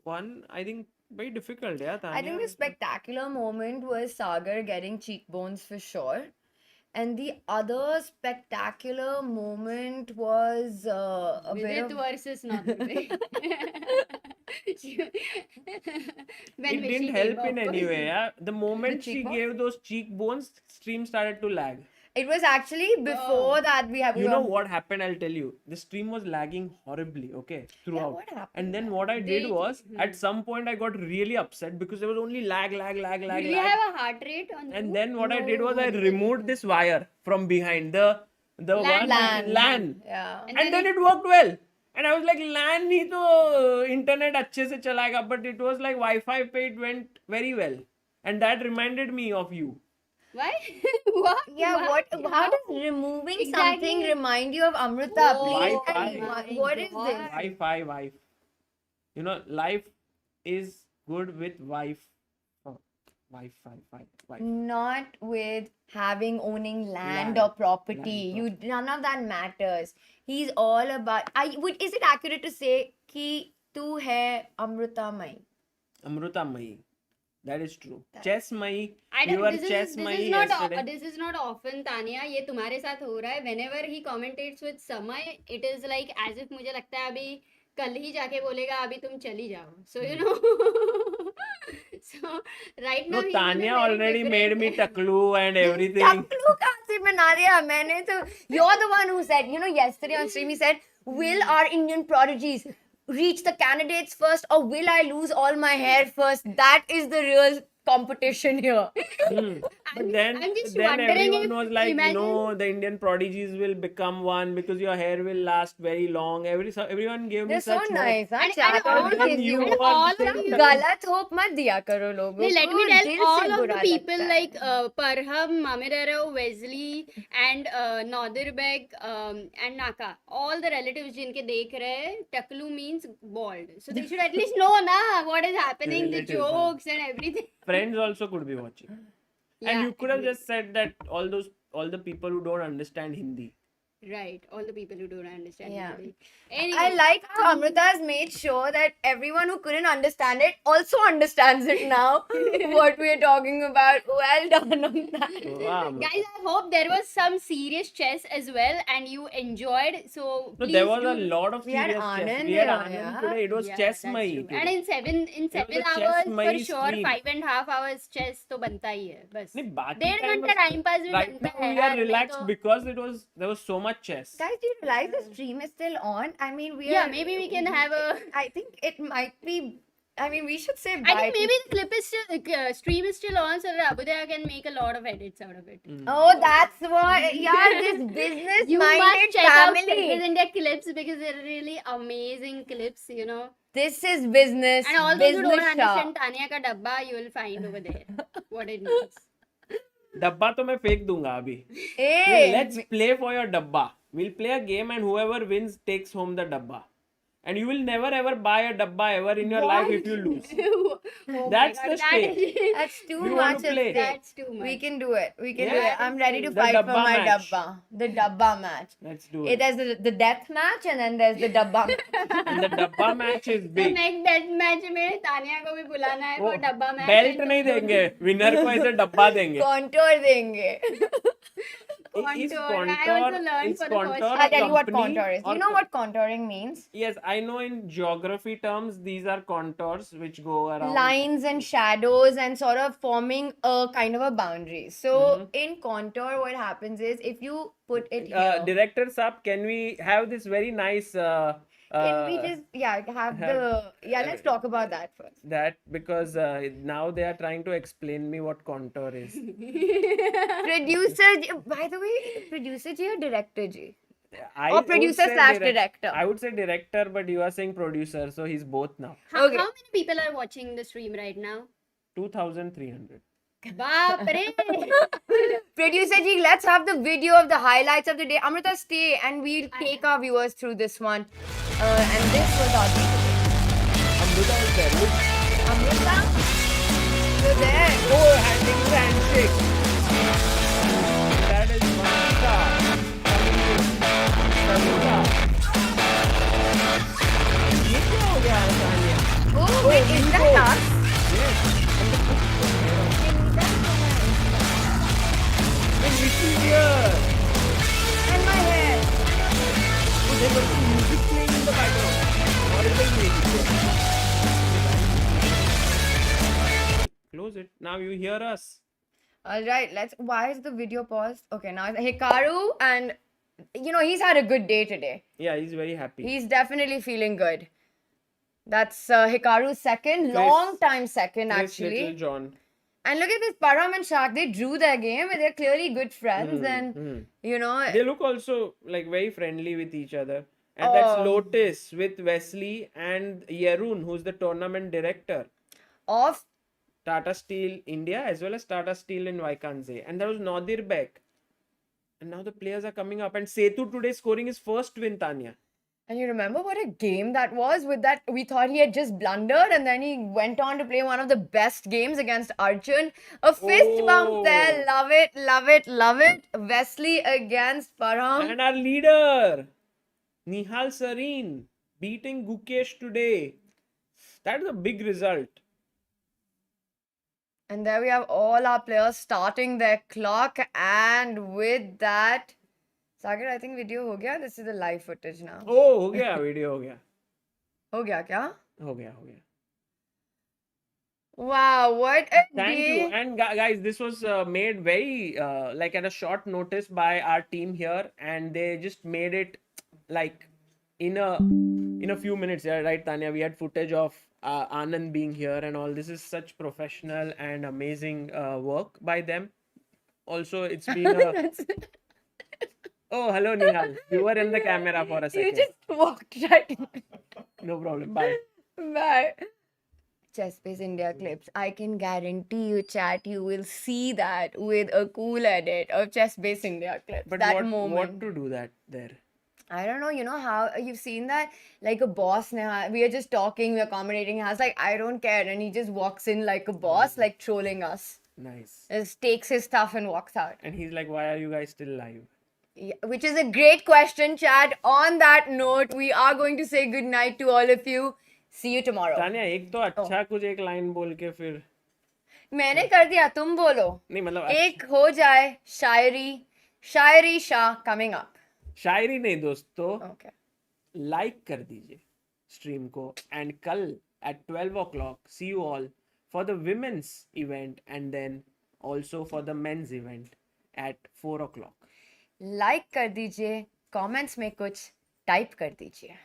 one, I think very difficult, yeah, Tanya. I think the spectacular moment was Sagar getting cheekbones for sure. And the other spectacular moment was a bit Vidit of... versus Norway. When it Vishy didn't gave help in up. any way, yeah. The moment she cheekbones? gave those cheekbones, stream started to lag. It was actually before that we have... You know what happened? I'll tell you. The stream was lagging horribly, okay, throughout. what happened? And then what I did was, at some point, I got really upset because there was only lag. Did you have a heart rate on And you? then what I did was I removed this wire from behind the LAN. one LAN. Yeah. And then it worked well. And I was like, LAN ही तो internet अच्छे से चलाएगा, but it was like Wi-Fi पे it went very well. And that reminded me of you. Why? What? Yeah, Why? how does removing Exactly. something remind you of Amrita? Oh Please Wi-Fi. tell me, my what is God. this? Wi-Fi. You know, life is good with Wi-Fi. Not with owning land Land. or property. Land, None of that matters. He's all about... is it accurate to say कि तू है अमृतामयी? Amrutamai. That is true. Chessmai. I You don't. were This Chessmai is not. yesterday. This is not often, Tania. ये तुम्हारे साथ हो रहा है. Whenever he commentates with Samay, it is like as if मुझे लगता है अभी कल ही जाके बोलेगा अभी तुम चली जाओ. So you know. So right now. No, he's in a Tanya very already made me different- taklu and everything. टकलू कहाँ से बना दिया मैंने तो? You're the one who said, yesterday on stream he said, will our Indian prodigies reach the candidates first, or will I lose all my hair first? That is the real competition here. But then, I'm just then wondering everyone if, was like, imagine, no, the Indian prodigies will become one because your hair will last very long. Everyone gave me They're so such hope. nice, huh? and Chat all और of then give you you and were all of saying you, that. गलत hope मत दिया करो लोगों let को, me tell, दिल से all of the बुरा people लगता है. like Parham, Mamirero, Wesley, and Nadirbek, and Naka, all the relatives जिनके देख रहे हैं, Taklu means bald, so they should at least know na what is happening, the Relatives, huh? jokes and everything. Friends also could be watching. And Yeah, you could have agree. just said that all the people who don't understand Hindi. Right, all the people who don't understand Yeah. Hindi. I Anyway, like how Amrita has made sure that everyone who couldn't understand it also understands it now. What we're talking about. Well done on that. Wow, Amrita. guys, I hope there was some serious chess as well and you enjoyed. So No, please there was do. a lot of We had serious chess. Anand We had here, Anand yeah. today. It was Yeah, chess that's mai true. today. And in seven was a 7 chess hours for mai sure, stream. 5.5 hours chess तो बनता ही है बस. नहीं, बाकी 1.5 time घंटा was- time pass भी right बनता now है we यार, are नहीं relaxed तो- because there was so much chess. Guys, do you realize the stream is still on? I mean, we Yeah, are. maybe we can have a. I think it might be. I mean, we should say I bye. think maybe the clip is still stream is still on, so that Abudaya can make a lot of edits out of it. Oh, that's what. Yeah, this business You must minded check out family. Fitness India clips because they're really amazing clips, you know. This is business. And all those who don't business shop. understand Tania ka dabba, you will find over there what it means. डब्बा तो मैं फेंक दूंगा अभी. Hey, Let's play for your dabba. We'll play a game and whoever wins takes home the dabba. And you will never ever buy a dabba ever in your life if you lose. Oh That's my the God, that stake. is- that's too You much want at to play? stake. That's too much. We can do it. We can do Yeah. it. I'm ready to The fight for dabba my match. dabba. The dabba match. Let's do It it. has the death match and then there's the dabba match. And the dabba match is तो big. Next death match में तानिया को भी बुलाना है वो वो डब्बा match belt नहीं देंगे, विनर को ऐसे डब्बा देंगे. Contour देंगे. Is Contour. I also learned is for the first contour time. I'll tell you what company contour is. or You know co- what contouring means? Yes, I know in geography terms these are contours which go around. Lines and shadows and sort of forming a kind of a boundary. So in contour, what happens is if you put it here. Director Saab, can we have this very nice Can we just have the let's talk about that first. that because now they are trying to explain me what contour is. Producer by the way, producer G or director G? I Or would producer say slash director. I would say director, but you are saying producer, so he's both now. Okay. How many people are watching the stream right now? 2,300. बाप रे Producer G, let's have the video of the highlights of the day. Amrita, stay and we'll take our viewers through this one. And this was our day today. Amrita is there. Look. Amrita, you're there. Oh, handing the handshake. That is Mamita. Samita. ये क्या हो गया है Tania? Oh, wait, is that us? Yes. And Vicky here. And my hair. Oh, there was some music playing in the background. Horrible music. Close it. Now you hear us. All right, why is the video paused? Okay, now Hikaru, and he's had a good day today. Yeah, he's very happy. He's definitely feeling good. That's Hikaru's second, long time second Chris actually. Little John. And look at this, Param and Shak, they drew their game. They're clearly good friends, and They look also like very friendly with each other. And that's Lotus with Wesley and Yerun, who's the tournament director. of Tata Steel India as well as Tata Steel in Vaikanze. And there was Nadir Bek. And now the players are coming up. And Setu today scoring his first win, Tania. And you remember what a game that was with that? We thought he had just blundered and then he went on to play one of the best games against Arjun. A fist bump there. Love it, love it, love it. Wesley against Param. And our leader, Nihal Sareen, beating Gukesh today. That is a big result. And there we have all our players starting their clock. And with that, Sagar, I think video ho gaya. This is the live footage now. Oh, ho gaya, video ho gaya. Ho gaya kya? Ho gaya, ho gaya. Wow, what a Thank day. you. And guys, this was made very like at a short notice by our team here, and they just made it like in a in a few minutes. Yeah, right, Tanya. We had footage of Anand being here and all. This is such professional and amazing work by them. Also, it's been a. Oh, hello, Nihal. You were in the camera for a You second. just walked right in. No problem. Bye. Bye. Chess-based India clips. I can guarantee you, chat, you will see that with a cool edit of chess-based India clips. But that what moment. to do that there? I don't know, you know how you've seen that? Like a boss now, we are just talking, we're accommodating. Has like, I don't care. And he just walks in like a boss, like trolling us. Nice. Just takes his stuff and walks out. And he's like, "Why are you guys still live?" Yeah, which is a great question, chat. On that note, we are going to say good night to all of you. See you tomorrow. Tania एक तो अच्छा कुछ एक line बोल के फिर मैंने कर दिया, तुम बोलो. नहीं मतलब एक हो जाए शायरी शाह कमिंग अप. शायरी नहीं दोस्तों, ओके. लाइक कर दीजिए स्ट्रीम को एंड कल at 12 o'clock see you all for the women's event and then also for the men's event at 4 o'clock. Like कर दीजिए, कमेंट्स में कुछ टाइप कर दीजिए.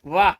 वाह